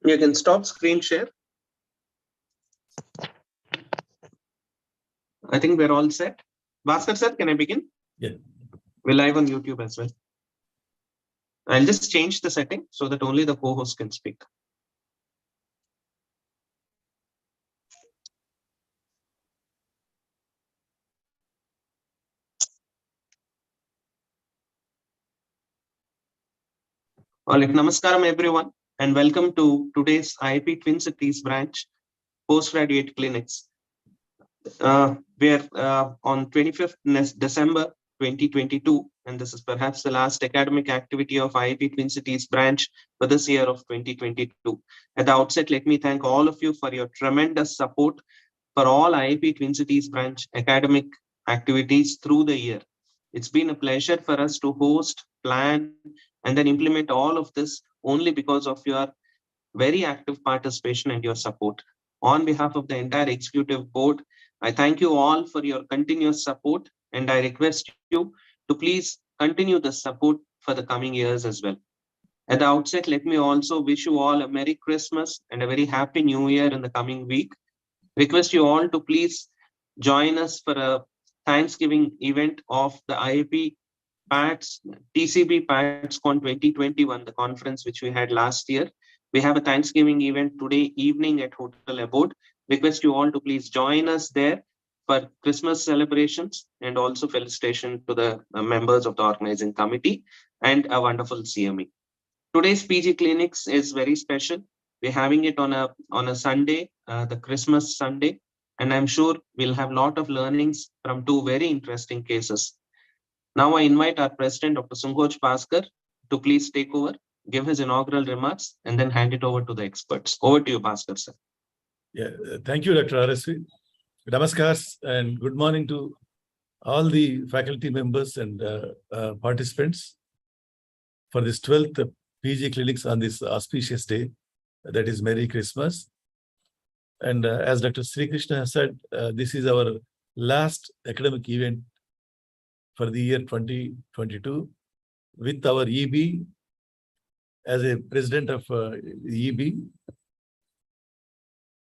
You can stop screen share. I think we're all set. Bhaskar sir, can I begin? Yeah. We're live on YouTube as well. I'll just change the setting so that only the co-host can speak. All right, namaskaram everyone, and welcome to today's IAP Twin Cities branch postgraduate clinics. We're on 25th December 2022, and this is perhaps the last academic activity of IAP Twin Cities branch for this year of 2022. At the outset, let me thank all of you for your tremendous support for all IAP Twin Cities branch academic activities through the year. It's been a pleasure for us to host, plan, and then implement all of this only because of your very active participation and your support. On behalf of the entire executive board, I thank you all for your continuous support, and I request you to please continue the support for the coming years as well. At the outset, let me also wish you all a Merry Christmas and a very Happy New Year in the coming week. Request you all to please join us for a Thanksgiving event of the IAP PATS-TCB PATS-Con 2021, the conference which we had last year. We have a Thanksgiving event today evening at Hotel Abode. Request you all to please join us there for Christmas celebrations and also felicitation to the members of the organizing committee and a wonderful CME. Today's PG Clinics is very special. We're having it on a Sunday, the Christmas Sunday, and I'm sure we'll have a lot of learnings from two very interesting cases. Now I invite our president, Dr. Sungoj Bhaskar, to please take over, give his inaugural remarks, and then hand it over to the experts. Over to you, Bhaskar, sir. Yeah, thank you, Dr. RSV. Namaskars and good morning to all the faculty members and participants for this 12th PG Clinics on this auspicious day, that is Merry Christmas. And as Dr. Sri Krishna has said, this is our last academic event for the year 2022 with our EB as a president of EB.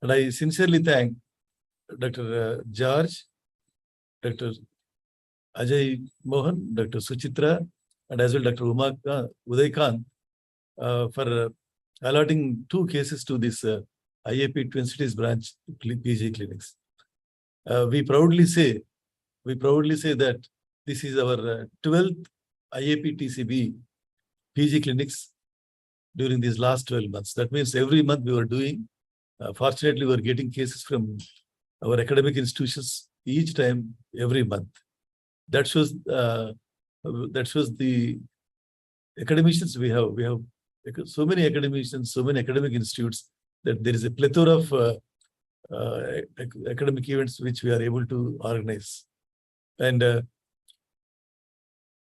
And I sincerely thank Dr. George, Dr. Ajay Mohan, Dr. Suchitra, and as well Dr. Udaykant for allotting 2 cases to this IAP Twin Cities branch PG Clinics. We proudly say that this is our 12th IAP TCB PG Clinics during these last 12 months. That means every month we were doing. Fortunately, we were getting cases from our academic institutions each time, every month. That shows the academicians we have. We have so many academicians, so many academic institutes that there is a plethora of academic events which we are able to organize. And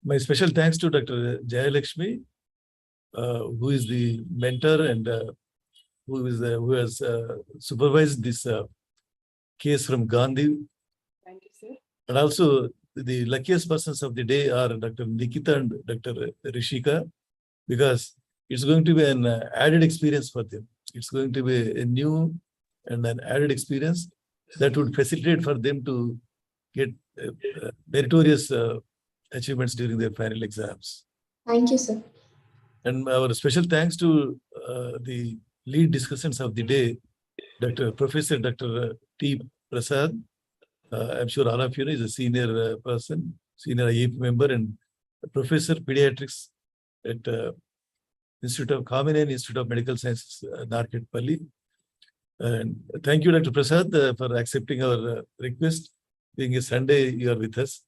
my special thanks to Dr. Jayalakshmi, who is the mentor and who has supervised this case from Gandhi. Thank you, sir. And also the luckiest persons of the day are Dr. Nikita and Dr. Rishika, because it's going to be an added experience for them. It's going to be a new and an added experience that would facilitate for them to get meritorious achievements during their final exams. Thank you, sir. And our special thanks to the lead discussants of the day, Professor Dr. T. Prasad. I'm sure all of you know, is a senior person, senior IAP member and Professor Pediatrics at Common Institute of Medical Sciences, Narketpalli. And thank you, Dr. Prasad, for accepting our request. Being a Sunday, you are with us.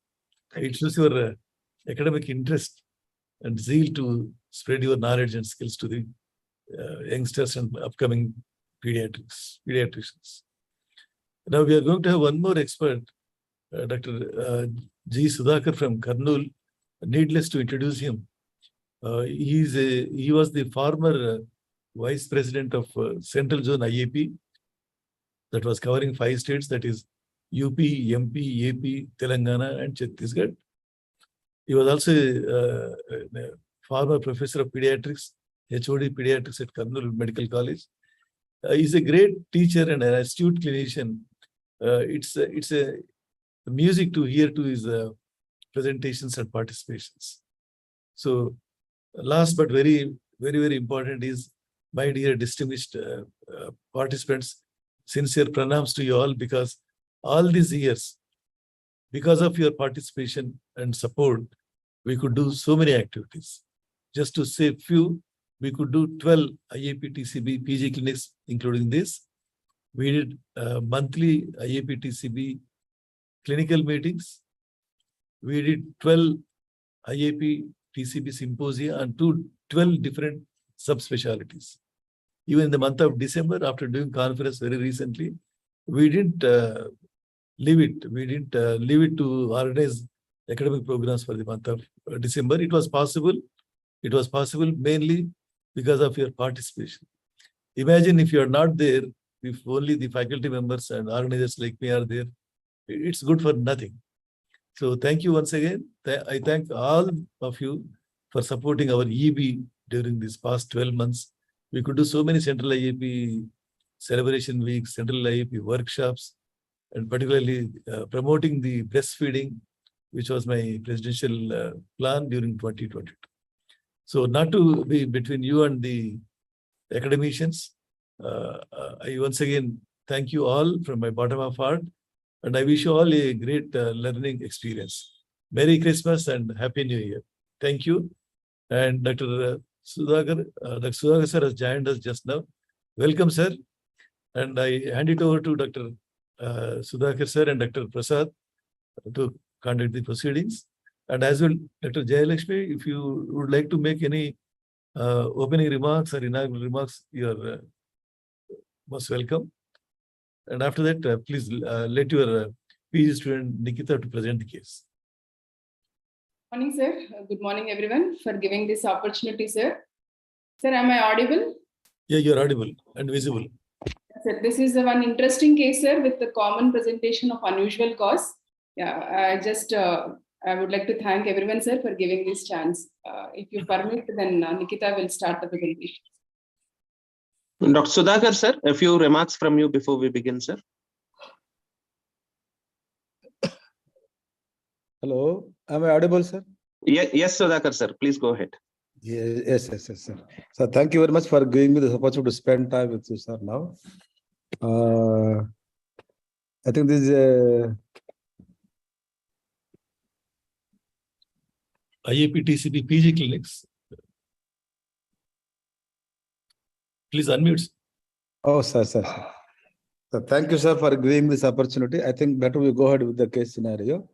It shows your academic interest and zeal to spread your knowledge and skills to the youngsters and upcoming pediatricians. Now we are going to have one more expert, Dr. G. Sudhakar from Kurnool. Needless to introduce him. He was the former vice president of Central Zone IAP that was covering 5 states, that is UP, MP, AP, Telangana, and Chhattisgarh. He was also a former professor of pediatrics, HOD pediatrics at Kurnool Medical College. He's a great teacher and an astute clinician. It's a music to hear to his presentations and participations. So last but very important is, my dear distinguished participants, sincere pranams to you all, because all these years, because of your participation and support, we could do so many activities. Just to say few, we could do 12 Iaptcb PG clinics, including this. We did monthly Iaptcb clinical meetings. We did 12 Iaptcb symposia and 12 different subspecialties. Even in the month of December, after doing conference very recently, we didn't leave it. We didn't leave it to organize academic programs for the month of December. It was possible. It was possible mainly because of your participation. Imagine if you are not there, if only the faculty members and organizers like me are there, it's good for nothing. So thank you once again. I thank all of you for supporting our EB during these past 12 months. We could do so many central IAP celebration weeks, central IAP workshops, and particularly promoting the breastfeeding, which was my presidential plan during 2022. So not to be between you and the academicians, I once again thank you all from my bottom of heart, and I wish you all a great learning experience. Merry Christmas and Happy New Year. Thank you. And Dr. Sudhakar sir has joined us just now. Welcome, sir. And I hand it over to Dr. Sudhakar sir and Dr. Prasad to conduct the proceedings. And as well, Dr. Jayalakshmi, if you would like to make any opening remarks or inaugural remarks, you are most welcome. And after that, please let your PG student Nikita to present the case. Good morning, sir. Good morning, everyone, for giving this opportunity, sir. Sir, am I audible? Yeah, you're audible and visible. Sir, this is one interesting case, sir, with the common presentation of unusual cause. Yeah, I would like to thank everyone, sir, for giving this chance. If you permit, then Nikita will start the presentation. Dr. Sudhakar, sir, a few remarks from you before we begin, sir. Hello, am I audible, sir? Yes, Sudhakar, sir. Please go ahead. Yes, sir. So thank you very much for giving me this opportunity to spend time with you, sir, now. I think this is Iaptcb PG Clinics. Please unmute. Oh, sir. So thank you, sir, for giving this opportunity. I think better we go ahead with the case scenario.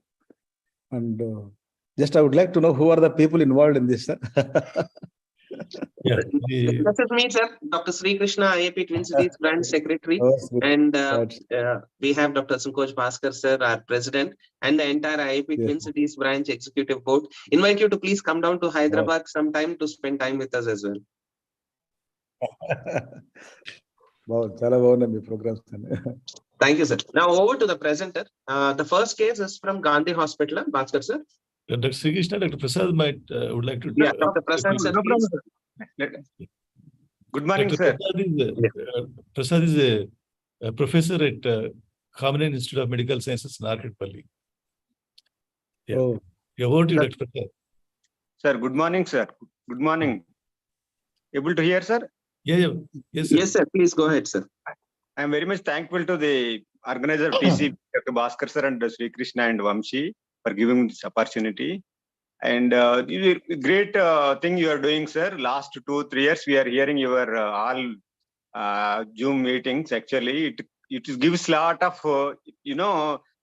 And just I would like to know who are the people involved in this, sir. Yeah, This is me, sir, Dr. Sri Krishna, IAP Twin Cities Branch Secretary. Oh, And we have Dr. Sunkoj Bhaskar, sir, our president, and the entire IAP Yes. Twin Cities Branch Executive Board. Invite you to please come down to Hyderabad sometime to spend time with us as well. Wow, chala bagundi mee programs. Thank you, sir. Now over to the presenter. The first case is from Gandhi Hospital, Bhaskar, sir. Dr. Sri Krishna, Dr. Prasad might would like to. Yeah, Dr. Prasad, sir, please. Good morning, Dr. sir. Prasad is a professor at Khamenei Institute of Medical Sciences, Narkatpalli. Yeah. Oh. Over to you, Dr. Prasad. Sir, good morning, sir. Good morning. Able to hear, sir? Yeah. Yes, sir. Yes, sir. Please go ahead, sir. I am very much thankful to the organizer of TC, Dr. Bhaskar, sir, and Sri Krishna and Vamshi for giving this opportunity. And great thing you are doing, sir. Last 2-3 years, we are hearing your all Zoom meetings. Actually, it gives a lot of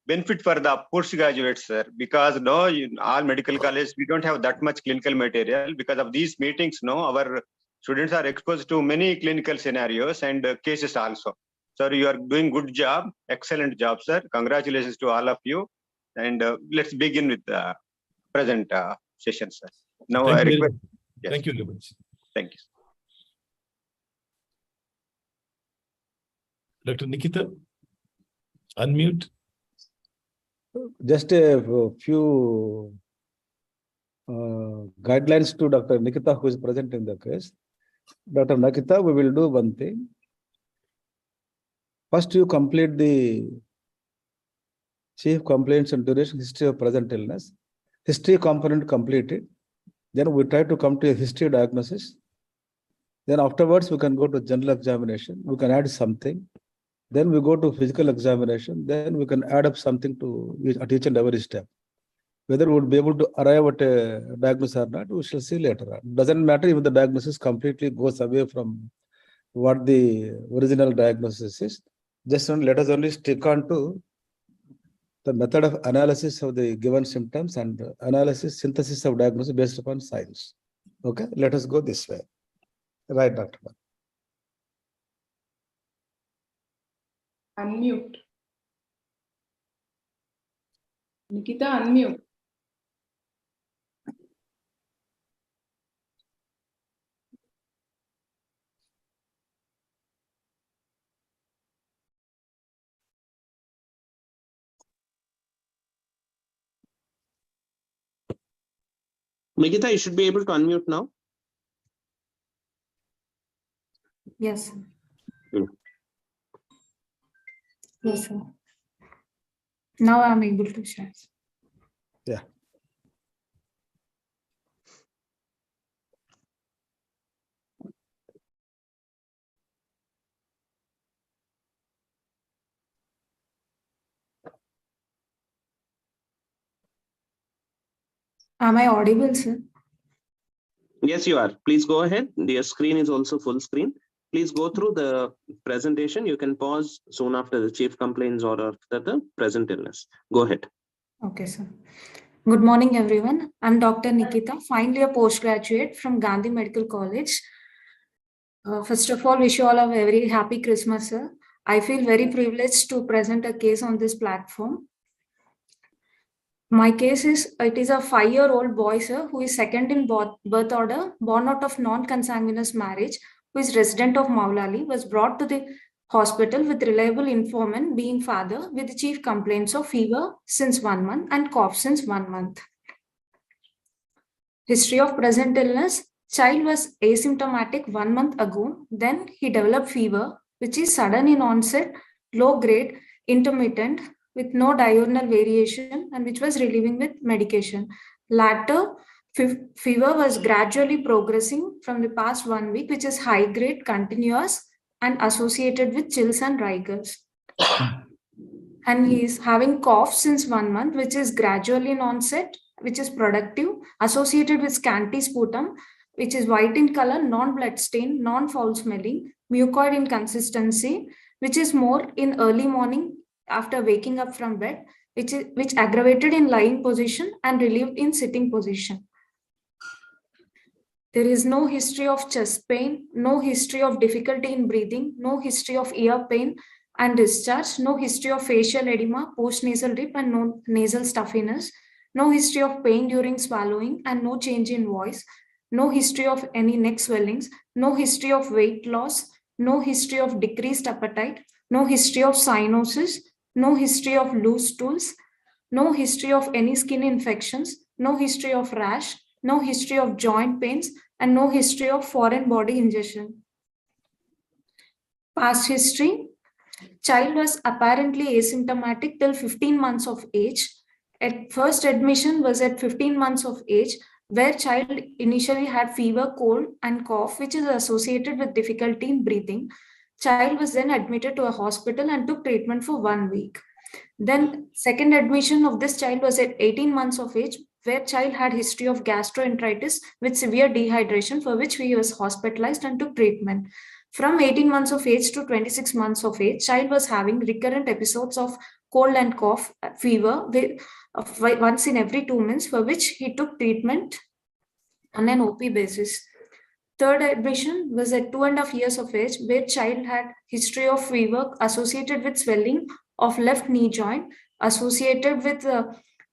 benefit for the postgraduates, sir. Because all medical colleges we don't have that much clinical material. Because of these meetings, our students are exposed to many clinical scenarios and cases also. Sir, you are doing good job, excellent job, sir. Congratulations to all of you. And let's begin with the present session, sir. Now I request. Yes. Thank you very much. Thank you. Dr. Nikita, unmute. Just a few guidelines to Dr. Nikita, who is present in the case. Dr. Nikita, we will do one thing. First, you complete the chief complaints and duration history of present illness. History component completed. Then we try to come to a history diagnosis. Then afterwards, we can go to general examination. We can add something. Then we go to physical examination. Then we can add up something at each and every step. Whether we would be able to arrive at a diagnosis or not, we shall see later on. Doesn't matter if the diagnosis completely goes away from what the original diagnosis is. Just let us only stick on to the method of analysis of the given symptoms and analysis, synthesis of diagnosis based upon science. Okay, let us go this way. Right, Dr. Unmute. Nikita, unmute. Nikita, you should be able to unmute now. Yes. Hmm. Yes, sir. Now I'm able to share. Yeah. Am I audible, sir? Yes, you are. Please go ahead. Your screen is also full screen. Please go through the presentation. You can pause soon after the chief complaints or after the present illness. Go ahead. Okay, sir. Good morning, everyone. I'm Dr. Nikita, finally a postgraduate from Gandhi Medical College. First of all, wish you all a very happy Christmas, sir. I feel very privileged to present a case on this platform. My case is, it is a 5-year-old boy, sir, who is second in birth order, born out of non-consanguineous marriage, who is resident of Maulali, was brought to the hospital with reliable informant being father with chief complaints of fever since 1 month and cough since 1 month. History of present illness. Child was asymptomatic 1 month ago. Then he developed fever, which is sudden in onset, low grade, intermittent, with no diurnal variation, and which was relieving with medication. Latter, fever was gradually progressing from the past 1 week, which is high grade, continuous, and associated with chills and rigors. And he is having cough since 1 month, which is gradually in onset, which is productive, associated with scanty sputum, which is white in color, non-blood stain, non-foul smelling, mucoid in consistency, which is more in early morning after waking up from bed, which aggravated in lying position and relieved in sitting position. There is no history of chest pain, no history of difficulty in breathing, no history of ear pain and discharge, no history of facial edema, post-nasal drip and no nasal stuffiness, no history of pain during swallowing and no change in voice, no history of any neck swellings, no history of weight loss, no history of decreased appetite, no history of cyanosis, no history of loose stools, no history of any skin infections, no history of rash, no history of joint pains, and no history of foreign body ingestion. Past history. Child was apparently asymptomatic till 15 months of age. At first admission was at 15 months of age, where child initially had fever, cold, and cough, which is associated with difficulty in breathing. Child was then admitted to a hospital and took treatment for 1 week. Then second admission of this child was at 18 months of age, where child had history of gastroenteritis with severe dehydration, for which he was hospitalized and took treatment. From 18 months of age to 26 months of age, child was having recurrent episodes of cold and cough, fever once in every 2 months, for which he took treatment on an OP basis. Third admission was at 2.5 years of age, where child had history of fever associated with swelling of left knee joint, associated with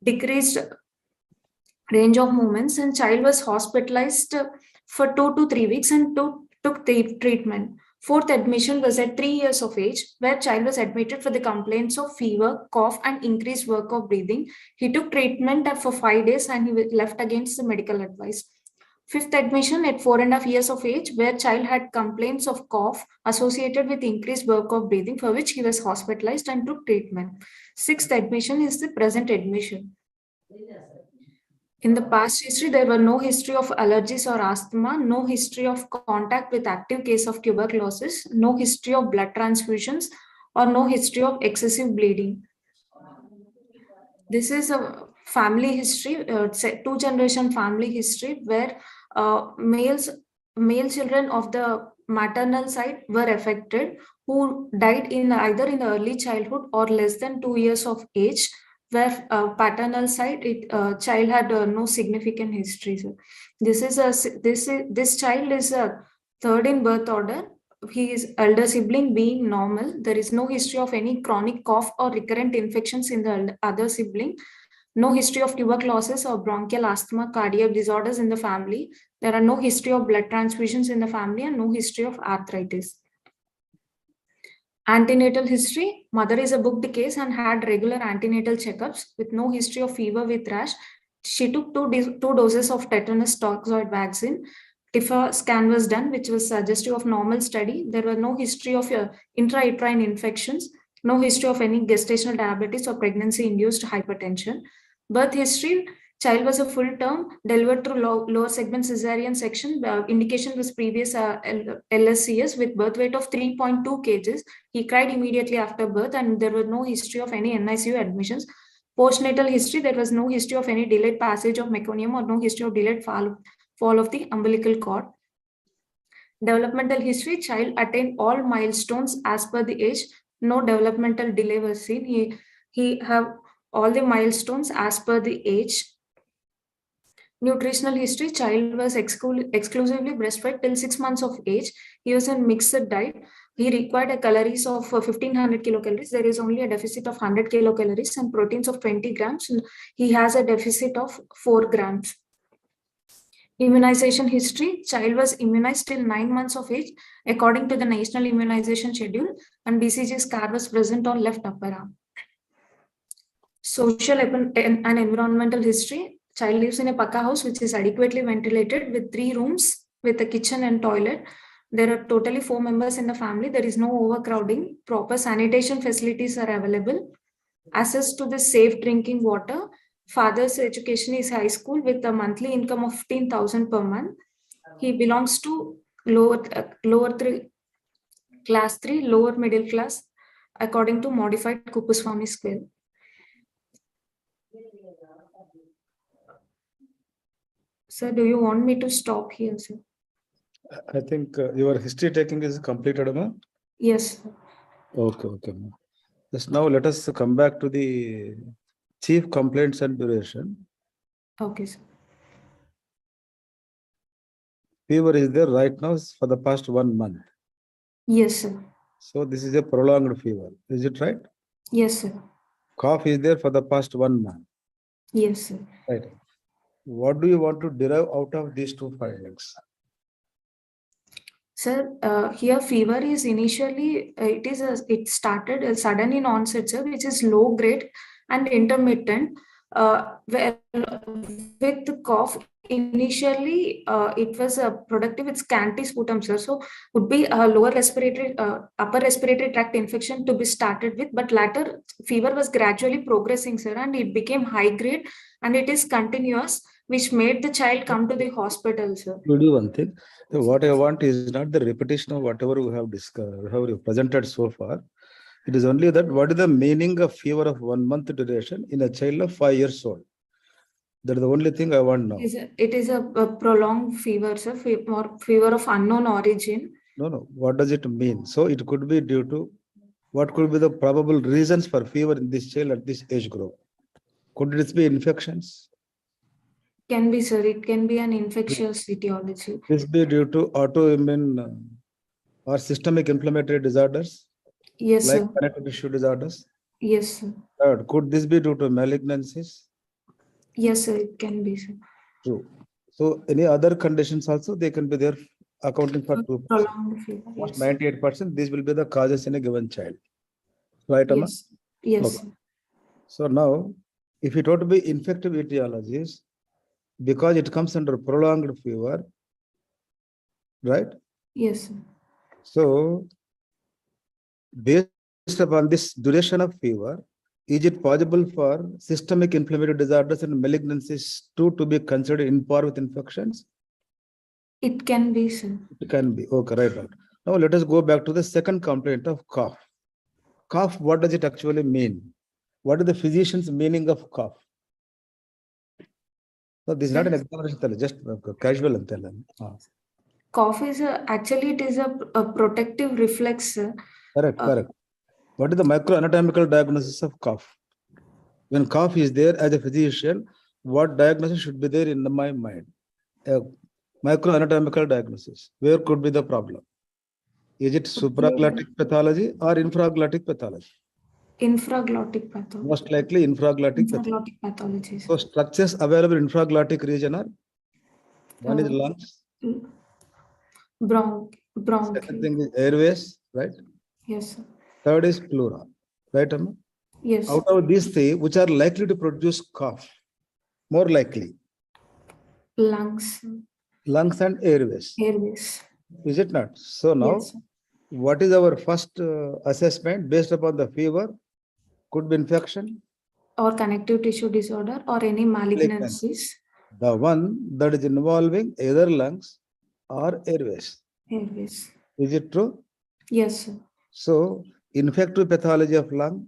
decreased range of movements, and child was hospitalized for 2 to 3 weeks and took the treatment. Fourth admission was at 3 years of age, where child was admitted for the complaints of fever, cough, and increased work of breathing. He took treatment for 5 days and he left against the medical advice. Fifth admission at 4.5 years of age, where child had complaints of cough associated with increased work of breathing, for which he was hospitalized and took treatment. Sixth admission is the present admission. In the past history, there were no history of allergies or asthma, no history of contact with active case of tuberculosis, no history of blood transfusions, or no history of excessive bleeding. This is a family history, two-generation family history, where male children of the maternal side were affected, who died in either in the early childhood or less than 2 years of age, where paternal side child had no significant history. So this child is a third in birth order. His elder sibling being normal. There is no history of any chronic cough or recurrent infections in the other sibling. No history of tuberculosis or bronchial asthma, cardiac disorders in the family. There are no history of blood transfusions in the family and no history of arthritis. Antenatal history. Mother is a booked case and had regular antenatal checkups with no history of fever with rash. She took two doses of tetanus toxoid vaccine. TIFA scan was done, which was suggestive of normal study. There were no history of intrauterine infections, no history of any gestational diabetes or pregnancy-induced hypertension. Birth history, child was a full term, delivered through lower segment cesarean section. Indication was previous LSCS with birth weight of 3.2 kgs. He cried immediately after birth and there was no history of any NICU admissions. Postnatal history, there was no history of any delayed passage of meconium or no history of delayed fall of the umbilical cord. Developmental history, child attained all milestones as per the age. No developmental delay was seen. He have all the milestones as per the age. Nutritional history, child was exclusively breastfed till 6 months of age. He was on mixed diet. He required a calories of 1500 kilocalories. There is only a deficit of 100 kilocalories and proteins of 20 grams. And he has a deficit of 4 grams. Immunization history, child was immunized till 9 months of age according to the national immunization schedule, and BCG scar was present on left upper arm. Social and environmental history, child lives in a Pakka house which is adequately ventilated with 3 rooms with a kitchen and toilet. There are totally 4 members in the family. There is no overcrowding. Proper sanitation facilities are available. Access to the safe drinking water. Father's education is high school with a monthly income of 15,000 per month. He belongs to class 3, lower middle class, according to modified Kupuswamy scale. Sir, do you want me to stop here, sir? I think your history taking is completed, ma'am. Yes, sir. Okay, ma'am. Just now let us come back to the chief complaints and duration. Okay, sir. Fever is there right now for the past 1 month. Yes, sir. So this is a prolonged fever. Is it right? Yes, sir. Cough is there for the past 1 month. Yes, sir. Right. What do you want to derive out of these 2 findings? Sir, here fever is initially, it started sudden in onset, sir, which is low grade and intermittent. Where with the cough, initially it was productive with scanty sputum, sir. So would be a lower respiratory, upper respiratory tract infection to be started with, but later fever was gradually progressing, sir, and it became high grade and it is continuous, which made the child come to the hospital, sir. We'll do one thing. What I want is not the repetition of whatever we have discussed, how you presented so far. It is only that what is the meaning of fever of 1 month duration in a child of 5 years old? That is the only thing I want now. It is a prolonged fever, sir, or fever of unknown origin. No. What does it mean? So it could be due to what could be the probable reasons for fever in this child at this age group? Could it be infections? Can be, sir. It can be an infectious etiology. This be due to autoimmune or systemic inflammatory disorders? Yes, like sir. connective tissue disorders? Yes, sir. Third, could this be due to malignancies? Yes, sir. It can be, sir. True. So any other conditions also, they can be there accounting for 2%. Prolonged fever. Almost Yes. 98%, these will be the causes in a given child. Right, Amma? Yes. Yes. Okay. So now, if it were to be infective etiologies, because it comes under prolonged fever, right? Yes, sir. So based upon this duration of fever, is it possible for systemic inflammatory disorders and malignancies to be considered in par with infections? It can be, sir. It can be. Okay, right. Now let us go back to the second complaint of cough. Cough, what does it actually mean? What is the physician's meaning of cough? So this is not an examination, just casual. Cough is actually it is a protective reflex, sir. Correct, correct. What is the microanatomical diagnosis of cough? When cough is there as a physician, what diagnosis should be there in my mind? A microanatomical diagnosis. Where could be the problem? Is it supraglottic pathology or infraglottic pathology? Infraglottic pathology. Most likely infraglottic pathology. So structures available in infraglottic region are one is lungs. Bronchi. Second thing is airways, right? Yes, sir. Third is pleura, right, Amma? Yes. Out of these three, which are likely to produce cough? More likely. Lungs. Lungs and airways. Airways. Is it not? So now, Yes, what is our first assessment based upon the fever? Could be infection. Or connective tissue disorder or any malignancies. The one that is involving either lungs or airways. Airways. Is it true? Yes, sir. So, infective pathology of lung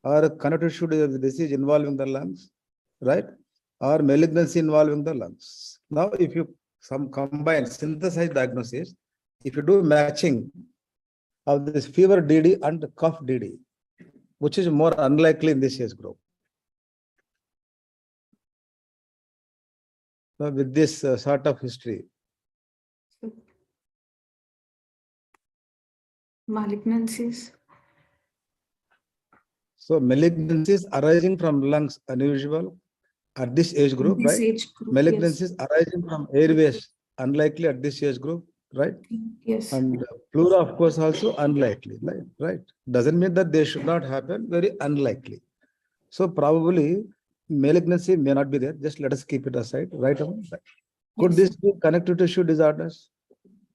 or connective tissue disease involving the lungs, right? Or malignancy involving the lungs. Now, if you combine synthesized diagnosis, if you do matching of this fever DD and cough DD, which is more unlikely in this age group? Now, with this sort of history. Malignancies. So, malignancies arising from lungs unusual at this age group, This right? age group, Malignancies arising from airways unlikely at this age group, right? Yes. And pleura, of course, also unlikely, right? Doesn't mean that they should not happen, very unlikely. So probably malignancy may not be there. Just let us keep it aside, right? Could this be connective tissue disorders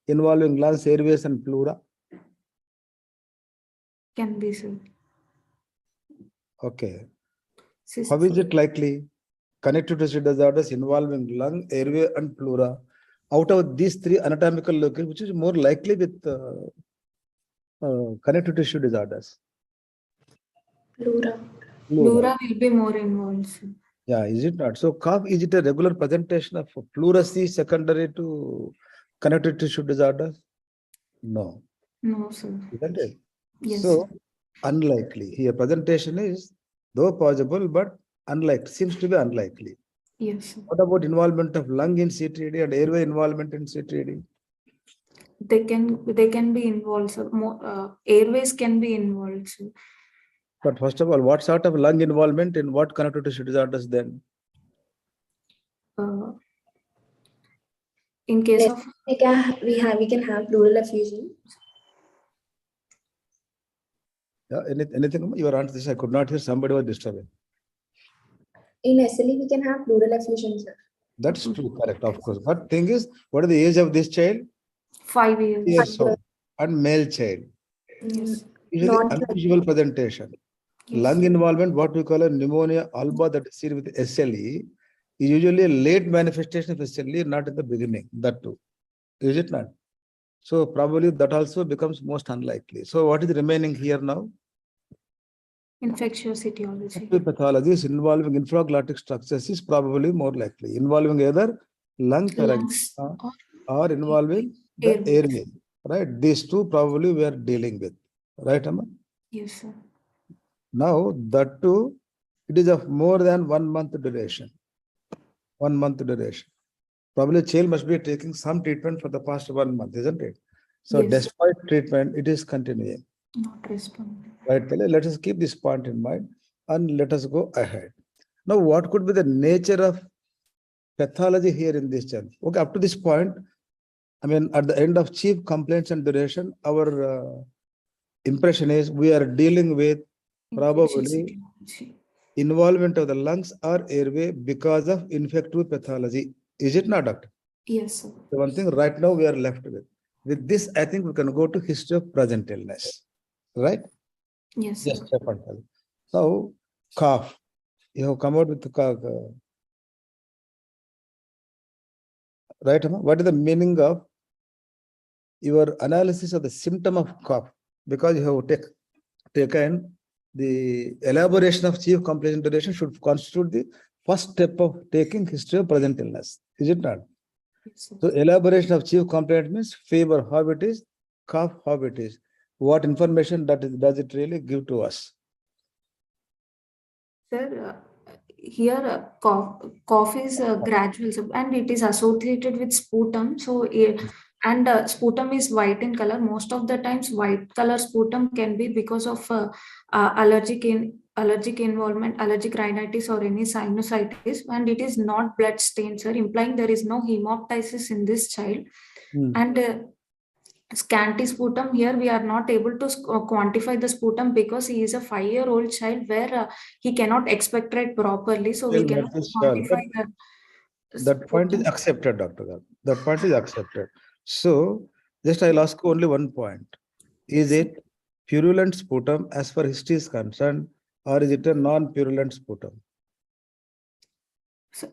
involving lungs, airways, and pleura? Can be, sir. Okay. How is it likely? Connective tissue disorders involving lung, airway, and pleura. Out of these three anatomical locations, which is more likely with connective tissue disorders? Pleura will be more involved, sir. Yeah, is it not? So cough, is it a regular presentation of pleurisy secondary to connective tissue disorders? No. No, sir. Isn't it? Yes. So unlikely. Here presentation is though possible, but unlikely. Seems to be unlikely. Yes, sir. What about involvement of lung in CTD and airway involvement in CTD? They can be involved, sir. More, airways can be involved, sir. But first of all, what sort of lung involvement in what connective tissue disorders then? In case of we can have pleural effusion. Yeah, anything you are answering this? I could not hear, somebody was disturbing. In SLE, we can have pleural effusion, sir. That's true, correct, of course. But thing is, what is the age of this child? 5 years. Yes, so, and male child. Yes. Usually Not unusual presentation. Yes. Lung involvement, what we call a pneumonia alba that is seen with SLE, is usually a late manifestation of SLE, not in the beginning, that too. Is it not? So probably that also becomes most unlikely. So what is remaining here now? Infectious etiology. Pathologies involving infraglottic structures is probably more likely, involving either lung parenchyma or involving the airway. Right? These two probably we are dealing with. Right, Amma? Yes, sir. Now that too, it is of more than 1 month duration. 1 month duration. Probably child must be taking some treatment for the past 1 month, isn't it? So Yes. despite treatment, it is continuing. Not responding. Right, let us keep this point in mind and let us go ahead. Now, what could be the nature of pathology here in this child? Okay, up to this point, I mean, at the end of chief complaints and duration, our impression is we are dealing with probably involvement of the lungs or airway because of infective pathology. Is it not, doctor? Yes, sir. The one thing right now we are left with. With this, I think we can go to history of present illness, right? Yes, sir. Yes, definitely. Now, cough. You have come out with the cough, right? Amma? What is the meaning of your analysis of the symptom of cough? Because you have taken the elaboration of chief complaint duration should constitute the first step of taking history of present illness. Is it not? Yes, sir. So elaboration of chief complaint means fever, how it is, cough, how it is. What information does it really give to us? Sir, here cough is gradual and it is associated with sputum. So, sputum is white in color. Most of the times, white color sputum can be because of allergic involvement, allergic rhinitis, or any sinusitis, and it is not blood stained, sir, implying there is no hemoptysis in this child. And scanty sputum, here we are not able to quantify the sputum because he is a 5-year-old child where he cannot expectorate properly, so we cannot quantify that point is accepted, Dr. That point is accepted. So just I'll ask only one point. Is it purulent sputum as far as history is concerned, or is it a non-purulent sputum? So,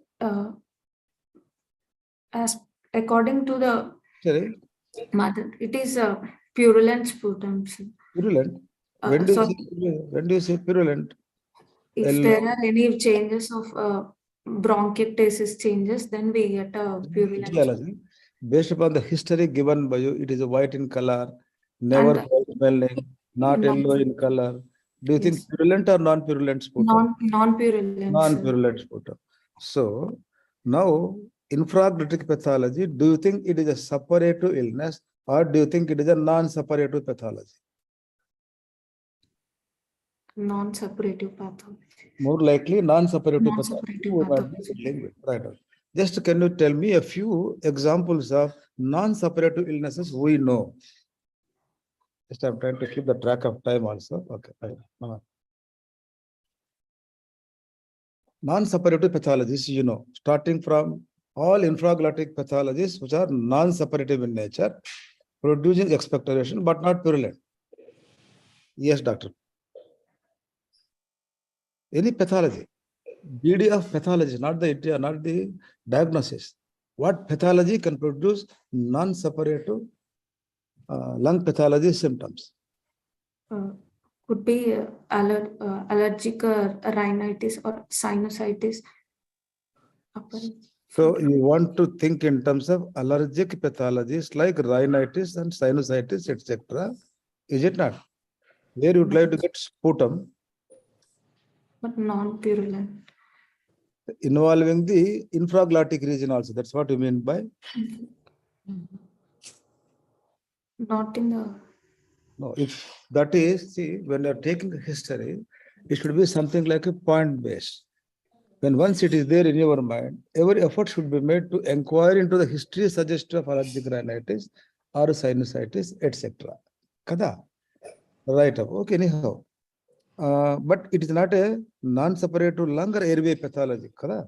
as according to the Sorry? mother, it is a purulent sputum. Purulent? When do you say purulent? If there are any changes of bronchiectasis changes, then we get a purulent. Etiology. Based upon the history given by you, it is a white in color, never smelling, not yellow in color. Do you think purulent or non-purulent sputum? Non-purulent. Non-purulent sputum. So now, infraglytic pathology, do you think it is a suppurative illness or do you think it is a non-suppurative pathology? Non-suppurative pathology. More likely non-suppurative Non-suppurative pathology. Right. Just can you tell me a few examples of non-suppurative illnesses we know? Just I'm trying to keep the track of time also. Okay. Non-suppurative pathologies, you know, starting from all infraglytic pathologies which are non-suppurative in nature, producing expectoration but not purulent. Yes, doctor. Any pathology, BD of pathology, not the diagnosis. What pathology can produce non-suppurative lung pathology symptoms? Could be allergic rhinitis or sinusitis. So you want to think in terms of allergic pathologies like rhinitis and sinusitis, etc. Is it not? Where you would like to get sputum. But non-purulent. Involving the infraglottic region also. That's what you mean by? Not in the... No, if that is, see, when you're taking history, it should be something like a point-based. When once it is there in your mind, every effort should be made to inquire into the history suggestive of allergic rhinitis or sinusitis, etc. Kada? Right. Okay, anyhow. But it is not a non-suppurative lung or airway pathology. Kada?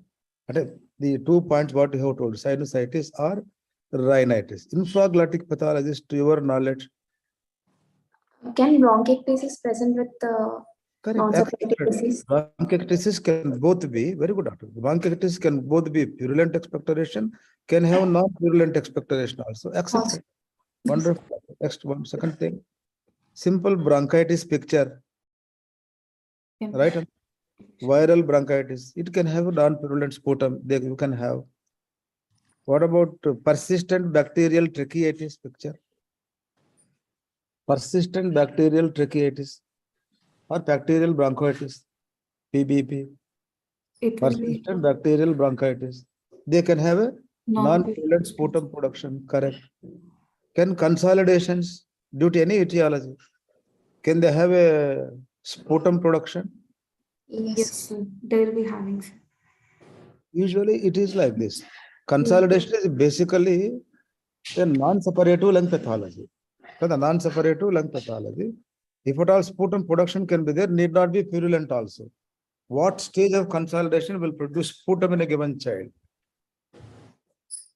The 2 points what you have told, sinusitis or rhinitis. Infraglottic pathologies, to your knowledge. Can bronchiectasis present with non-suppurative disease? Bronchiectasis can both be, very good doctor. Bronchiectasis can both be purulent expectoration, can have non-purulent expectoration also. Accepted. Wonderful. Next one, second thing. Simple bronchitis picture. Right? Viral bronchitis. It can have a non-purulent sputum. You can have. What about persistent bacterial tracheitis picture? Persistent bacterial tracheitis or bacterial bronchitis, PBP. Persistent bacterial bronchitis. They can have a non-purulent sputum production, correct. Can consolidations due to any etiology, can they have a sputum production? Yes, they will be having. Usually it is like this. Consolidation is basically a non-suppurative lung pathology. So the non-suppurative lung pathology, if at all sputum production can be there, need not be purulent also. What stage of consolidation will produce sputum in a given child?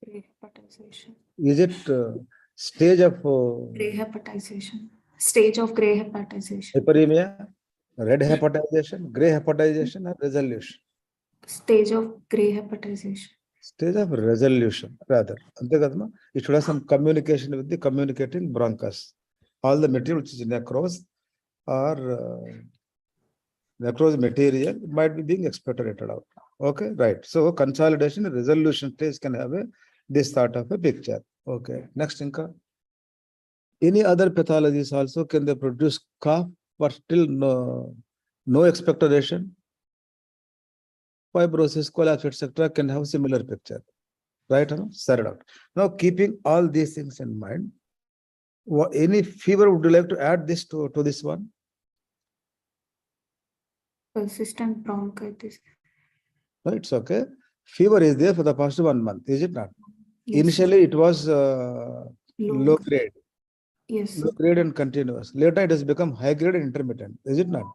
Gray hepatization. Is it stage of Gray hepatization. Stage of gray hepatization. hyperemia, red hepatization, gray hepatization, or resolution? Stage of gray hepatization. Stage of resolution, rather. It should have some communication with the communicating bronchus. All the material which is necrose or necrose material might be being expectorated out. Okay, right. So consolidation and resolution stage can have this sort of a picture. Okay, next, Inka. Any other pathologies also, can they produce cough but still no expectoration? Fibrosis, collapse, etc. can have similar picture. Right? Sir, now, keeping all these things in mind, any fever, would you like to add this to this one? Persistent bronchitis. No, it's okay. Fever is there for the past 1 month, is it not? Yes. Initially, it was low grade. Yes. Low grade and continuous. Later, it has become high grade and intermittent, is it not?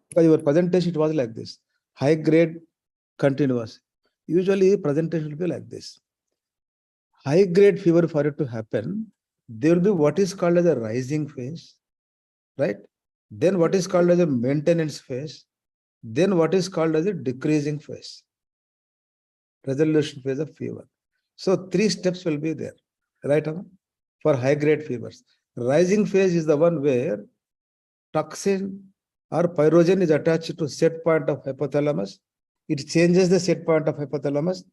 Because your presentation, it was like this: high grade, continuous. Usually, presentation will be like this. High grade fever, for it to happen, there will be what is called as a rising phase, right? Then what is called as a maintenance phase. Then what is called as a decreasing phase. Resolution phase of fever. So 3 steps will be there, right? For high grade fevers. Rising phase is the one where toxin or pyrogen is attached to set point of hypothalamus. It changes the set point of hypothalamus.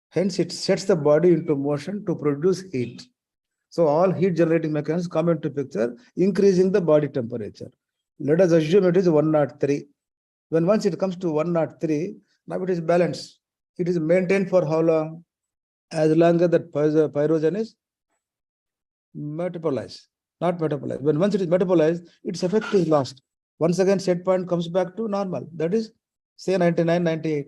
Hence, it sets the body into motion to produce heat. So all heat generating mechanisms come into picture, increasing the body temperature. Let us assume it is 103. When once it comes to 103, now it is balanced. It is maintained for how long? As long as that pyrogen is metabolized, not metabolized. When once it is metabolized, its effect is lost. Once again, set point comes back to normal. That is, say 99, 98.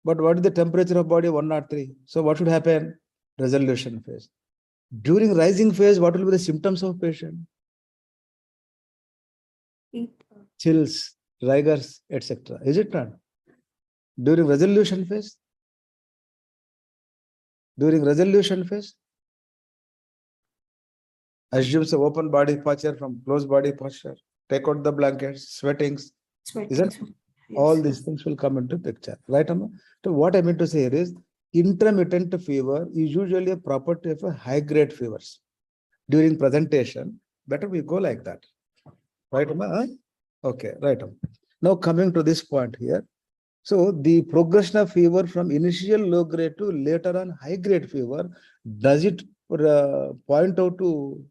But what is the temperature of body? 103. So what should happen? Resolution phase. During rising phase, what will be the symptoms of patient? Chills, rigors, etc. Is it not? During resolution phase? During resolution phase, assume the open body posture from closed body posture. Take out the blankets, sweatings. Isn't Yes. all these things will come into picture, right? So what I mean to say here is, intermittent fever is usually a property of a high grade fevers. During presentation, better we go like that, right? Okay, right. Now coming to this point here. So the progression of fever from initial low grade to later on high grade fever, does it point out to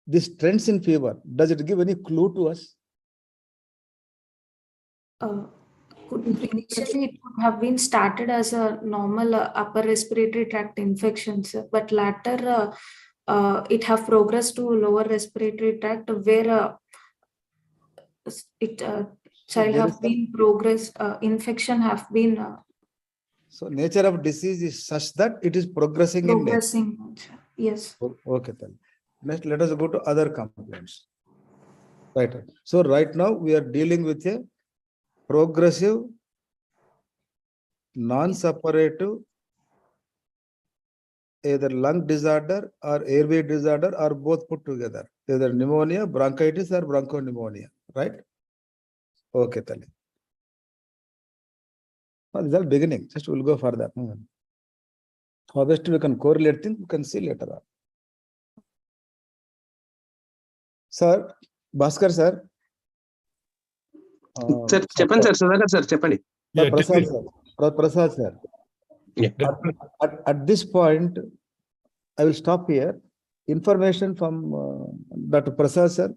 these trends in fever? Does it give any clue to us? Initially, it could have been started as a normal upper respiratory tract infections, but later it have progressed to lower respiratory tract where child have been progressed, infection have been So nature of disease is such that it is progressing in nature. Yes. Okay, then. Next, let us go to other complaints. Right. So right now we are dealing with a progressive, non-suppurative, either lung disorder or airway disorder or both put together, either pneumonia, bronchitis or bronchopneumonia, right? Okay, Tali. Well, these are beginning, just we'll go further. How best we can correlate things, we can see later on. Sir, Bhaskar sir. Sir, చెప్పండి sir, Sudhakar sir, చెప్పండి. Prasad sir. Prasad sir. Yeah. At this point, I will stop here. Information from Dr. Prasad sir.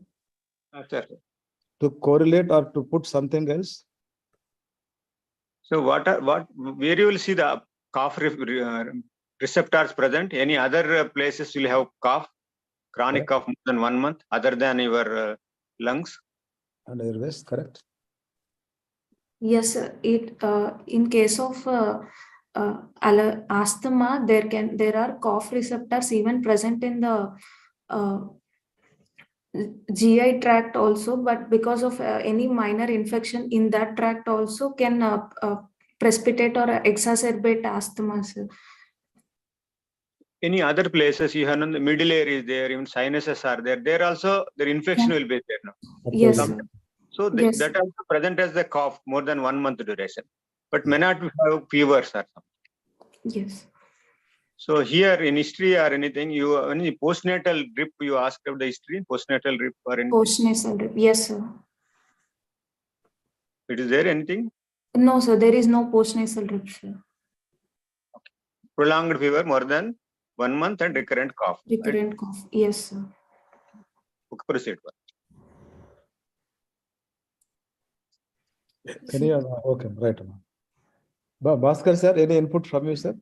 Sir. To correlate or to put something else. So where you will see the cough receptors present? Any other places will have cough, chronic Correct. cough more than 1 month, other than your lungs? And airways, correct? Yes, in case of asthma, there are cough receptors even present in the GI tract also, but because of any minor infection in that tract also can precipitate or exacerbate asthma, sir. Any other places you have, the middle ear is there, even sinuses are there. There also their infection will be there now. Yes, Absolutely. sir. So Yes. that also present as the cough more than 1 month duration, but may not have fevers or something. Yes. So here in history or anything, you any postnatal drip you asked of the history, postnatal drip or anything. Postnasal drip. Yes, sir. It is there anything? No, sir. There is no postnasal drip, sir. Prolonged fever more than 1 month and recurrent cough. Right? Recurrent cough. Yes, sir. Okay, proceed. Any other? Okay, right. Bhaskar sir, any input from you, sir?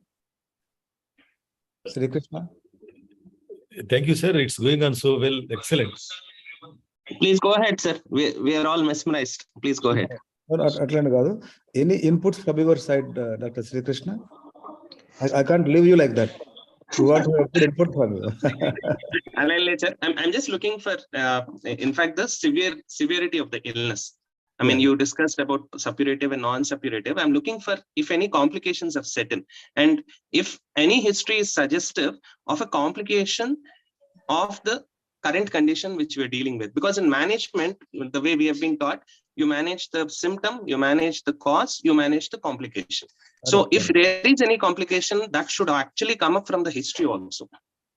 Sri Krishna? Thank you, sir. It's going on so well. Excellent. Please go ahead, sir. We are all mesmerized. Please go ahead. Atlanta Gadu. Any inputs from your side, Dr. Sri Krishna? I can't leave you like that. You want to have good input from you. I'm just looking for, in fact, the severity of the illness. I mean, Yeah. you discussed about suppurative and non-suppurative. I'm looking for if any complications have set in, and if any history is suggestive of a complication of the current condition which we're dealing with. Because in management, the way we have been taught, you manage the symptom, you manage the cause, you manage the complication. So if there is any complication, that should actually come up from the history also.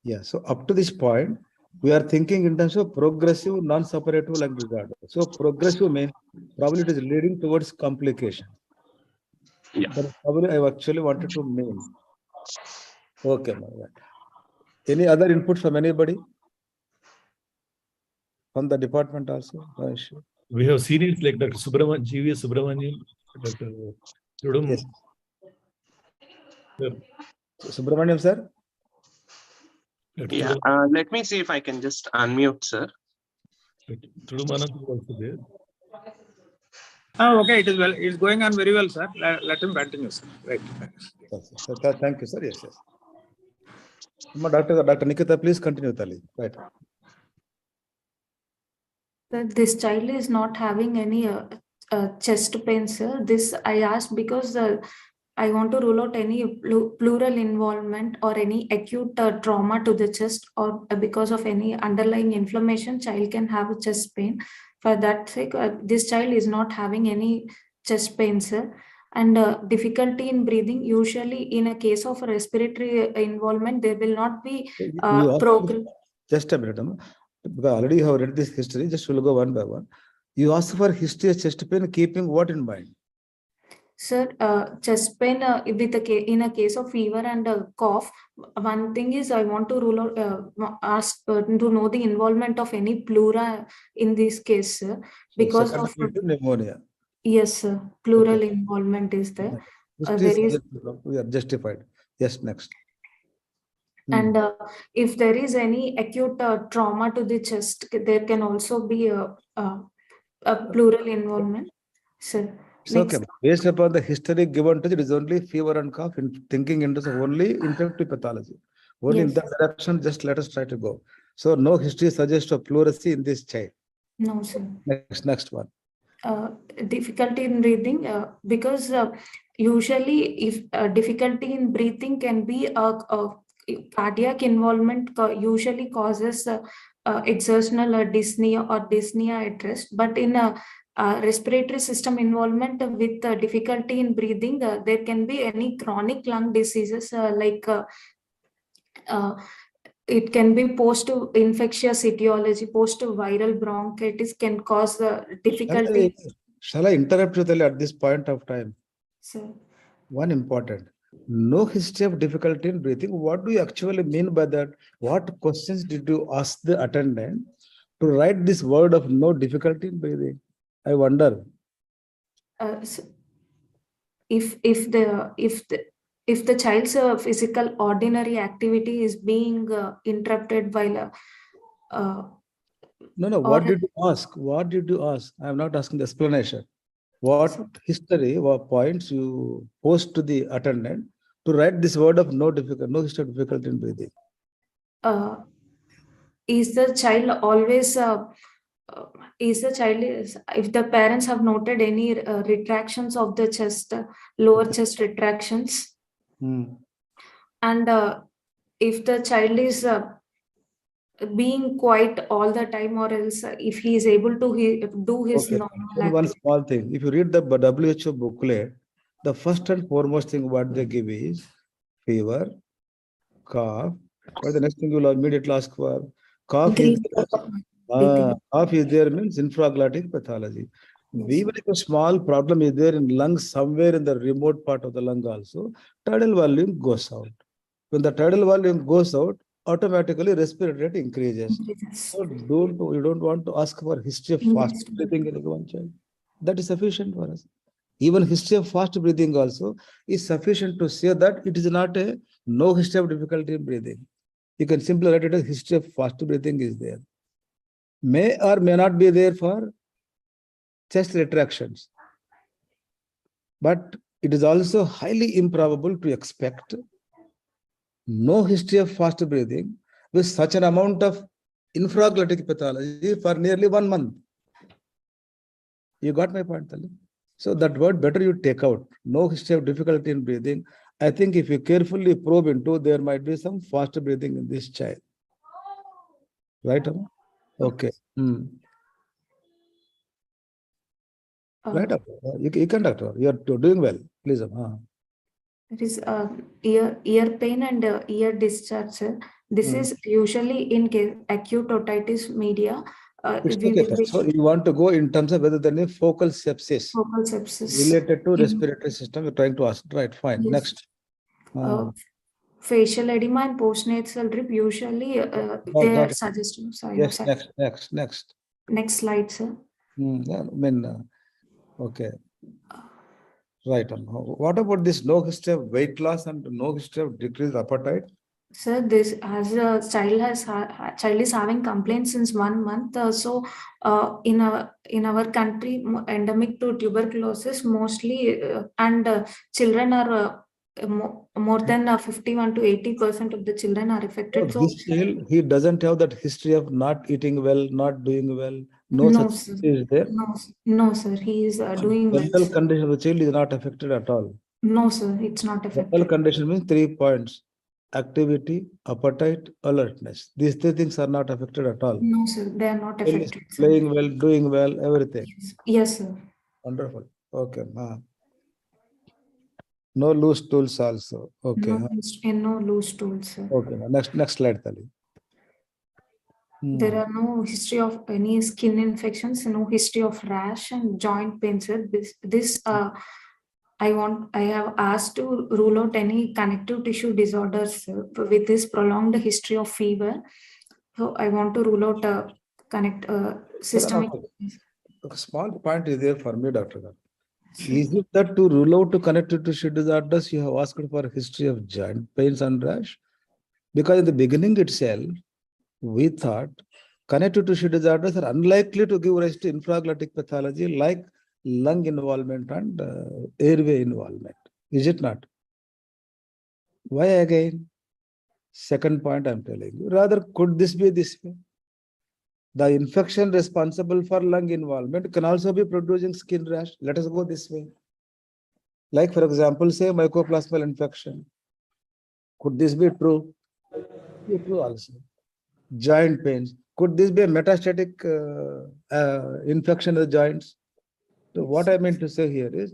Yeah, so up to this point, we are thinking in terms of progressive, non-suppurative like regard. So progressive means probably it is leading towards complication. Yeah. But probably I actually wanted to mean. Okay, any other input from anybody? From the department also? No issue. We have seniors like Dr. Subramanian, GV Subramanian, Dr. Tudum. Yes. Sir. Subramaniam sir? Dr. Yeah. Tudum. Let me see if I can just unmute, sir. Tudumanand is also there. Okay, it is well. It's going on very well, sir. Let him continue, sir. Right. So, thank you, sir. Yes, yes. Dr. Nikita, please continue, Tali. Right. This child is not having any chest pain, sir. This I asked because I want to rule out any pleural involvement or any acute trauma to the chest, or because of any underlying inflammation, child can have a chest pain. For that sake, this child is not having any chest pain, sir. And difficulty in breathing, usually in a case of respiratory involvement, there will not be program. Just a minute. Because already you have read this history, just we'll go one by one. You ask for history of chest pain, keeping what in mind? Sir, chest pain in a case of fever and cough, one thing is I want to rule out, ask to know the involvement of any pleura in this case, sir, because of pneumonia. Yes, sir, pleural Okay. involvement is there. There is, we are justified. Yes, next. And if there is any acute trauma to the chest, there can also be a pleural involvement, sir. So, okay. Based upon the history given to it is only fever and cough, thinking into only infective pathology. Only in that direction, just let us try to go. So no history suggests a pleurisy in this child. No, sir. Next one. Difficulty in breathing, because usually if difficulty in breathing can be a cardiac involvement, usually causes exertional dyspnea or dyspnea at rest, but in a respiratory system involvement with difficulty in breathing, there can be any chronic lung diseases like it can be post-infectious etiology, post-viral bronchitis can cause difficulty. Shall I interrupt you at this point of time? Sir. One important. No history of difficulty in breathing. What do you actually mean by that? What questions did you ask the attendant to write this word of no difficulty in breathing? I wonder. So if the child's physical ordinary activity is being interrupted while no, what did you ask? What did you ask? I am not asking the explanation. What history or points you post to the attendant to write this word of no history of difficulty in breathing? is the child always is the child if the parents have noted any retractions of the chest, lower chest retractions, and if the child is being quiet all the time, or else if he is able to do his normal One activity. small thing. If you read the WHO booklet, the first and foremost thing what they give is fever, cough. What the next thing you will immediately ask for? Cough is there. Cough is there means infraglottic pathology. Even if a small problem is there in lungs somewhere in the remote part of the lung also, tidal volume goes out. When the tidal volume goes out, automatically respiratory rate increases. So you don't want to ask for history of fast breathing in one child. That is sufficient for us. Even history of fast breathing also is sufficient to say that it is not a no history of difficulty in breathing. You can simply write it as history of fast breathing is there. May or may not be there for chest retractions. But it is also highly improbable to expect no history of fast breathing with such an amount of infraglottic pathology for nearly 1 month. You got my point, Tali? So that word better you take out. No history of difficulty in breathing. I think if you carefully probe into, there might be some fast breathing in this child. Right, Amma? Okay. Right, you can, doctor. You are doing well. Please, Amma. There is ear pain and ear discharge, sir. This is usually in case acute otitis media. So you want to go in terms of whether there is focal sepsis. Focal sepsis related to respiratory system. You're trying to ask. Right, fine. Yes. Next. Facial edema and postnasal drip usually they are suggested. Sorry, yes, sorry. next. Next slide, sir. Yeah, I mean, okay. Right. What about this no history of weight loss and no history of decreased appetite? Sir, this as a child is having complaints since 1 month. So in our country, endemic to tuberculosis mostly, and children are more than 51 to 80% of the children are affected. So this child, he doesn't have that history of not eating well, not doing well. No, sir. Is there? No, sir. He is doing well. Mental condition of the child is not affected at all. No, sir. It's not affected. Mental condition means 3 points: activity, appetite, alertness. These 3 things are not affected at all. No, sir. They are not affected. Playing well, doing well, everything. Yes, sir. Wonderful. Okay. No loose stools also. Okay. No loose stools, sir. Okay. Next slide, Tali. There are no history of any skin infections, no history of rash and joint pain, sir. I have asked to rule out any connective tissue disorders with this prolonged history of fever. So I want to rule out systemic. A small point is there for me, Doctor. Is it that to rule out connective tissue disorders, you have asked for a history of joint pains and rash? Because in the beginning itself, we thought connective tissue disorders are unlikely to give rise to infraglottic pathology like lung involvement and airway involvement. Is it not? Why again? Second point I'm telling you. Rather, could this be this way? The infection responsible for lung involvement can also be producing skin rash. Let us go this way. Like, for example, say mycoplasmal infection. Could this be true? Be true also. Joint pains. Could this be a metastatic infection of the joints? So what I meant to say here is,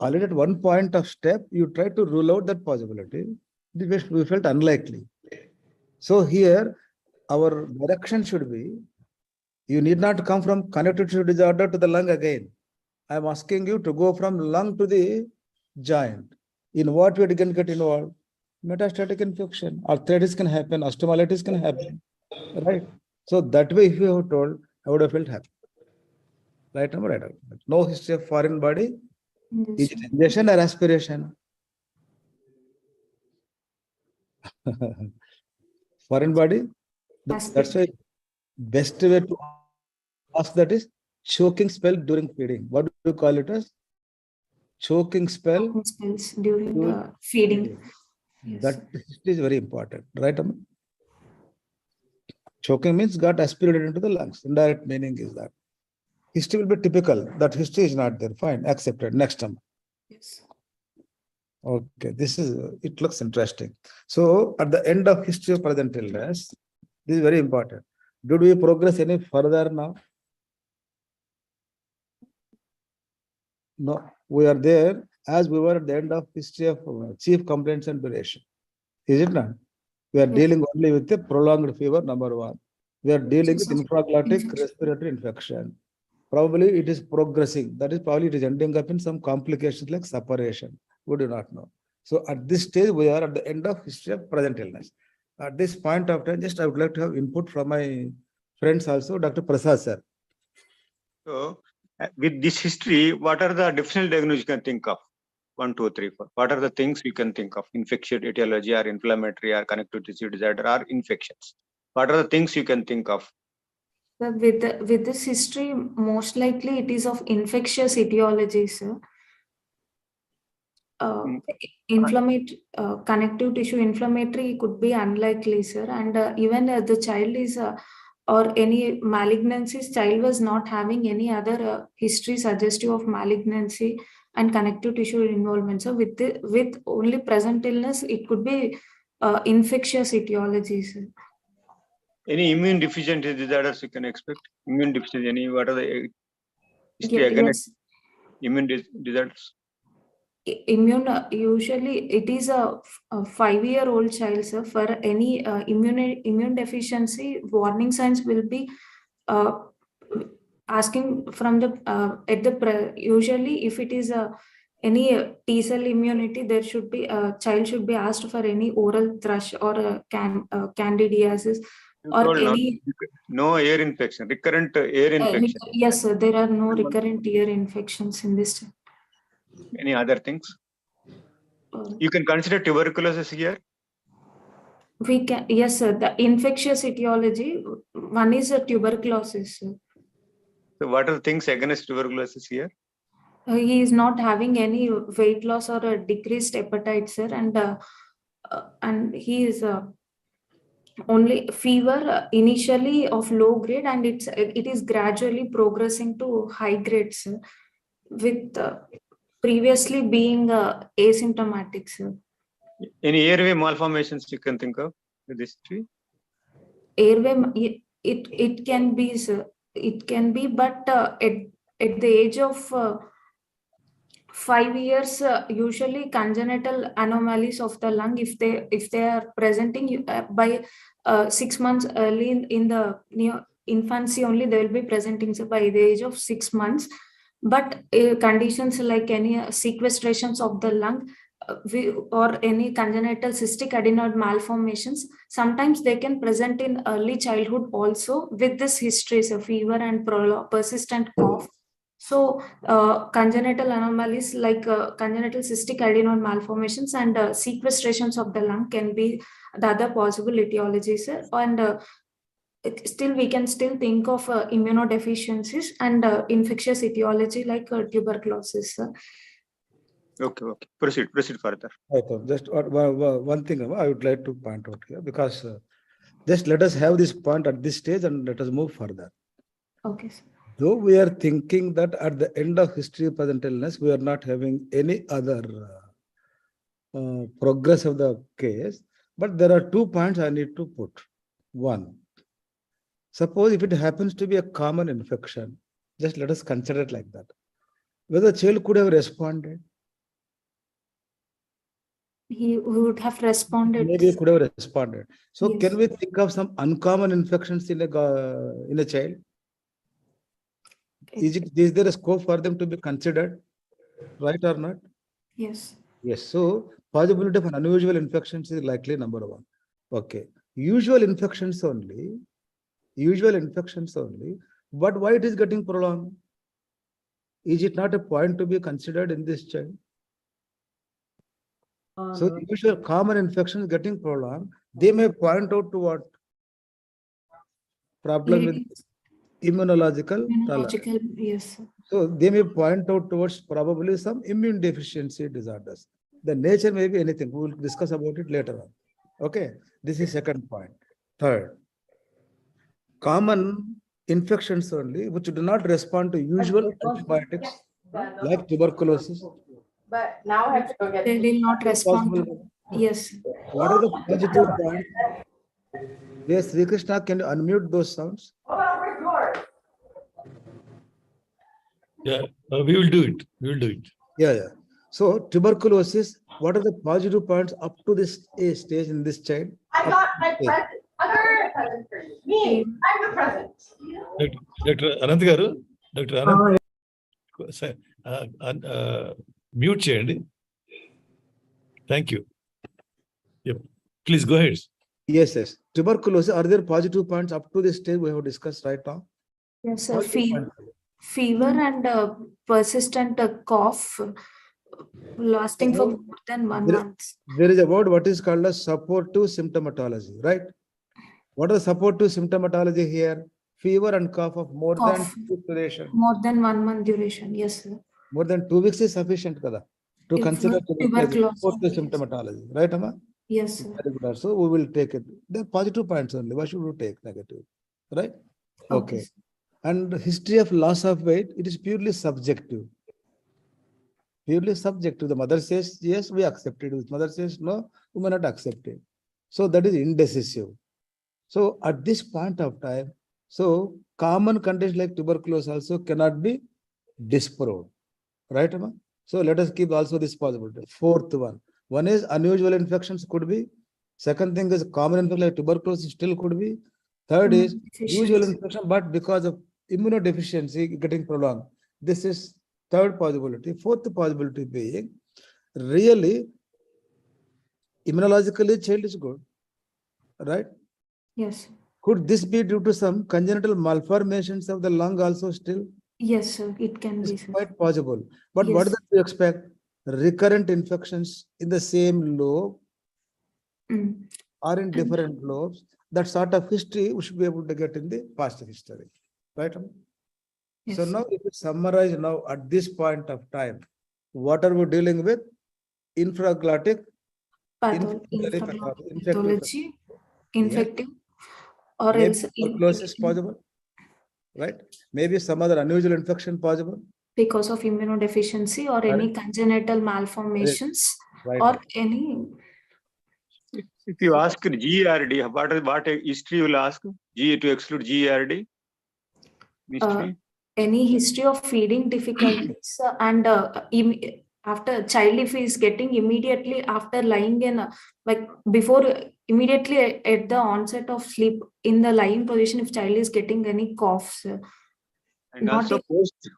already at one point of step, you try to rule out that possibility. We felt unlikely. So here, our direction should be, you need not come from connective tissue disorder to the lung again. I am asking you to go from lung to the joint. In what way you can get involved? Metastatic infection, arthritis can happen, osteomyelitis can happen, right? So that way, if you have told, I would have felt happy. Right number, right? No history of foreign body. Is it ingestion or aspiration? Foreign body. That's why best way to ask that is choking spell during feeding. What do you call it as? Choking spell during the feeding. Yes. That is very important, right? Choking means got aspirated into the lungs. Indirect meaning is that. History will be typical. That history is not there. Fine, accepted. Next time. Yes. Okay, it looks interesting. So at the end of history of present illness, this is very important. Did we progress any further now? No, we are there as we were at the end of history of chief complaints and duration. Is it not? We are dealing only with the prolonged fever, number one. We are dealing with infraglottic respiratory infection. Probably it is progressing. That is probably it is ending up in some complications like separation. We do not know. So at this stage, we are at the end of history of present illness. At this point of time, just I would like to have input from my friends also, Dr. Prasad sir. So, with this history, what are the differential diagnoses you can think of? 1, 2, 3, 4. What are the things you can think of? Infectious etiology or inflammatory or connective tissue disorder or infections. What are the things you can think of? But with this history, most likely it is of infectious etiology, sir. Connective tissue inflammatory could be unlikely, sir. And even the child is or any malignancies, child was not having any other history suggestive of malignancy and connective tissue involvement. So with only present illness, it could be infectious etiology, sir. Any immune deficiency disorders you can expect? Immune deficiency, what are the history against immune disorders? Immune, usually it is a 5-year-old child, sir. For any immune deficiency, warning signs will be asking from the usually if it is any T cell immunity, there should be a child should be asked for any oral thrush or candidiasis or any no ear infection, recurrent ear infection. Yes, sir. There are no recurrent ear infections in this. Any other things? You can consider tuberculosis here. We can, yes, sir. The infectious etiology, one is a tuberculosis, sir. So what are the things against tuberculosis here? He is not having any weight loss or a decreased appetite, sir, and he is only fever initially of low grade, and it is gradually progressing to high grade, sir, with previously being asymptomatic, sir. Any airway malformations you can think of with this history? Airway, it can be, sir. It can be, but at the age of 5 years, usually congenital anomalies of the lung, if they are presenting by 6 months early in the infancy only, they will be presenting, so by the age of 6 months. But conditions like any sequestrations of the lung or any congenital cystic adenoid malformations, sometimes they can present in early childhood also with this histories of fever and persistent cough. So congenital anomalies like congenital cystic adenoid malformations and sequestrations of the lung can be the other possible etiologies, and still we can still think of immunodeficiencies and infectious etiology like tuberculosis. Okay. Proceed further. Just one thing I would like to point out here, because just let us have this point at this stage and let us move further. Okay, sir. Though we are thinking that at the end of history of present illness, we are not having any other progress of the case, but there are 2 points I need to put. One, suppose if it happens to be a common infection, just let us consider it like that. Whether the child could have responded. He would have responded. Maybe he could have responded. So Yes. Can we think of some uncommon infections in a child? Is there a scope for them to be considered, right or not? Yes. Yes. So possibility of an unusual infections is likely number one. Okay. Usual infections only. But why it is getting prolonged? Is it not a point to be considered in this child? So usual common infections getting prolonged, they may point out to what? Problem with immunological tolerance. Yes. So they may point out towards probably some immune deficiency disorders. The nature may be anything. We will discuss about it later on. Okay. This is second point. Third, common infections only, which do not respond to usual antibiotics, like tuberculosis. But now I have to go get. They will not respond. Possible. Yes. What are the positive points? Yes, Sri Krishna, can you unmute those sounds? Yeah, we will do it. We will do it. Yeah. So tuberculosis, what are the positive points up to this stage in this child? I got my present. I got a present for you. Me, I'm the present. Dr. Anant garu, Dr. Anant, mute చేయండి. Thank you. Yep. Please go ahead. Yes. Tuberculosis, are there positive points up to this stage we have discussed right now? Yes, sir. Positive Fever and persistent cough lasting for more than 1 month. There is a word what is called as supportive symptomatology, right? What is supportive symptomatology here? Fever and cough of more than 2 weeks duration. More than 1 month duration, yes, sir. More than 2 weeks is sufficient kada, to consider supportive symptomatology, right, Amma? Yes, sir. Very good. So we will take it. There are positive points only. Why should we take negative? Right? Okay. And history of loss of weight, it is purely subjective. Purely subjective. The mother says, yes, we accept it. The mother says, no, we may not accept it. So that is indecisive. So at this point of time, so common conditions like tuberculosis also cannot be disproved. Right, Amma? So let us keep also this possibility. Fourth one. One is unusual infections could be. Second thing is common infection like tuberculosis still could be. Third is usual infection, but because of immunodeficiency getting prolonged. This is third possibility. Fourth possibility being really immunologically child is good, right? Yes. Could this be due to some congenital malformations of the lung also still? Yes, sir. It can be. It's quite possible. But what do you expect? Recurrent infections in the same lobe or in different lobes. That sort of history we should be able to get in the past history. Right? Yes. So now if we summarize now at this point of time, what are we dealing with? Infraglottic, pathology, infective, or maybe else tuberculosis possible, right? Maybe some other unusual infection possible. Because of immunodeficiency or any congenital malformations or any. If you ask GERD, what history you will ask? G to exclude GERD? Any history of feeding difficulties and after child if he is getting immediately after lying in like before immediately at the onset of sleep in the lying position if child is getting any coughs. And also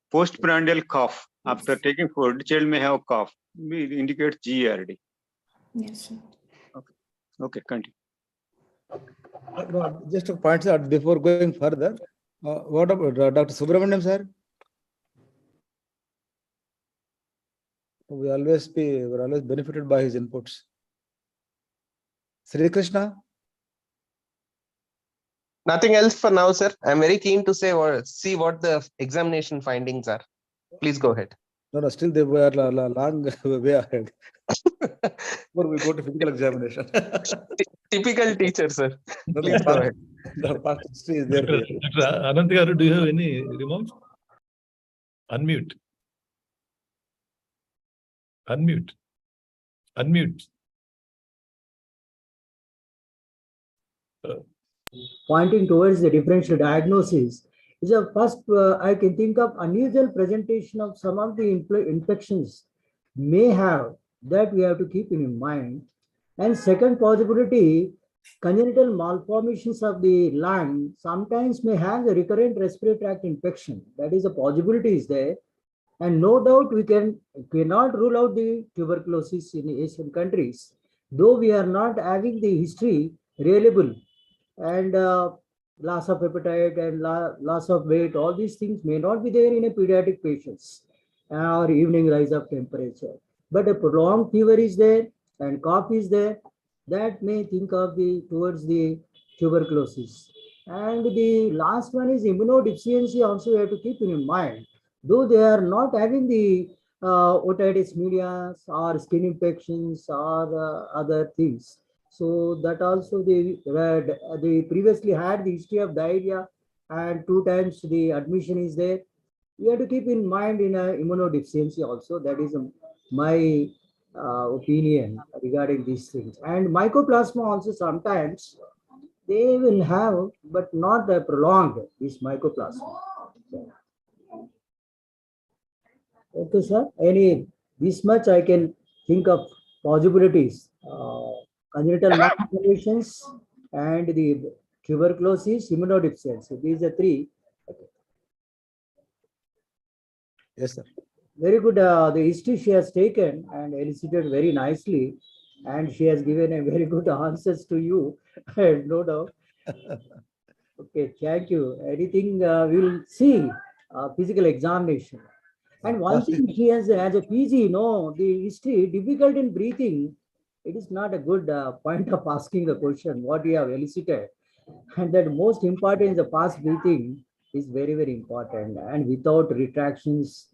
postprandial cough. After taking food, child may have cough. It indicates GERD. Yes, sir. Okay, continue. Just a point out before going further. What about Dr. Subramaniam, sir? We're always benefited by his inputs. Sri Krishna? Nothing else for now, sir. I'm very keen to say or see what the examination findings are. Please go ahead. No, still they were long way ahead. Before we go to physical examination. Typical teacher, sir. Please go ahead. The past history is there. Dr. Anant garu, do you have any remarks? Unmute. Pointing towards the differential diagnosis is a first, I can think of unusual presentation of some of the infections may have that we have to keep in mind. And second possibility, congenital malformations of the lung sometimes may have the recurrent respiratory tract infection. That is a possibility is there. And no doubt we cannot rule out the tuberculosis in Asian countries, though we are not having the history reliable. And loss of appetite and loss of weight, all these things may not be there in a pediatric patients or evening rise of temperature. But a prolonged fever is there and cough is there, that may think of towards the tuberculosis. And the last one is immunodeficiency also we have to keep in mind. Though they are not having the otitis media or skin infections or other things. So that also they previously had the history of diarrhea and 2 times the admission is there. We have to keep in mind in a immunodeficiency also. That is my opinion regarding these things. And mycoplasma also sometimes they will have, but not prolonged this mycoplasma. Okay, sir. This much I can think of possibilities. Congenital malformations and the tuberculosis, immunodeficiency. These are 3. Yes, sir. Very good. The history she has taken and elicited very nicely, and she has given a very good answers to you, no doubt. Okay, thank you. Anything we'll see physical examination. And one thing she has as a PG, the history difficult in breathing. It is not a good point of asking the question what you have elicited, and that most important is the fast breathing is very, very important, and without retractions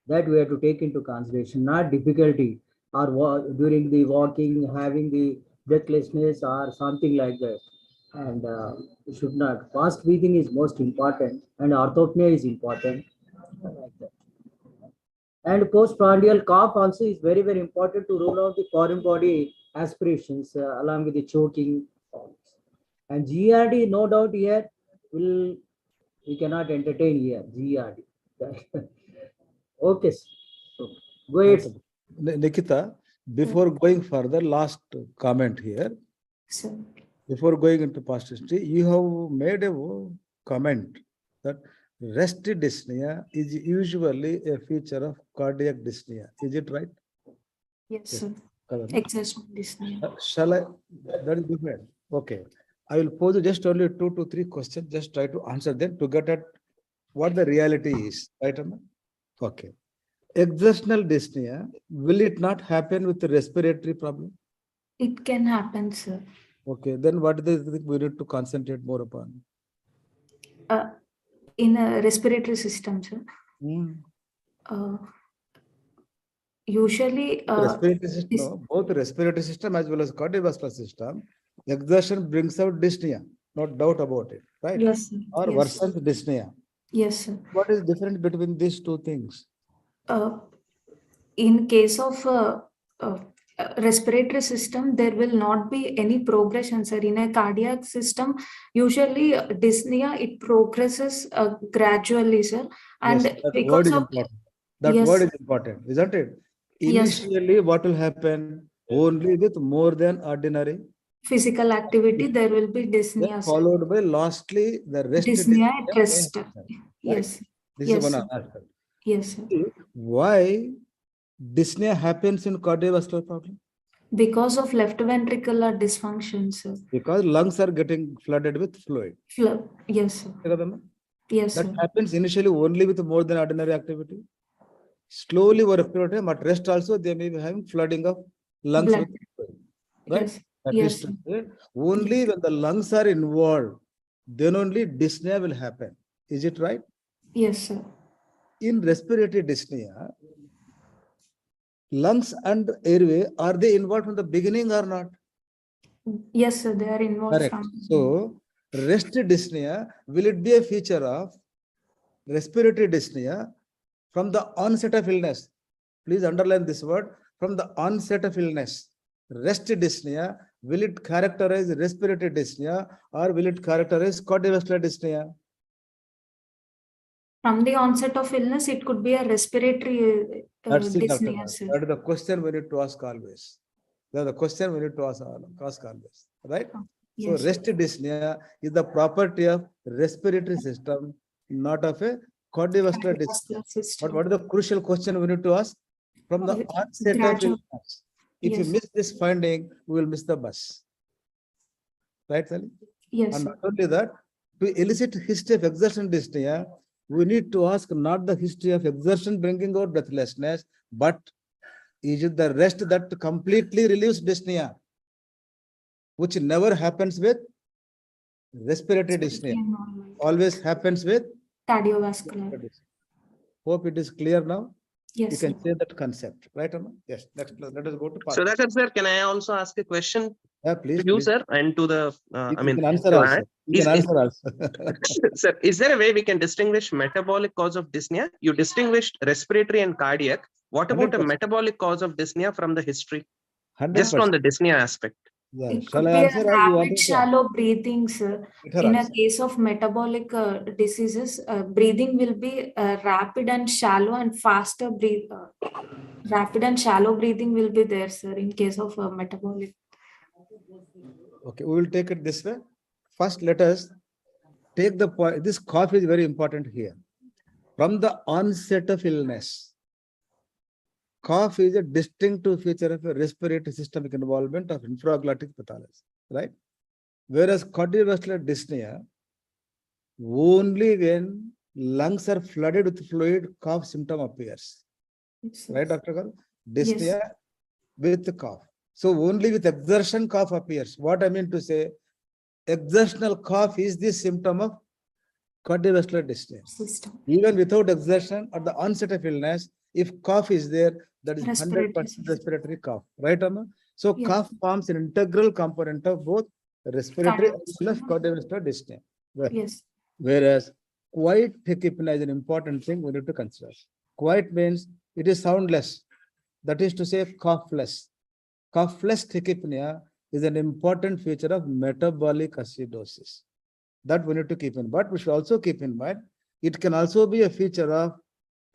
that we have to take into consideration, not difficulty or during the walking having the breathlessness or something like that. And should not, fast breathing is most important, and orthopnea is important, like that. And postprandial cough also is very, very important to rule out the foreign body aspirations along with the choking. And GERD, no doubt here, we cannot entertain here, GERD. Okay, so go ahead. Nikita, before going further, last comment here. Sir. Before going into past history, you have made a comment that rest dyspnea is usually a feature of cardiac dyspnea. Is it right? Yes, sir. Correct. Exertional dyspnea. Shall I? That is different. Okay. I will pose just only 2 to 3 questions. Just try to answer them to get at what the reality is. Right, Amma? Okay. Exertional dyspnea, will it not happen with the respiratory problem? It can happen, sir. Okay. Then what is the thing we need to concentrate more upon? In a respiratory system, sir. Usually, Respiratory system, no, both respiratory system as well as cardiovascular system, exertion brings out dyspnea, no doubt about it, right? yes, sir. Or Yes, worsens dyspnea. yes, sir. What is different between these 2 things? In case of respiratory system, there will not be any progression, sir. In a cardiac system, usually dyspnea, it progresses gradually, sir. And yes, that because word is of important. That yes, word is important, isn't it? yes, Initially, what will happen? Only with more than ordinary. physical activity, there will be dyspnea, Then sir. followed by lastly the rest. Dyspnea at rest. Right? Yes. This Yes, is one sir. aspect. Yes, sir. Why dyspnea happens in cardiovascular problem? Because of left ventricular dysfunction, sir. Because lungs are getting flooded with fluid. Yes, sir. Yes, that sir. happens initially only with more than ordinary activity. Slowly over a period of time, at rest also they may be having flooding of lungs Blood. with fluid. Right? Yes. That Yes, is to sir. say, only when the lungs are involved, then only dyspnea will happen. Is it right? Yes, sir. In respiratory dyspnea, lungs and airway, are they involved from the beginning or not? Yes, sir. They are involved Correct. from. So, rest dyspnea, will it be a feature of respiratory dyspnea from the onset of illness? Please underline this word, from the onset of illness. Rest dyspnea, will it characterize respiratory dyspnea or will it characterize cardiovascular dyspnea? From the onset of illness, it could be a respiratory That's it, Dr. dyspnea, sir. That is the question we need to ask always. That's the question we need to ask always. Right? So Yes. rest dyspnea is the property of respiratory system, not of a cardiovascular dyspnea. But what is the crucial question we need to ask? From the onset of illness. If you miss this finding, we will miss the bus. Right, Sally? Yes. And not only that, to elicit history of exertion dyspnea, we need to ask not the history of exertion bringing out breathlessness, but is it the rest that completely relieves dyspnea, which never happens with respiratory dyspnea, always happens with cardiovascular. Hope it is clear now. Yes. You can say that concept, right, Amma? Yes. Next, let us go to. So, Dr. Sir, can I also ask a question? Yeah, please, To you, please. sir, and to the, You can answer to also. add, You can answer also. sir, is there a way we can distinguish metabolic cause of dyspnea? You distinguished respiratory and cardiac. What about a 100%. metabolic cause of dyspnea from the history? 100%. Just on the dyspnea aspect. Yeah. It Shall could I be a answer or you want rapid, to? shallow breathing, sir. Let her In a answer. case of metabolic diseases, breathing will be rapid and shallow, and faster breathe. Rapid and shallow breathing will be there, sir, in case of metabolic. Okay, we will take it this way. First, let us take the point. This cough is very important here. From the onset of illness, cough is a distinctive feature of a respiratory systemic involvement of infraglottic pathology, right? Whereas cardiovascular dyspnea, only when lungs are flooded with fluid, cough symptom appears. Right, Dr. Gal? Dyspnea with cough. So only with exertion cough appears. What I mean to say, exertional cough is the symptom of cardiovascular dyspnea. System. Even without exertion, at the onset of illness, if cough is there, that is 100% Respiratory system. respiratory cough, right, Amma? So Yes. cough forms an integral component of both respiratory as well as Cardiovascular. cardiovascular dyspnea. Well, Yes. whereas quiet tachypnea is an important thing we need to consider. Quiet means it is soundless. That is to say, coughless. Coughless tachypnea is an important feature of metabolic acidosis. That we need to keep in mind. But we should also keep in mind, it can also be a feature of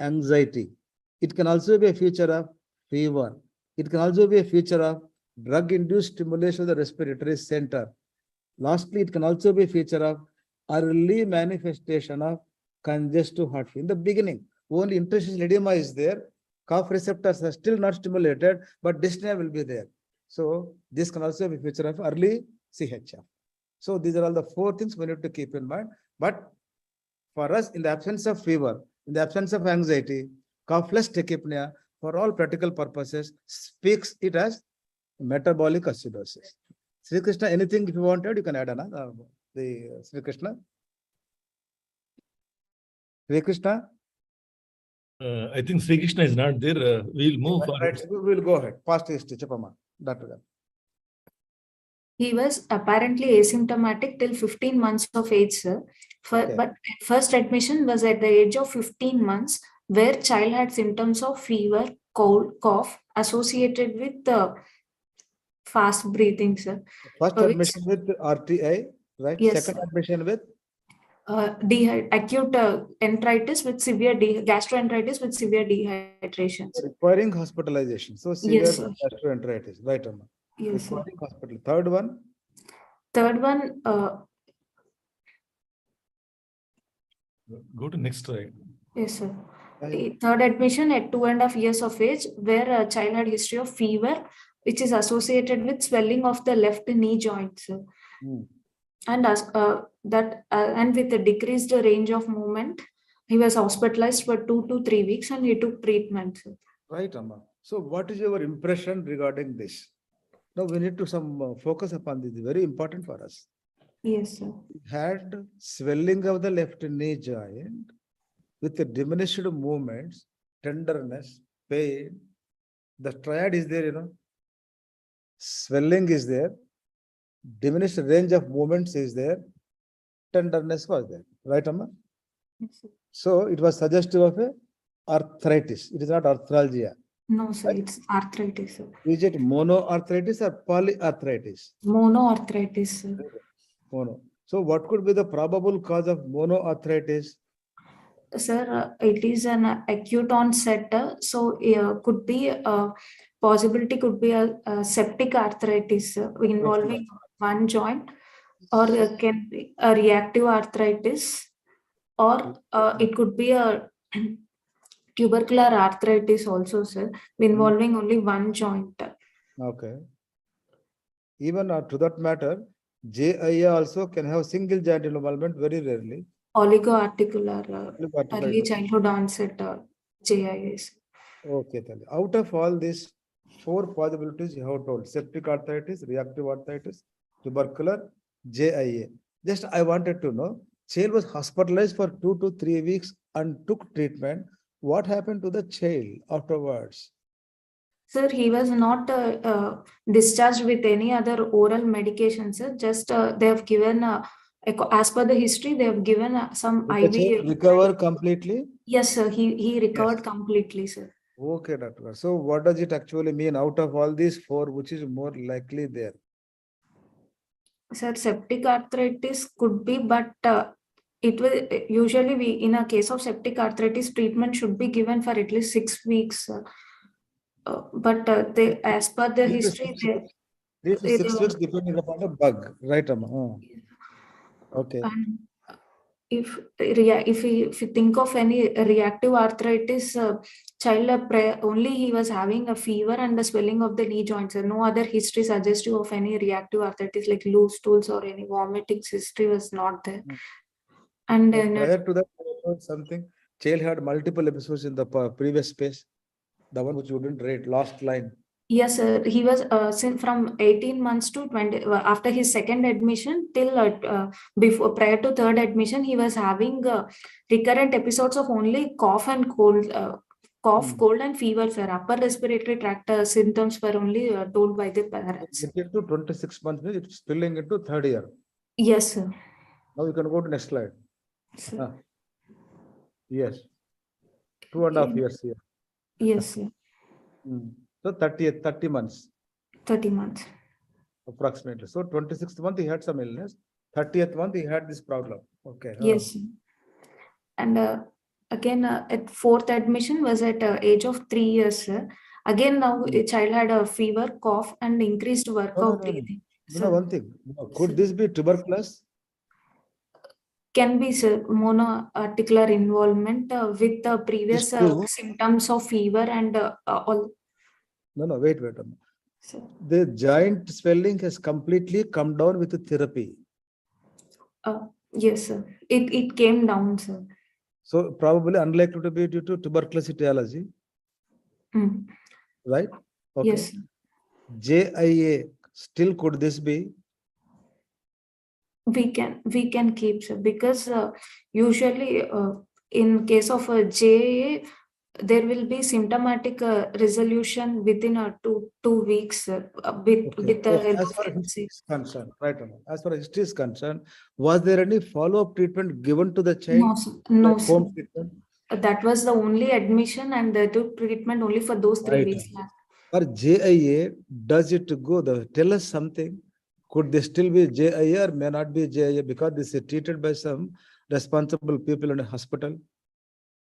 anxiety. It can also be a feature of fever. It can also be a feature of drug-induced stimulation of the respiratory center. Lastly, it can also be a feature of early manifestation of congestive heart failure. In the beginning, only interstitial edema is there. Cough receptors are still not stimulated, but dyspnea will be there. So this can also be a feature of early CHF. So these are all the four things we need to keep in mind. But for us, in the absence of fever, in the absence of anxiety, coughless tachypnea, for all practical purposes, speaks it as metabolic acidosis. Sri Krishna, anything if you wanted, you can add another. The Sri Krishna. Sri Krishna. I think Sri Krishna is not there. We'll move forward. Right, we will go ahead. Past history, Chapama, Dr. He was apparently asymptomatic till 15 months of age, sir. But first admission was at the age of 15 months, where child had symptoms of fever, cold, cough associated with fast breathing, sir. First admission with RTI, right? Yes, Second admission with acute enteritis with severe gastroenteritis with severe dehydration. requiring hospitalization. So severe gastroenteritis, right, Amma? Yes, requiring hospital. Third one. Third one. Go to next slide. Yes, sir. Third admission at 2.5 years of age, where a child had history of fever, which is associated with swelling of the left knee joint, sir. And and with a decreased range of movement, he was hospitalized for 2 to 3 weeks, and he took treatment, sir. Right, Amma. So what is your impression regarding this? Now we need to focus upon this. Very important for us. Yes, sir. Had swelling of the left knee joint with the diminished movements, tenderness, pain. The triad is there, you know. Swelling is there. Diminished range of movements is there. Tenderness was there. Right, Amma? Yes, sir. So it was suggestive of a arthritis. It is not arthralgia. No, sir. Right? It's arthritis, sir. Is it monoarthritis or polyarthritis? Monoarthritis, sir. Mono. So what could be the probable cause of monoarthritis? Sir, it is an acute onset. So could be possibility could be a septic arthritis involving one joint, or can be a reactive arthritis, or it could be a tubercular arthritis also, sir, involving only one joint. Okay. Even to that matter, JIA also can have single joint involvement very rarely. Oligoarticular early childhood onset JIAs. Okay, Tali. Out of all these four possibilities you have told, septic arthritis, reactive arthritis, tubercular, JIA. Just I wanted to know, child was hospitalized for 2 to 3 weeks and took treatment. What happened to the child afterwards? Sir, he was not discharged with any other oral medication, sir. Just they have given, as per the history, they have given some Did the IV. child recover completely? Yes, sir. He recovered completely, sir. Okay, doctor. So what does it actually mean out of all these four, which is more likely there? Sir, septic arthritis could be, but it will usually be in a case of septic arthritis, treatment should be given for at least 6 weeks. But they, as per the history, This they 6 weeks depending upon the bug, right, Amma? Oh. Okay. and if you think of any reactive arthritis, child only he was having a fever and the swelling of the knee joints. No other history suggestive of any reactive arthritis like loose stools or any vomiting history was not there. And then prior to that, something child had multiple episodes in the previous space. The one which you didn't rate, last line. yes, sir. He was from 18 months to 20 after his second admission till before prior to third admission, he was having recurrent episodes of only cough and cold, cold and fever, sir. Upper respiratory tract symptoms were only told by the parents. Getting to 26 months, it's spilling into third year. Yes, sir. Now you can go to next slide. Sir. Yes. 2.5 years here. Yes, sir. So 30 months. 30 months. Approximately. So 26th month he had some illness. 30th month he had this problem. Okay. Yes. Sir. And again, at fourth admission was at age of 3 years, sir. Again, now a child had a fever, cough, and increased work of breathing. You know one thing. Could this be tuberculosis? Can be, sir, monoarticular involvement with the previous symptoms of fever and all. No, wait. The joint swelling has completely come down with the therapy. Yes, sir. It came down, sir. So probably unlikely to be due to tuberculosis etiology. Right? Okay. Yes. JIA, still could this be? We can keep, sir, because usually in case of a JIA, there will be symptomatic resolution within 2 weeks with the help as far as history is concerned, right? As far as history is concerned, was there any follow-up treatment given to the child? No, sir. No, sir. Home treatment? That was the only admission, and they took treatment only for those 3 weeks. For JIA, does it go? Tell us something. Could this still be JIA or may not be JIA because this is treated by some responsible people in a hospital?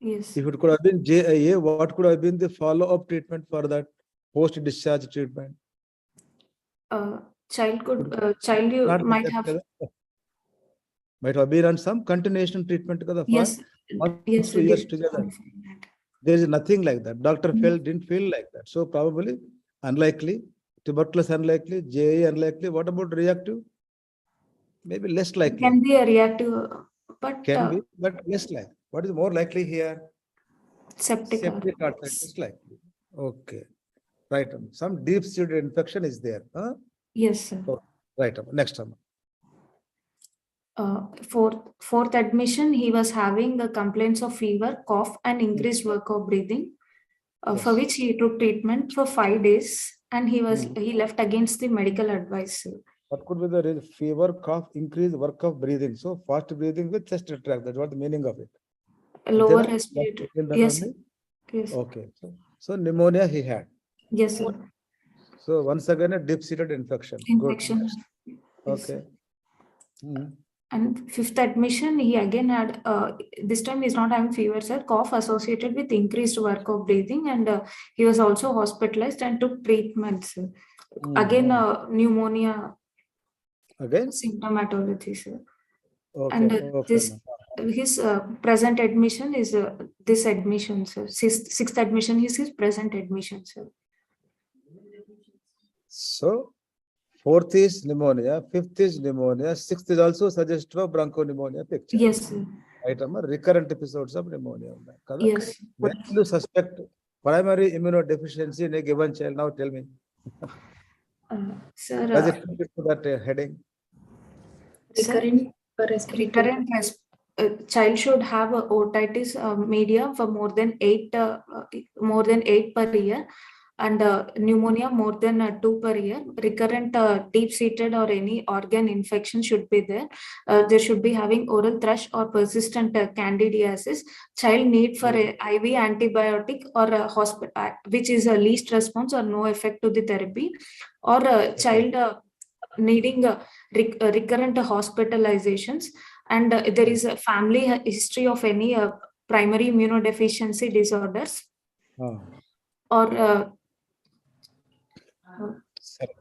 Yes. If it could have been JIA, what could have been the follow-up treatment for that post-discharge treatment? Child might have been on some continuation treatment because of yes, 1 to 2 years together. There is nothing like that. Doctor didn't feel like that. So probably unlikely. Tuberculosis unlikely, JIA unlikely. What about reactive? Maybe less likely. Can be a reactive, but can be, but less likely. What is more likely here? Septic arthritis likely. Okay, right. Some deep-seated infection is there. Huh? Yes, sir. Oh, right. Next one. Fourth admission, he was having the complaints of fever, cough, and increased work of breathing, for which he took treatment for 5 days. And he left against the medical advice. What could be the fever, cough, increased work of breathing? So fast breathing with chest tract. That's what the meaning of it. Lower respiratory. Yes. Yes. Okay. So pneumonia he had. Yes, sir. So once again a deep-seated infection. Infection. Good. Okay. And fifth admission, he again had, this time he's not having fever, sir, cough associated with increased work of breathing, and he was also hospitalized and took treatments. Again, pneumonia. Again? Symptomatology, sir. Okay. And his present admission is this admission, sir. Sixth admission is his present admission, sir. So, fourth is pneumonia, fifth is pneumonia, sixth is also suggestive of bronchopneumonia picture. Yes, sir. Right, recurrent episodes of pneumonia. Yes. When you suspect primary immunodeficiency in a given child, now tell me. Sir, does it fit to that heading? Recurrent child should have a otitis media for more than 8 per year. and pneumonia more than 2 per year. Recurrent deep-seated or any organ infection should be there. They should be having oral thrush or persistent candidiasis. Child need for a IV antibiotic or a hospital, which is a least response or no effect to the therapy, or child needing recurrent hospitalizations, and there is a family history of any primary immunodeficiency disorders, or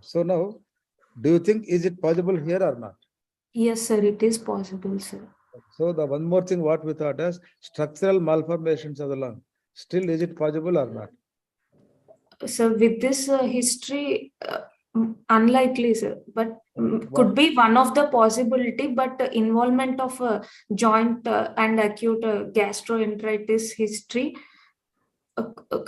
So now, do you think is it possible here or not? yes, sir, it is possible, sir. So the one more thing what we thought is structural malformations of the lung. Still, is it possible or not? So with this history, unlikely, sir, but could be one of the possibility, but involvement of joint and acute gastroenteritis history,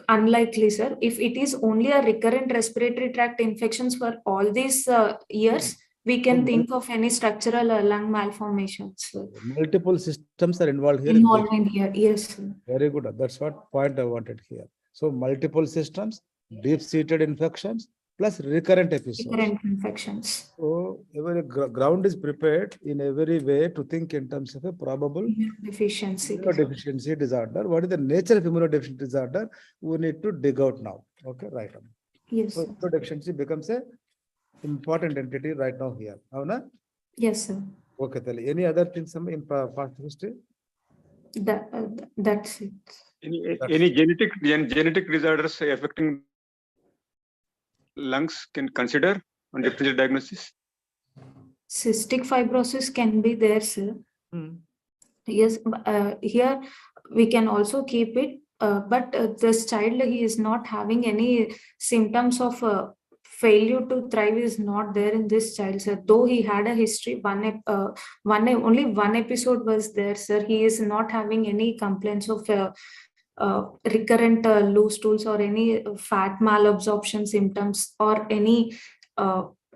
unlikely, sir. If it is only a recurrent respiratory tract infections for all these years, we can think of any structural lung malformations, sir. Multiple systems are involved here. Involvement here, yes, sir. Very good. That's what point I wanted here. So multiple systems, deep-seated infections, plus recurrent episodes. Recurrent infections. So every ground is prepared in every way to think in terms of a probable immunodeficiency disorder. What is the nature of immunodeficiency disorder? We need to dig out now. Okay, right. Yes. So immunodeficiency becomes a important entity right now here. Avana? Yes, sir. Okay, Tali. Any other things in past history? That's it. Any genetic disorders affecting lungs can consider on differential diagnosis? Cystic fibrosis can be there, sir. Yes, here we can also keep it, but this child, he is not having any symptoms of failure to thrive is not there in this child, sir. Though he had a history, only one episode was there, sir. He is not having any complaints of recurrent loose stools or any fat malabsorption symptoms or any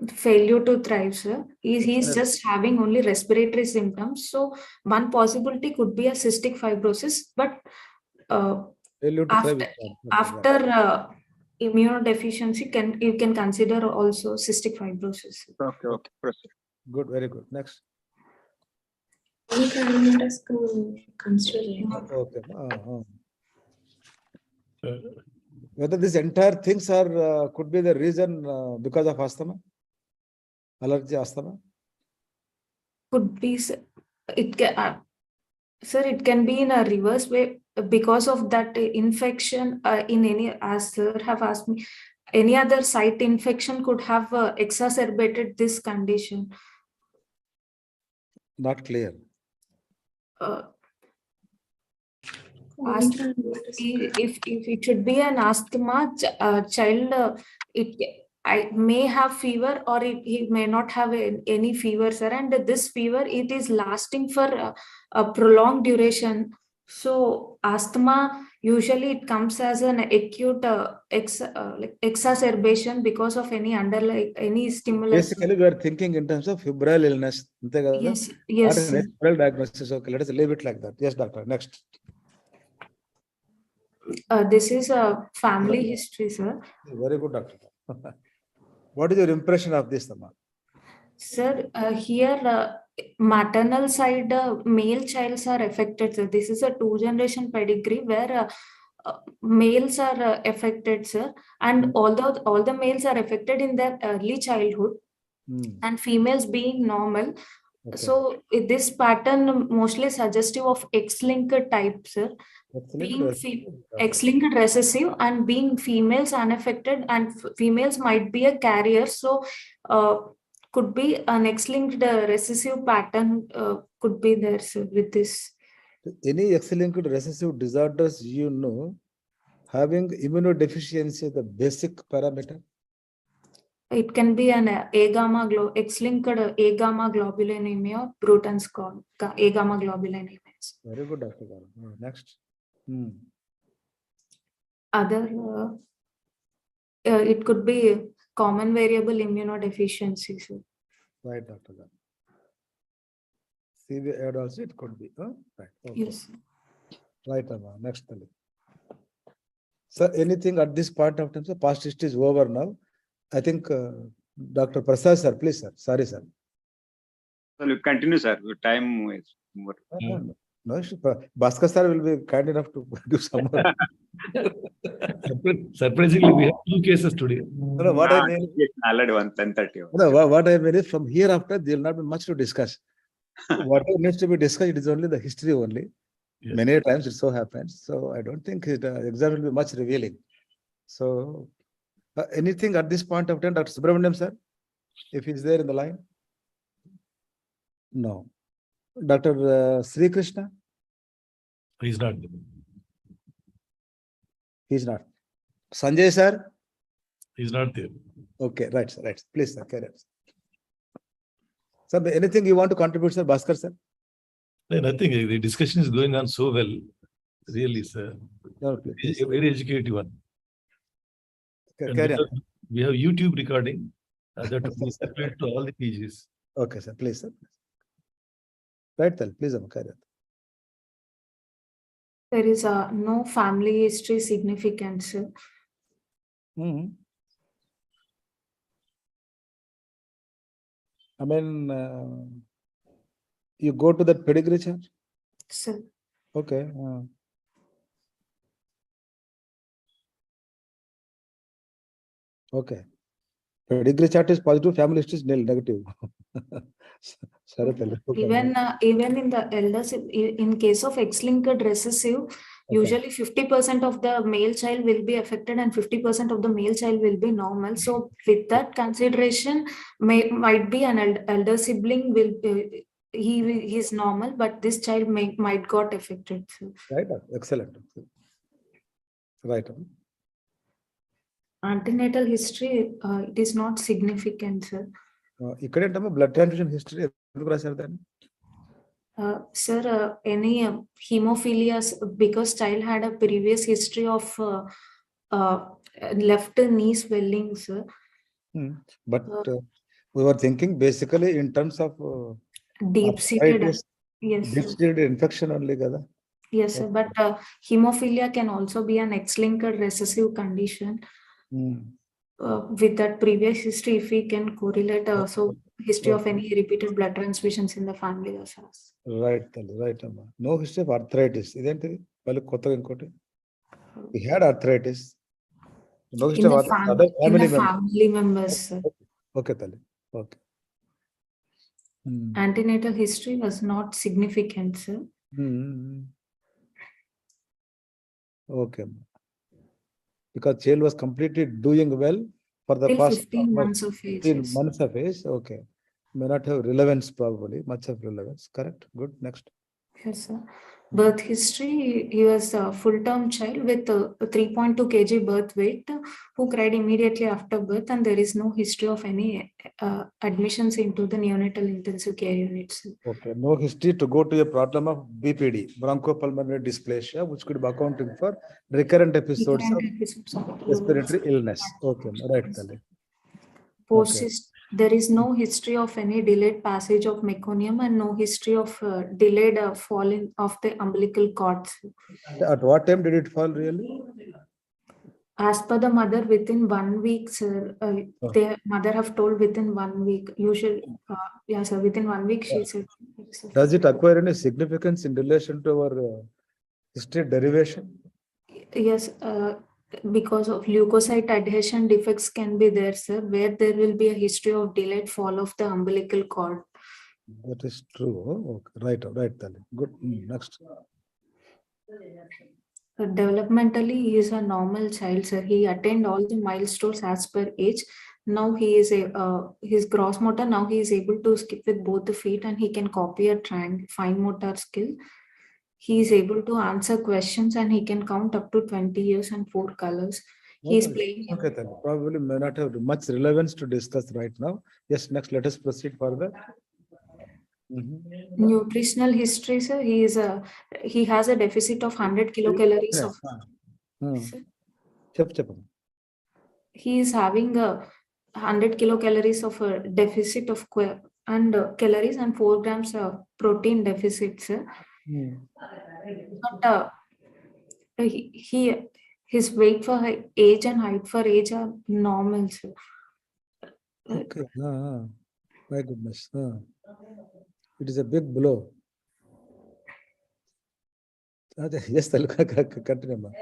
failure to thrive, sir. He's just having only respiratory symptoms. So one possibility could be a cystic fibrosis, but after immunodeficiency, you can consider also cystic fibrosis. Okay. Good, very good. Next. Okay. Whether these entire things are could be the reason because of asthma, allergy, asthma. Could be, sir. It can, sir. It can be in a reverse way because of that infection. In any, as sir have asked me, any other site infection could have exacerbated this condition. Not clear. If it should be an asthma child, I may have fever or he may not have any fever, sir. And this fever, it is lasting for a prolonged duration. So asthma, usually it comes as an acute exacerbation because of any underlying, any stimulus. Basically, we are thinking in terms of febrile illness. Yes. Febrile diagnosis. Okay, let us leave it like that. Yes, doctor. Next. This is a family history, sir. Very good, doctor. What is your impression of this, Tama? Sir, here maternal side male childs are affected, sir. This is a 2-generation pedigree where males are affected, sir. And although all the males are affected in their early childhood and females being normal, so this pattern mostly suggestive of X-linked type, sir. Being X-linked recessive and being females unaffected, and females might be a carrier. So could be an X-linked recessive pattern could be there, sir, with this. Any X-linked recessive disorders, having immunodeficiency the basic parameter? It can be an X-linked A-gamma globulinemia or Bruton's A-gamma globulinemia. Very good, Dr. Next. Other, it could be common variable immunodeficiency, sir. Right, Dr. CV add also it could be. Right. Okay. Yes. Right, next. So anything at this point of time, so past history is over now. I think Dr. Prasad sir, please sir. Sorry sir. So you continue, sir. Your time is more. No issue. Bhaskar sir will be kind enough to do some more. Surprisingly, we have 2 cases today. No, what I mean, Already 10:30. no, what I mean is from hereafter there will not be much to discuss. Whatever needs to be discussed, it is only the history only. Yes. Many times it so happens. So I don't think exam will be much revealing. So anything at this point of time, Dr. Subramaniam sir, if he's there in the line? No. Dr. Sri Krishna? He's not. He's not. Sanjay sir? He's not there. Okay, right, sir, right. Please, sir, carry on. Sir, anything you want to contribute, sir? Bhaskar sir? No, nothing. The discussion is going on so well. Really, sir. No, please. A very educative one. And Carry on. we have YouTube recording that will be circulated to all the PGs. Okay, sir, please, sir. Right, sir, please, carry on. There is no family history significance, sir. I mean, you go to that pedigree chart? Sir. Okay. Okay. Pedigree chart is positive, family history is nil, negative. Sorry, Even in the elders, in case of X-linked recessive, usually 50% of the male child will be affected and 50% of the male child will be normal. So with that consideration, might be an elder sibling will he is normal, but this child might got affected. Right, excellent. Right. Antenatal history, it is not significant, sir. Blood transfusion history. Sir, any hemophilia, because child had a previous history of left knee swelling, sir. But we were thinking basically in terms of deep-seated, yes, deep-seated infection only, kada? Yes, sir. But hemophilia can also be an X-linked recessive condition. With that previous history, if we can correlate also history of any repeated blood transfusions in the family. Right, right. No history of arthritis. We had arthritis. No history of other family members. Sir. Okay, Tali. Okay. Antenatal history was not significant, sir. Okay. Because child was completely doing well for the past 15 months of age. 15 months of age. Okay. May not have relevance, probably, much of relevance. Correct. Good. Next. Yes, sir. Birth history, he was a full-term child with 3.2 kg birth weight who cried immediately after birth, and there is no history of any admissions into the neonatal intensive care units. Okay, no history to go to a problem of BPD, bronchopulmonary dysplasia, which could be accounting for recurrent episodes of respiratory illness. Okay, right, Tali. Okay. There is no history of any delayed passage of meconium and no history of delayed falling of the umbilical cord. At what time did it fall really? As per the mother, within 1 week, sir. The mother have told within 1 week. Usually, yes, sir, within 1 week, she said. Does it acquire any significance in relation to our history derivation? Yes, because of leukocyte adhesion defects can be there, sir, where there will be a history of delayed fall of the umbilical cord. That is true. Okay. Right, Tali. Good. Next. Developmentally, he is a normal child, sir. He attained all the milestones as per age. Now he is his gross motor. Now he is able to skip with both the feet, and he can copy a fine motor skill. He is able to answer questions and he can count up to 20 years and 4 colors. He is playing. Okay, then probably may not have much relevance to discuss right now. Yes, next, let us proceed further. Nutritional history, sir. He has a deficit of 100 kilocalories of. He is having a 100 kilocalories of a deficit of calories and 4 grams of protein deficit, sir. But His weight for age and height for age are normal, sir. Okay. My goodness. It is a big blow. Yes, continue, ma'am.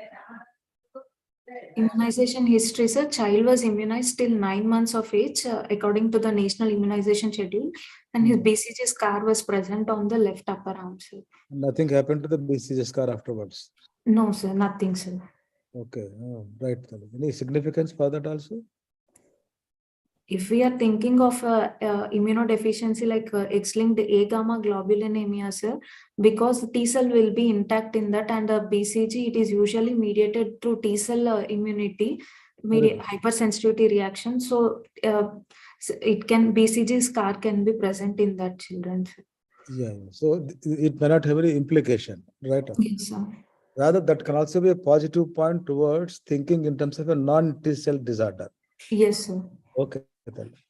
Immunization history, sir. Child was immunized till 9 months of age, according to the national immunization schedule, and his BCG scar was present on the left upper arm, sir. Nothing happened to the BCG scar afterwards. No, sir, nothing, sir. Okay. Right. Any significance for that also? If we are thinking of immunodeficiency like X-linked A gamma globulinemia, sir, because T cell will be intact in that, and BCG, it is usually mediated through T cell immunity, hypersensitivity reaction. So it can, BCG scar can be present in that children. Sir. Yeah. So it may not have any implication, right? Yes, sir. Rather, that can also be a positive point towards thinking in terms of a non-T cell disorder. Yes, sir. Okay.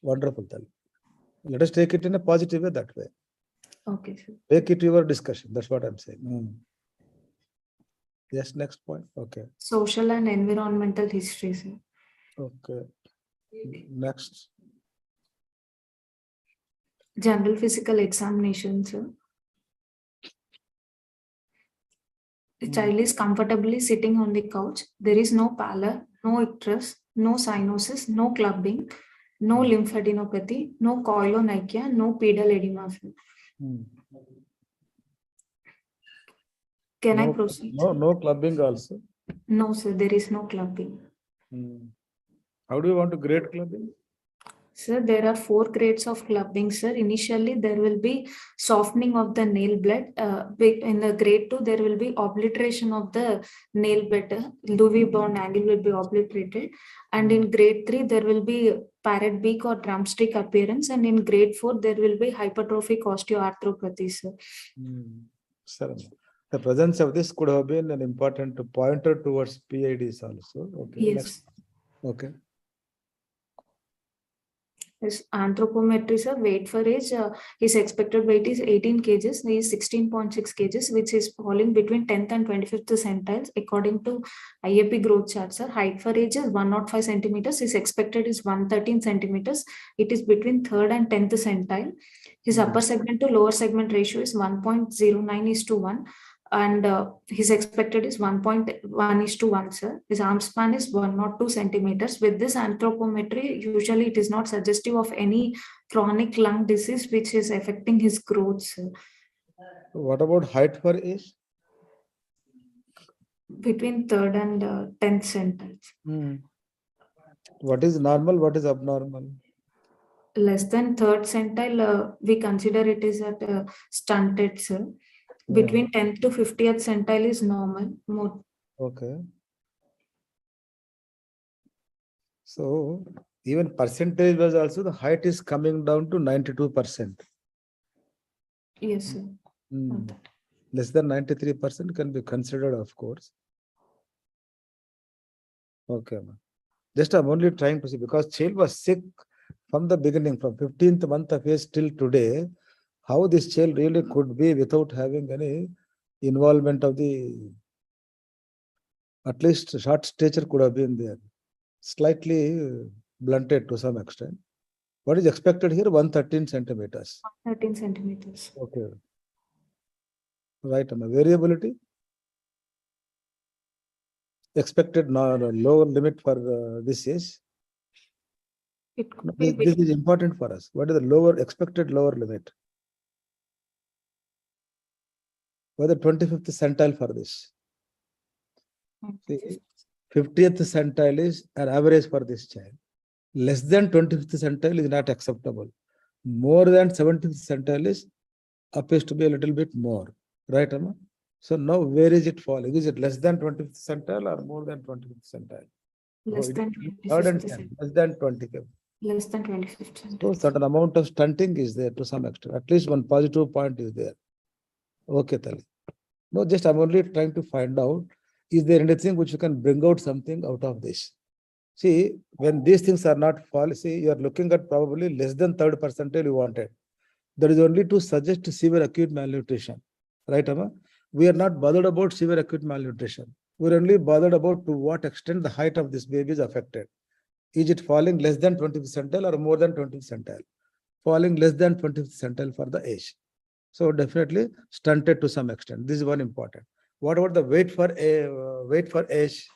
Wonderful. Let us take it in a positive way that way. Okay, sir. Take it to your discussion. That's what I'm saying. Yes, next point. Okay. Social and environmental history, sir. Okay. Next. General physical examination, sir. The child is comfortably sitting on the couch. There is no pallor, no icterus, no cyanosis, no clubbing, no lymphadenopathy, no koilonychia, no pedal edema. Can I proceed? No clubbing also. No, sir, there is no clubbing. How do you want to grade clubbing? Sir, there are 4 grades of clubbing, sir. Initially, there will be softening of the nail bed. In the grade 2, there will be obliteration of the nail bed. Louis bone angle will be obliterated. And in grade 3, there will be parrot beak or drumstick appearance. And in grade 4, there will be hypertrophic osteoarthropathy, sir. Sir, the presence of this could have been an important pointer towards PIDs also. Okay. Yes. Next. Okay. His anthropometry, sir, weight for age, his expected weight is 18 kgs. He is 16.6 kgs, which is falling between 10th and 25th centiles according to IAP growth chart, sir. Height for age is 105 centimeters. His expected is 113 centimeters. It is between 3rd and 10th centile. His upper segment to lower segment ratio is 1.09:1. And his expected is 1.1:1, sir. His arm span is 102 centimeters. With this anthropometry, usually it is not suggestive of any chronic lung disease which is affecting his growth, sir. What about height for age? Between 3rd and 10th centiles. What is normal? What is abnormal? Less than 3rd centile, we consider it is at stunted, sir. Between 10th to 50th centile is normal. Okay. So even percentage was also, the height is coming down to 92%. Yes, sir. Less than 93% can be considered, of course. Okay. Just I'm only trying to see, because child was sick from the beginning, from 15th month of age till today. How this child really could be without having any involvement of the, at least short stature could have been there, slightly blunted to some extent. What is expected here? 113 centimeters. 13 centimeters. Okay. Right. Variability? Expected lower limit for this age? It could be This is important for us. What is the lower expected lower limit? What is the 25th centile for this? 50th centile is an average for this child. Less than 25th centile is not acceptable. More than 70th centile is appears to be a little bit more. Right, Amma? So now where is it falling? Is it less than 25th centile or more than 25th centile? less than 25th. Less than 25th. Less than 25th centile. So certain amount of stunting is there to some extent. At least one positive point is there. Okay, Tali. No, just I'm only trying to find out, is there anything which you can bring out something out of this? See, when these things are not falling, see, you are looking at probably less than 3rd percentile you wanted. That is only to suggest severe acute malnutrition. Right, Amma? We are not bothered about severe acute malnutrition. We're only bothered about to what extent the height of this baby is affected. Is it falling less than 20 percentile or more than 20 percentile? Falling less than 20 percentile for the age. So definitely stunted to some extent. This is one important. What about the weight for age?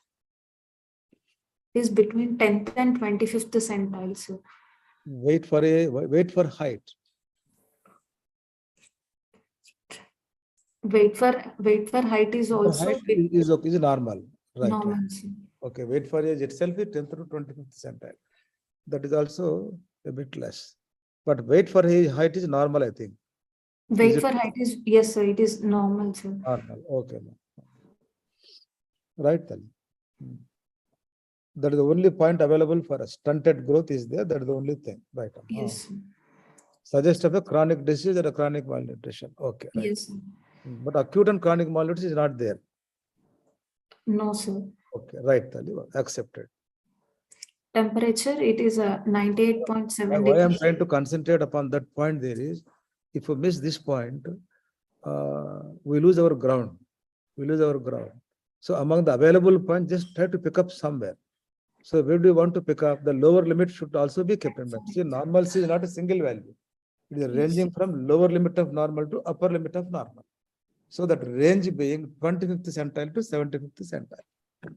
Is between 10th and 25th percentile, sir. Weight for height. Weight for height is also Height is normal. Right. normal, Right. sir. Okay, weight for age itself is 10th to 25th percentile. That is also a bit less. But weight for height is normal, I think. Weight it- for height is, yes, sir, it is normal, sir. Normal. Okay. Right, Tali. That is the only point available for a stunted growth is there. That is the only thing. Right. Yes, sir. Suggest of a chronic disease or a chronic malnutrition. Okay. Right. Yes, sir. But acute and chronic malnutrition is not there. No, sir. Okay. Right, Tali. Accepted. Temperature, it is a 98.7 Why I'm degrees. trying to concentrate upon that point there is, if we miss this point, we lose our ground. So among the available points, just try to pick up somewhere. So where do you want to pick up? The lower limit should also be kept in mind. See, normalcy is not a single value. It is ranging from lower limit of normal to upper limit of normal. So that range being 25th percentile to 75th percentile.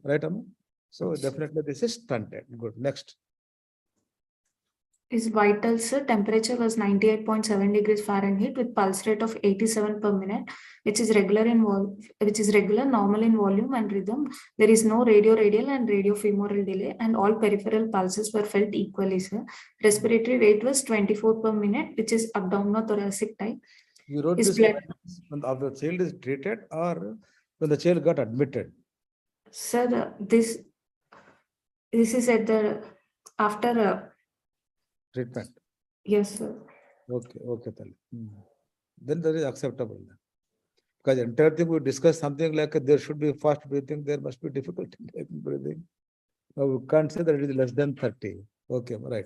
Right, Amma? So definitely this is stunted. Good. Next. Is vital, sir. Temperature was 98.7 degrees Fahrenheit with pulse rate of 87 per minute, which is regular, normal in volume and rhythm. There is no radial and radiofemoral delay, and all peripheral pulses were felt equally, sir. Respiratory rate was 24 per minute, which is abdominothoracic type. You wrote His this blood, when the child is treated or when the child got admitted? sir. This is at the after. Treatment. Yes, sir. Okay, Tali. Then that is acceptable. Because entire thing we discuss something like there should be fast breathing, there must be difficulty in breathing. Now we can't say that it is less than 30. Okay, right.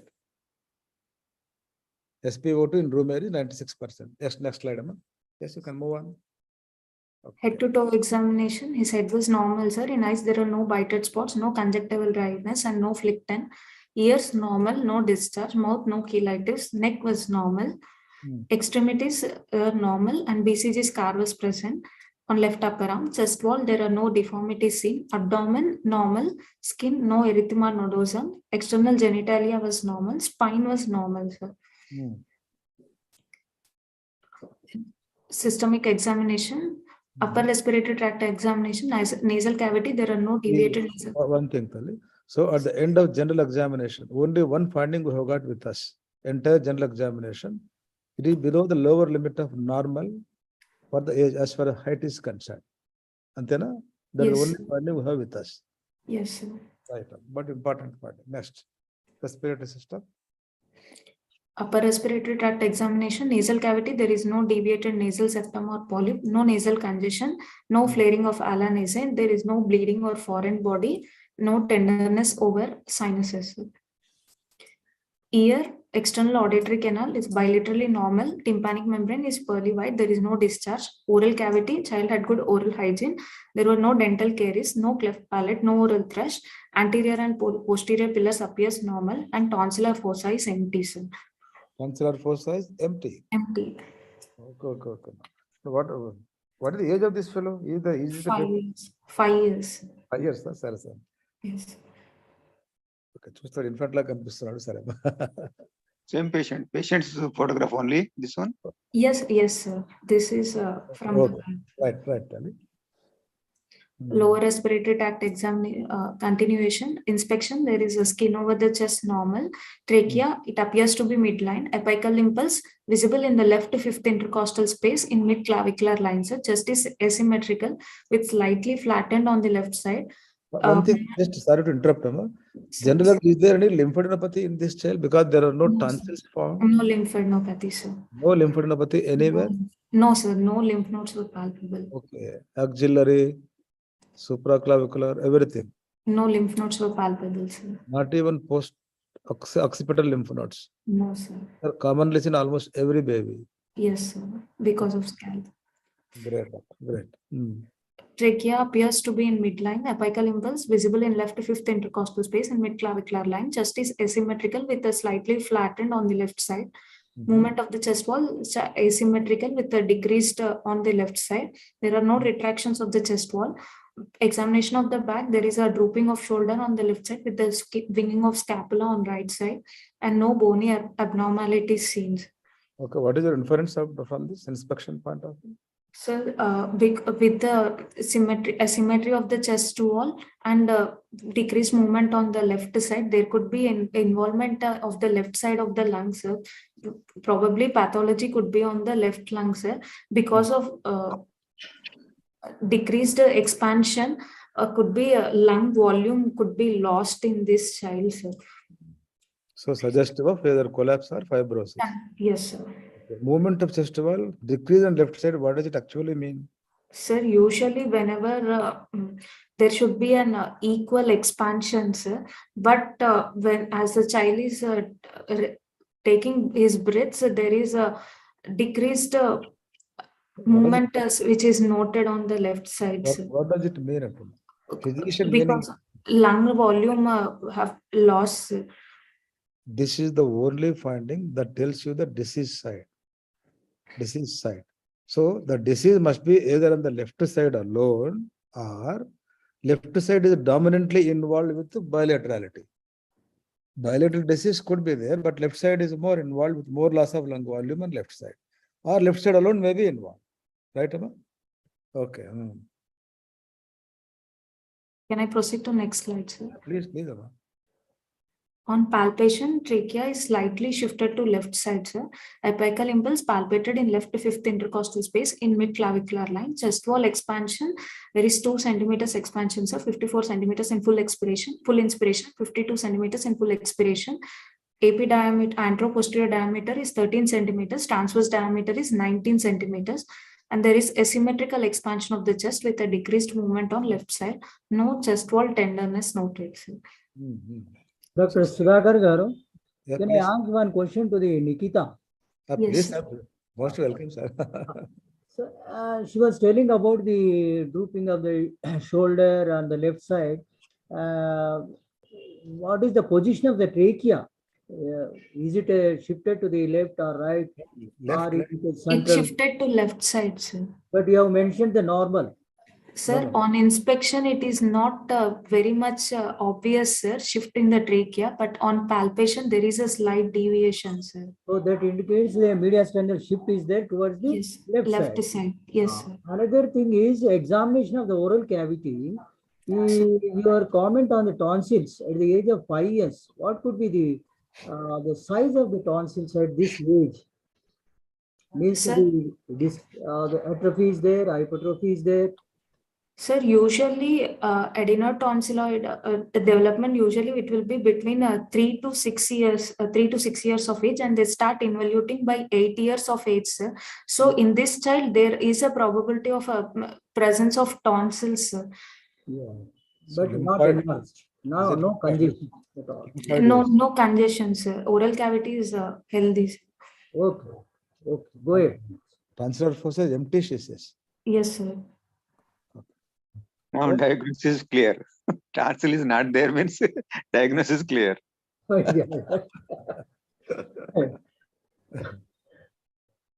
SpO2 in room air is 96%. Yes, next slide, Amma. Yes, you can move on. Okay. Head to toe examination. His head was normal, sir. In eyes, there are no bited spots, no conjunctival dryness, and no flickten. Ears normal, no discharge. Mouth no cheilitis. Neck was normal. Extremities normal, and BCG scar was present on left upper arm. Chest wall, there are no deformities seen. Abdomen normal. Skin no erythema nodosum. External genitalia was normal. Spine was normal, sir. Systemic examination. Upper respiratory tract examination, nasal cavity, there are no deviated nasal. One thing, Tali. So at the end of general examination, only one finding we have got with us. Entire general examination, it is below the lower limit of normal for the age as far as height is concerned. Antena? That is Yes. only finding we have with us. Yes, sir. Right. But important finding. Next. Respiratory system. Upper respiratory tract examination, nasal cavity, there is no deviated nasal septum or polyp, no nasal congestion, no flaring of ala nasae, there is no bleeding or foreign body, no tenderness over sinuses. Ear, external auditory canal is bilaterally normal, tympanic membrane is pearly white, there is no discharge. Oral cavity, child had good oral hygiene, there were no dental caries, no cleft palate, no oral thrush, anterior and posterior pillars appears normal, and tonsillar fossa is empty. Sir. Tonsillar fossa is empty. Empty. Okay. So what is the age of this fellow? Is the 5 years. 5 years. 5 years, sir. Yes. Okay, చూస్తాడు infant లా కనిపిస్తున్నాడు సరే. Same patient. Patient's photograph only, this one? Yes, sir. This is from Right. lower respiratory tract continuation inspection. There is a skin over the chest normal. Trachea, it appears to be midline. Apical impulse visible in the left fifth intercostal space in mid-clavicular line. So chest is asymmetrical with slightly flattened on the left side. One thing, just sorry to interrupt, Amma. Generally, is there any lymphadenopathy in this child? Because there are no tonsils formed. No lymphadenopathy, sir. No lymphadenopathy anywhere? No, sir. No lymph nodes were palpable. Okay. Axillary, supraclavicular, everything. No lymph nodes were palpable, sir. Not even post-occipital lymph nodes. No, sir. They're commonly seen almost every baby. Yes, sir. Because of scalp. Great. trachea appears to be in midline. Apical impulse visible in left fifth intercostal space and mid-clavicular line. Chest is asymmetrical with a slightly flattened on the left side. Movement of the chest wall is asymmetrical with a decreased on the left side. There are no retractions of the chest wall. Examination of the back, there is a drooping of shoulder on the left side with the winging of scapula on right side and no bony abnormalities seen. Okay, what is your inference from this inspection point of view? So with the asymmetry of the chest wall and decreased movement on the left side, there could be an involvement of the left side of the lungs. Probably pathology could be on the left lungs because of decreased expansion. Could be lung volume could be lost in this child, sir. So suggestive of either collapse or fibrosis. Yes, sir. Movement of chest wall, decrease on left side, what does it actually mean? Sir, usually whenever there should be an equal expansion, sir, but when as the child is taking his breaths, there is a decreased movement which is noted on the left side, sir. What does it mean? Physician because lung volume have lost, sir. This is the only finding that tells you the disease side. So the disease must be either on the left side alone or left side is dominantly involved with the bilaterality. Bilateral disease could be there, but left side is more involved with more loss of lung volume on left side. Or left side alone may be involved. Right, Amma? Okay. Can I proceed to next slide, sir? Please, Amma. On palpation, trachea is slightly shifted to left side, sir. Apical impulse palpated in left fifth intercostal space in mid-clavicular line. Chest wall expansion, there is 2 centimeters expansion, sir. 54 centimeters in full inspiration, 52 centimeters in full expiration. AP diameter, anteroposterior diameter is 13 centimeters. Transverse diameter is 19 centimeters. And there is asymmetrical expansion of the chest with a decreased movement on left side. No chest wall tenderness noted, sir. Dr. Sudhakar Garu, Yeah, can please. I ask one question to the Nikita? Please, Yes. most welcome, sir. So, she was telling about the drooping of the shoulder on the left side. What is the position of the trachea? Is it shifted to the left or right? Left, or left. is it It central? shifted to left side, sir. But you have mentioned the normal. Sir, No. on inspection, it is not very much obvious, sir, shift in the trachea, but on palpation, there is a slight deviation, sir. So that indicates the mediastinal shift is there towards the Yes, left side. Yes, sir. Another thing is examination of the oral cavity. Your comment on the tonsils at the age of 5 years, what could be the size of the tonsils at this age? Means Sir? the atrophy is there, hypertrophy is there. Sir, usually adenotonsilloid development, usually it will be between 3 to 6 years, 3 to 6 years of age, and they start involuting by 8 years of age, sir. So in this child, there is a probability of a presence of tonsils, sir. Yeah, So but not lymphoid- enlarged. No, is it no congestion at all. No congestion, sir. Oral cavity is healthy, sir. Okay, okay, go ahead. Tonsillar fossa is empty sheaths. Yes, sir. Now diagnosis is clear. Tonsil is not there means diagnosis is clear.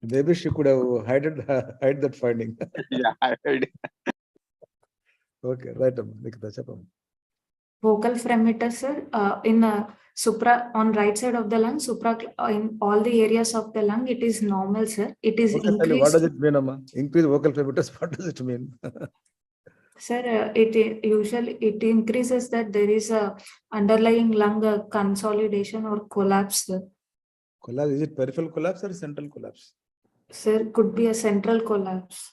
Maybe she could have hide that finding. Yeah, I heard. Okay, right, Nikita, Chapam. Vocal fremiter, sir, in supra on right side of the lung, supra in all the areas of the lung, it is normal, sir. It is Okay, tell me, what increased. does it mean, Amma? Increase vocal femurs, what does it mean? Sir, it usually it increases that there is a underlying lung consolidation or collapse, sir. Collapse, is it peripheral collapse or central collapse? Sir, could be a central collapse.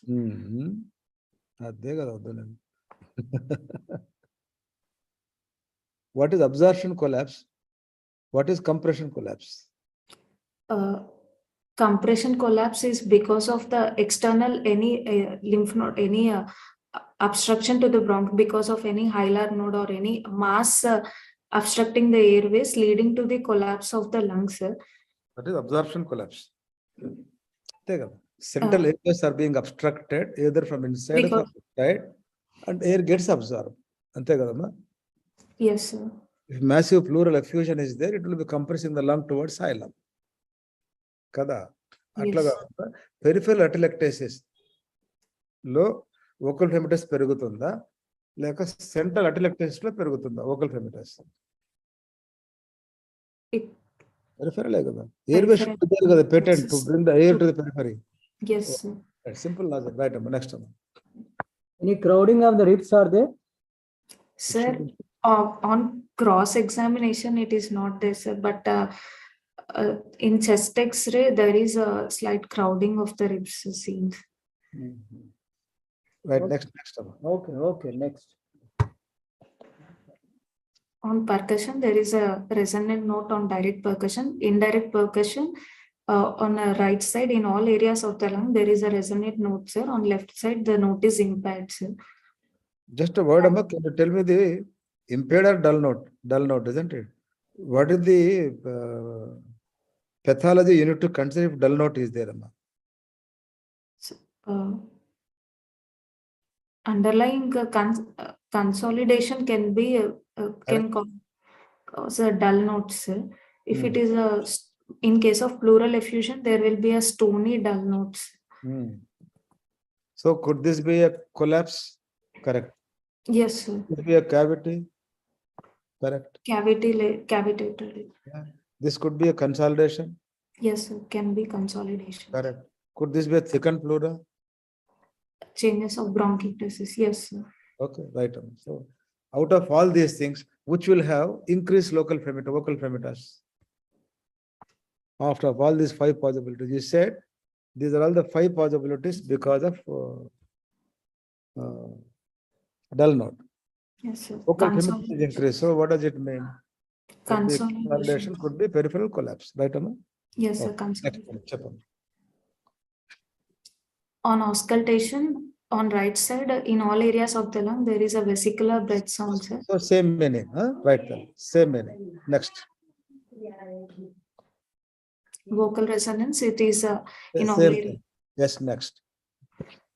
What is absorption collapse? What is compression collapse? Compression collapse is because of the external any lymph node, any obstruction to the bronch because of any hilar node or any mass obstructing the airways leading to the collapse of the lungs, sir. That is absorption collapse. Central areas are being obstructed either from inside or from outside, and air gets absorbed. Ante kadamma. Yes, sir. If massive pleural effusion is there, it will be compressing the lung towards xylem. Kada. Atla Yes. kadamma. Peripheral atelectasis lo vocal femtus perugutunda. Leka central atelectasis lo perugutunda vocal femtus. It, Peripheral kada. Airway should be there kada, patent to bring the air to the periphery. yes, sir. That's simple logic. Right, next one. Any crowding of the ribs are there? Sir, on cross examination, it is not there, sir, but in chest X-ray, there is a slight crowding of the ribs seen. Right, Okay. next one. Okay, next. On percussion, there is a resonant note on direct percussion. Indirect percussion, on the right side, in all areas of the lung, there is a resonant note, sir. On left side, the note is impaired, sir. Just a word, Amma, can you tell me the impaired or dull note? Dull note, isn't it? What is the pathology you need to consider if dull note is there, Amma? Underlying consolidation can be can cause a dull note, sir. If it is a in case of pleural effusion, there will be a stony dull notes. So could this be a collapse? Correct. Yes, sir. Could it be a cavity? Correct. Cavitated. Yeah. This could be a consolidation. Yes, sir. Can be consolidation. Correct. Could this be a thickened pleura? Changes of bronchiectasis. Yes, sir. Okay, right. So out of all these things, which will have increased local vocal femtus? After all these 5 possibilities, you said these are all the 5 possibilities because of dull note. Yes, sir. Vocal femtus is increased. So what does it mean? Consolidation. Could be peripheral collapse, right, Amma? Yes, sir. Okay. Consolidation. On auscultation, on right side, in all areas of the lung, there is a vesicular breath sound, sir. So same meaning, huh? Right, then. Same meaning. Next. Vocal resonance, it is in all Same areas. thing. Yes, next.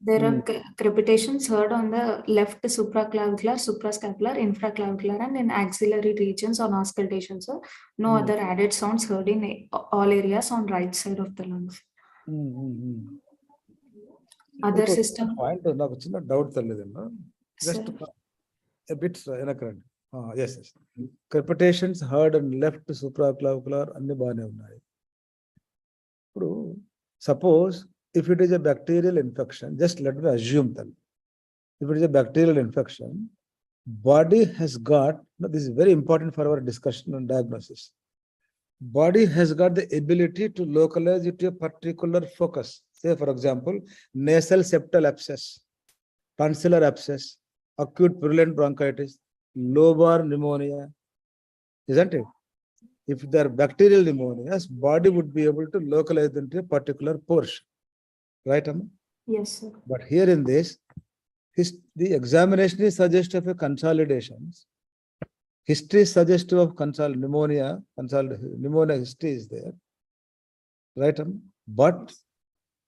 There are crepitations heard on the left supraclavicular, suprascapular, infraclavicular, and in axillary regions on auscultation, sir. No other added sounds heard in all areas on right side of the lungs. Other system. Doubt just a bit inaccurate. Yes. Crepitations heard on left supraclavicular and the suppose if it is a bacterial infection, just let me assume that if it is a bacterial infection, body has got, this is very important for our discussion on diagnosis. Body has got the ability to localize it to a particular focus. Say, for example, nasal septal abscess, tonsillar abscess, acute purulent bronchitis, lobar pneumonia, isn't it? If there are bacterial pneumonias, body would be able to localize them to a particular portion. Right, Amma? Yes, sir. But here in this, the examination is suggestive of consolidations. History is suggestive of pneumonia history is there. Right, Amma? But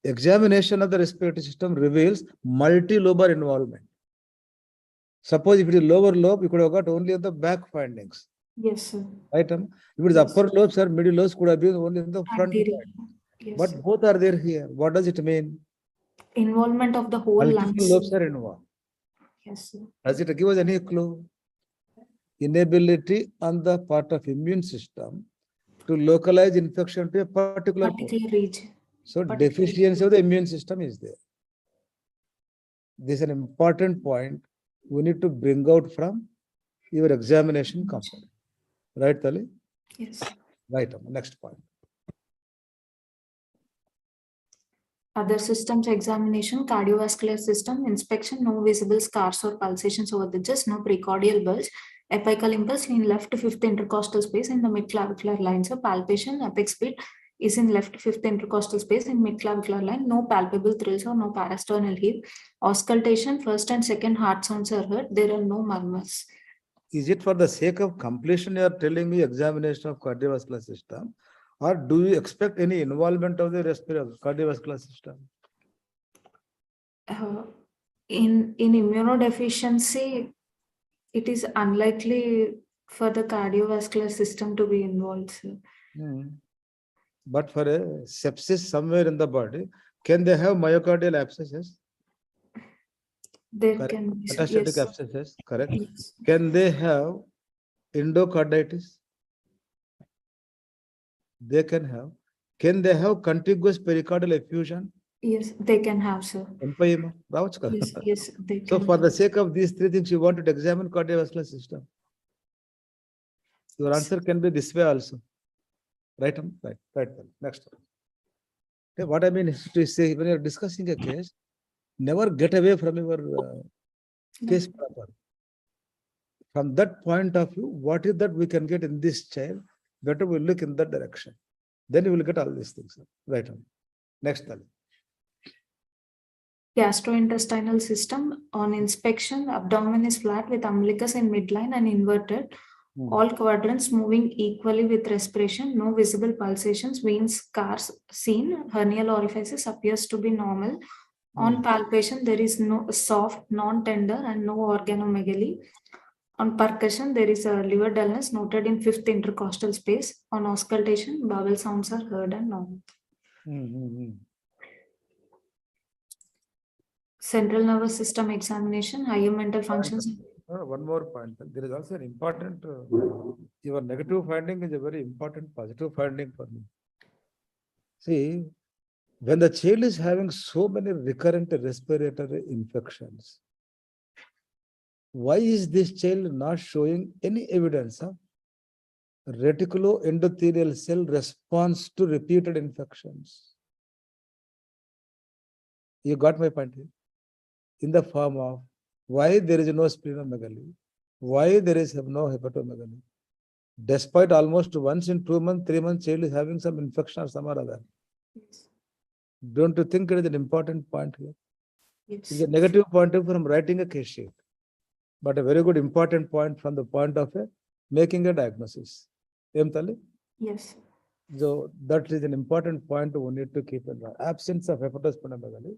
examination of the respiratory system reveals multi-lobar involvement. Suppose if it is lower lobe, you could have got only the back findings. Yes, sir. Right, Amma? If it is upper lobes or middle lobes, could have been only in the front. Yes, but sir. both are there here. What does it mean? Involvement of the whole Multiple lungs. lobes are involved. Yes, sir. Does it give us any clue? Inability on the part of immune system to localize infection to a particular region. So deficiency of the immune system is there. This is an important point we need to bring out from your examination component. Right, Tali? Yes. Right. Next point. Other systems examination, cardiovascular system inspection, no visible scars or pulsations over the chest, no precordial bulge, apical impulse in left fifth intercostal space in the midclavicular line. So palpation, apex beat is in left fifth intercostal space in midclavicular line, no palpable thrills or no parasternal heave. Auscultation, first and second heart sounds are heard. There are no murmurs. Is it for the sake of completion you are telling me examination of cardiovascular system, or do you expect any involvement of the cardiovascular system? In immunodeficiency, it is unlikely for the cardiovascular system to be involved, sir. But for a sepsis somewhere in the body, can they have myocardial abscesses? There Correct. can be, Metastatic yes. abscesses, correct. Yes. Can they have endocarditis? They can have. Can they have contiguous pericardial effusion? Yes, they can have, sir. Empyema? రావచ్చు కదా. Yes, yes, they So can. for the sake of these three things, you wanted to examine cardiovascular system. Your answer can be this way also. Right, right. Next one. Okay, what I mean is to say, when you're discussing a case, never get away from your case proper. From that point of view, what is that we can get in this child? Better we look in that direction. Then you will get all these things. Right on. Next one. Gastrointestinal system. On inspection, abdomen is flat with umbilicus in midline and inverted. All quadrants moving equally with respiration. No visible pulsations. Veins, scars seen. Hernial orifices appears to be normal. On palpation, there is no soft, non-tender and no organomegaly. On percussion, there is a liver dullness noted in 5th intercostal space. On auscultation, bowel sounds are heard and normal. Central nervous system examination, higher mental functions. One more point. There is also an important, your negative finding is a very important positive finding for me. See, when the child is having so many recurrent respiratory infections, why is this child not showing any evidence of reticuloendothelial cell response to repeated infections? You got my point here? In the form of why there is no splenomegaly, why there is no hepatomegaly, despite almost once in 2 months, 3 months, child is having some infection or some or other. Yes. Don't you think it is an important point here? Yes. It's a negative point from writing a case sheet, but a very good important point from the point of making a diagnosis. Yes. So that is an important point we need to keep in mind. Absence of hepatosplenomegaly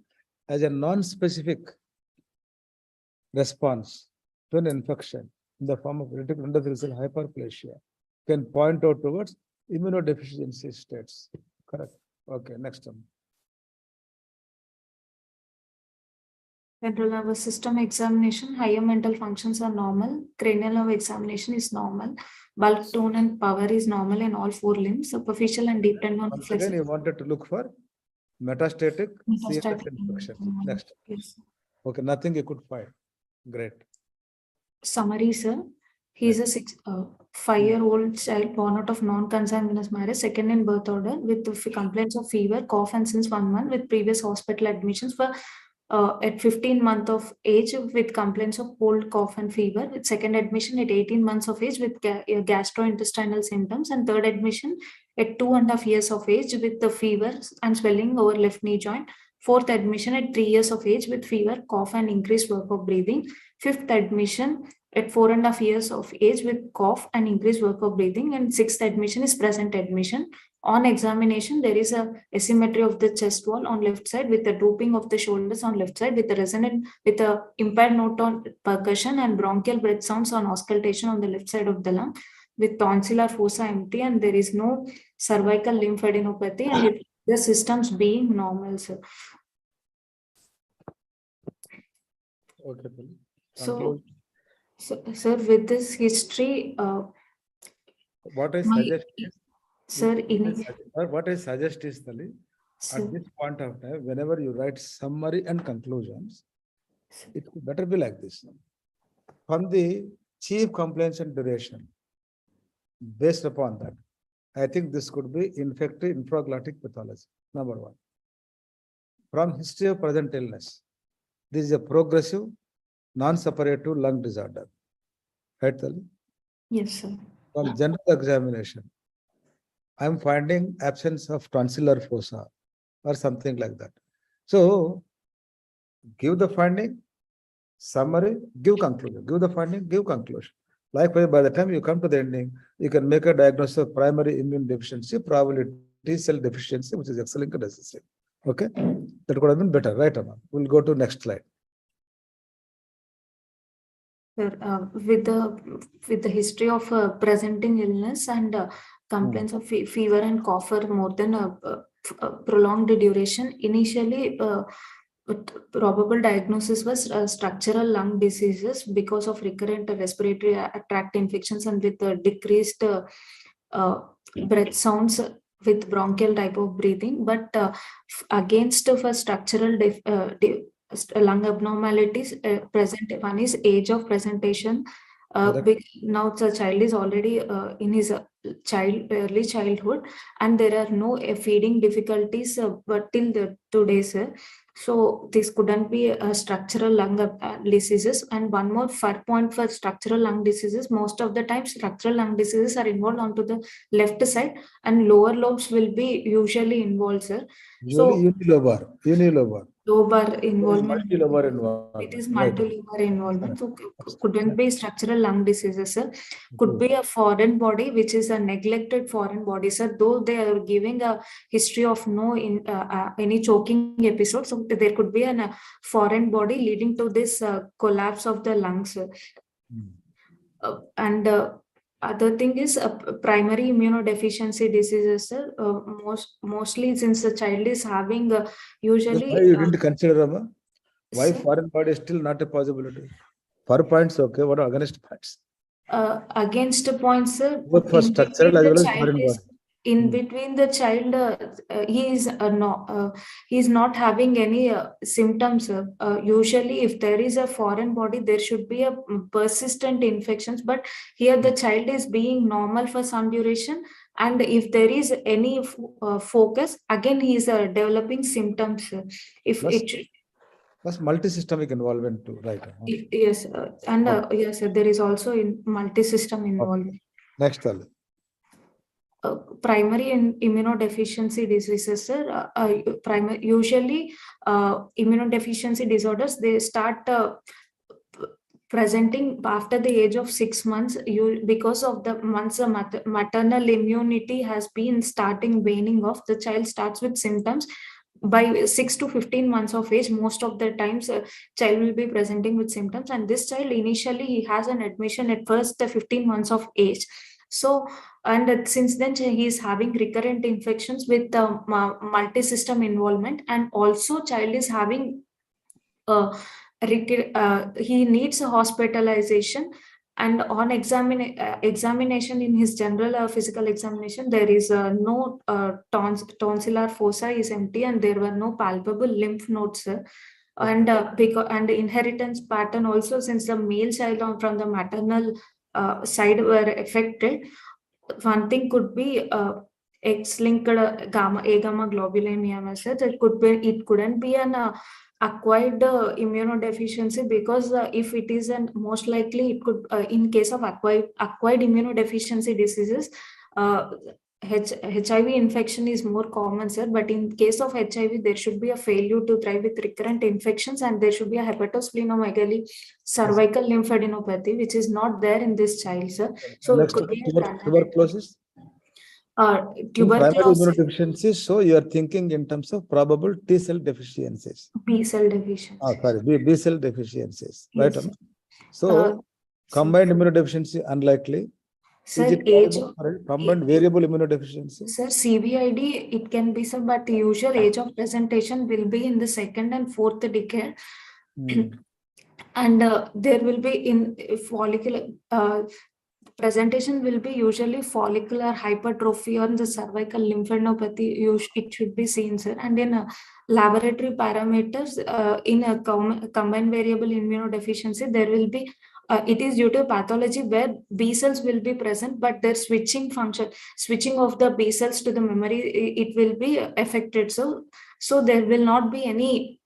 as a non-specific response to an infection in the form of reticuloendothelial cell hyperplasia can point out towards immunodeficiency states. Correct. Okay, next one. Central nervous system examination, higher mental functions are normal. Cranial nerve examination is normal. Bulk, tone, and power is normal in all 4 limbs. Superficial and deep tendon Once again, you wanted to look for metastatic CNS infection. Next. Yes. Okay, nothing you could find. Great. Summary, sir. He is a 5-year-old child born out of non-consanguineous marriage, second in birth order, with complaints of fever, cough, and since 1 month with previous hospital admissions for at 15 months of age with complaints of cold, cough, and fever, with second admission at 18 months of age with gastrointestinal symptoms, and third admission at 2.5 years of age with the fever and swelling over left knee joint. Fourth admission at 3 years of age with fever, cough, and increased work of breathing. Fifth admission at 4.5 years of age with cough and increased work of breathing. And sixth admission is present admission. On examination, there is a asymmetry of the chest wall on left side with the drooping of the shoulders on left side with a resonant with a impaired note on percussion and bronchial breath sounds on auscultation on the left side of the lung with tonsillar fossa empty, and there is no cervical lymphadenopathy and the systems being normal, sir. Okay. So, sir, with this history, what I suggest is, sir, what I suggest is, Tali, at this point of time, whenever you write summary and conclusions, it could better be like this. From the chief complaints and duration, based upon that, I think this could be infective infraglottic pathology, number 1. From history of present illness, this is a progressive, non-suppurative lung disorder. Right, Tali? Yes, sir. From general examination, I am finding absence of tonsillar fossa or something like that. So, give the finding, summary, give conclusion. Give the finding, give conclusion. Likewise, by the time you come to the ending, you can make a diagnosis of primary immune deficiency, probably T cell deficiency, which is X-linked recessive. Okay, that could have been better, right? We'll go to next slide. Sir, with the history of presenting illness and complaints of fever and cough for more than a prolonged duration, initially probable diagnosis was structural lung diseases because of recurrent respiratory tract infections and with decreased breath sounds with bronchial type of breathing. But against for structural lung abnormalities present, one is age of presentation. Now the child is already in his early childhood, and there are no feeding difficulties but till today, sir. So this couldn't be a structural lung diseases. And one more point for structural lung diseases: most of the time structural lung diseases are involved onto the left side, and lower lobes will be usually involved, sir. Usually unilobar. Lobar involvement. Multilobar involvement. It is multilobar involvement. So couldn't be structural lung diseases, sir. Could be a foreign body, which is a neglected foreign body, sir. Though they are giving a history of no any choking episode, so there could be a foreign body leading to this collapse of the lungs, sir. And other thing is primary immunodeficiency diseases, sir. Mostly since the child is having usually. Why you didn't consider, Rama? Why foreign body is still not a possibility? For points, okay. What are against points? Against points, sir. Both for structural as well as foreign body. In between the child, he is not having any symptoms. Usually, if there is a foreign body, there should be a persistent infections. But here, the child is being normal for some duration, and if there is any focus, again he is developing symptoms. If plus multi-systemic involvement too, right? Yes, and yes, there is also in multi-system involvement. Next, tell. Primary immunodeficiency diseases, sir. Usually immunodeficiency disorders, they start presenting after the age of 6 months. Because of the months maternal immunity has been starting waning off, the child starts with symptoms. By 6 to 15 months of age, most of the times child will be presenting with symptoms, and this child initially he has an admission at first 15 months of age. So, and since then he is having recurrent infections with multi-system involvement, and also child is having he needs a hospitalization. And on examination in his general physical examination, there is no tonsillar fossa is empty, and there were no palpable lymph nodes. And because and the inheritance pattern also, since the male child from the maternal side were affected, one thing could be X-linked gamma globulin. It couldn't be an acquired immunodeficiency, because if it is an most likely it could in case of acquired immunodeficiency diseases, HIV infection is more common, sir. But in case of HIV, there should be a failure to thrive with recurrent infections, and there should be a hepatosplenomegaly, cervical lymphadenopathy, which is not there in this child, sir. So next, it could be tuberculosis. Primary immunodeficiency. So you are thinking in terms of probable T cell deficiencies. B cell deficiencies. B cell deficiencies, Yes, right? So combined immunodeficiency unlikely. Sir, is it age combined variable immunodeficiency? Sir, CVID it can be, sir, but the usual age of presentation will be in the 2nd and 4th decade. And there will be in follicular presentation will be usually follicular hypertrophy or the cervical lymphadenopathy. It should be seen, sir. And in laboratory parameters, in a combined variable immunodeficiency, there will be it is due to pathology where B cells will be present, but their switching of the B cells to the memory, it will be affected. So there will not be any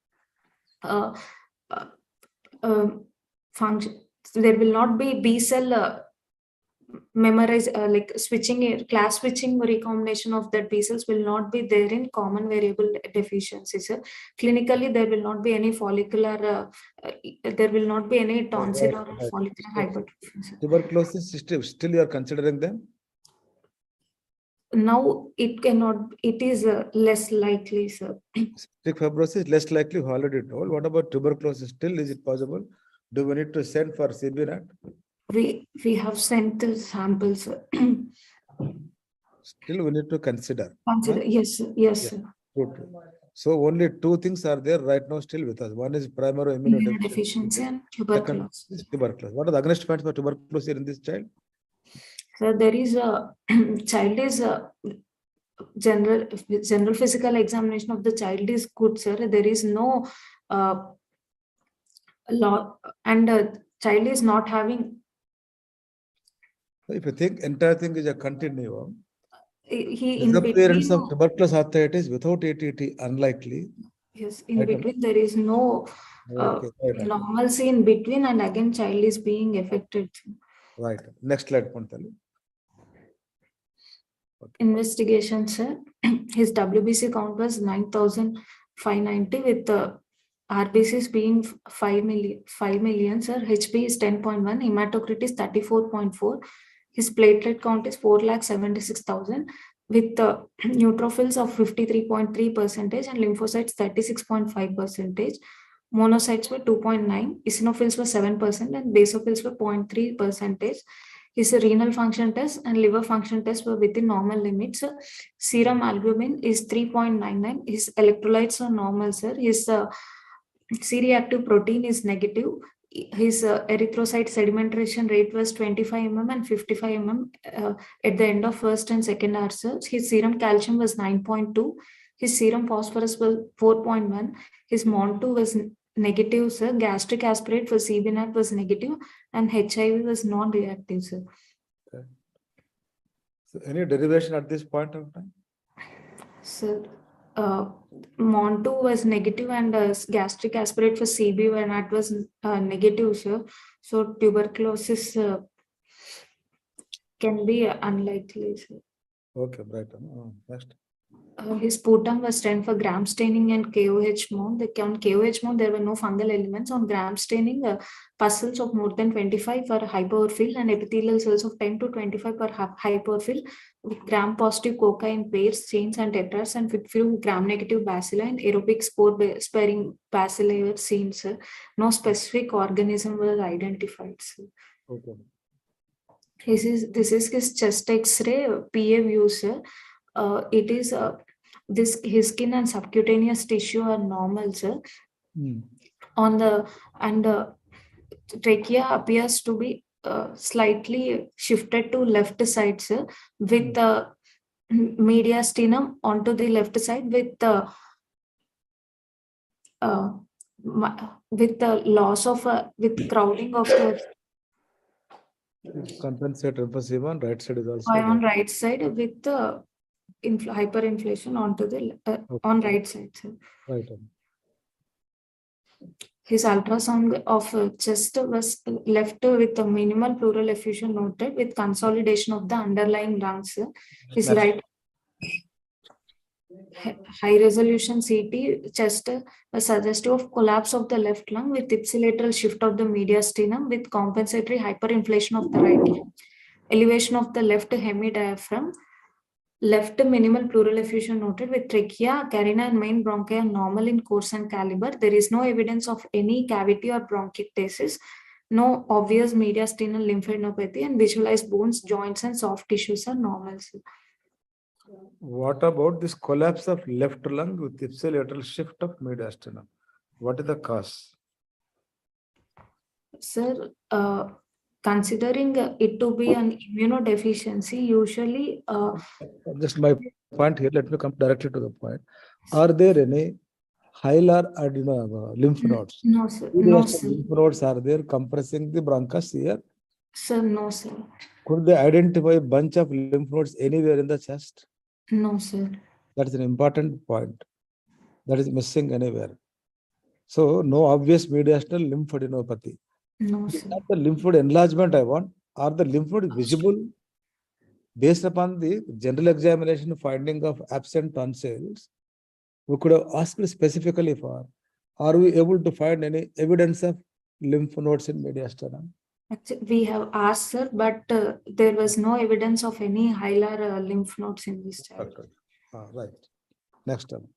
function. There will not be B cell memorize like switching, class switching recombination of that B cells will not be there in common variable deficiencies. Clinically, there will not be any follicular, there will not be any tonsil or follicular hypertrophy. Tuberculosis, still you are considering them? Now it cannot, it is less likely, sir. Cystic fibrosis less likely, you already told. What about tuberculosis? Still, is it possible? Do we need to send for CBNAT? We have sent the samples. Still, we need to consider. Consider, yes, sir. Yes, Yeah. sir. Good. So only two things are there right now still with us. One is primary immunodeficiency. Immunodeficiency and Second tuberculosis. is tuberculosis. What are the agonist points for tuberculosis in this child? So there is a child is a general physical examination of the child is good, sir. There is no law, and child is not having. If you think entire thing is a continuum, He in disappearance between. of tuberculous arthritis without ATT unlikely. Yes, in Right. between there is no Okay, right. normalcy in between, and again child is being affected. Right. Next slide, Pantali. Investigation, sir. His WBC count was 9,590 with the RBCs being 5 million, sir. HP is 10.1, hematocrit is 34.4. His platelet count is 4,76,000 with the neutrophils of 53.3% and lymphocytes 36.5%. Monocytes were 2.9, eosinophils were 7% and basophils were 0.3%. His renal function test and liver function test were within normal limits. Serum albumin is 3.99. His electrolytes are normal, sir. His C-reactive protein is negative. His erythrocyte sedimentation rate was 25 mm and 55 mm at the end of first and second hour, sir. His serum calcium was 9.2. His serum phosphorus was 4.1. His MON2 was negative, sir. Gastric aspirate for CBNAT was negative and HIV was non-reactive, sir. Okay. So any derivation at this point of time? Sir, MON2 was negative and gastric aspirate for CBNAT was negative, sir. So tuberculosis can be unlikely, sir. Okay, right. Next. His sputum was 10 for gram staining and KOH mount. On KOH mount, there were no fungal elements. On gram staining, pus cells of more than 25 for high power fill and epithelial cells of 10 to 25 for high power fill with gram positive coca in pairs, chains and tetrads and with few gram negative bacilli and aerobic spore sparing bacilli were seen, sir. No specific organism was identified, sir. Okay. This is his chest X-ray PA view, sir. It is his skin and subcutaneous tissue are normal, sir. On the trachea appears to be slightly shifted to left side, sir, with the mediastinum onto the left side with the loss of with crowding of the Compensate emphysema on right side is also on right side with the hyperinflation onto the on right side, sir. right. His ultrasound of chest was left with a minimal pleural effusion noted with consolidation of the underlying lungs. His right high resolution CT chest was suggestive of collapse of the left lung with ipsilateral shift of the mediastinum with compensatory hyperinflation of the right lung, elevation of the left hemidiaphragm. Left minimal pleural effusion noted with trachea, carina and main bronchi are normal in course and caliber. There is no evidence of any cavity or bronchiectasis, no obvious mediastinal lymphadenopathy and visualized bones, joints and soft tissues are normal. What about this collapse of left lung with ipsilateral shift of mediastinum? What is the cause? Sir, considering it to be an immunodeficiency, usually just my point here, let me come directly to the point. Are there any hilar lymph nodes? No, sir. No, sir. Lymph nodes are there compressing the bronchus here? Sir, no, sir. Could they identify a bunch of lymph nodes anywhere in the chest? No, sir. That is an important point. That is missing anywhere. So no obvious mediastinal lymphadenopathy. No, sir. Not the lymph node enlargement I want. Are the lymph nodes visible? Based upon the general examination finding of absent tonsils, we could have asked specifically for, are we able to find any evidence of lymph nodes in mediastinum? Actually, we have asked, sir, but there was no evidence of any hilar lymph nodes in this child. Right. Next one.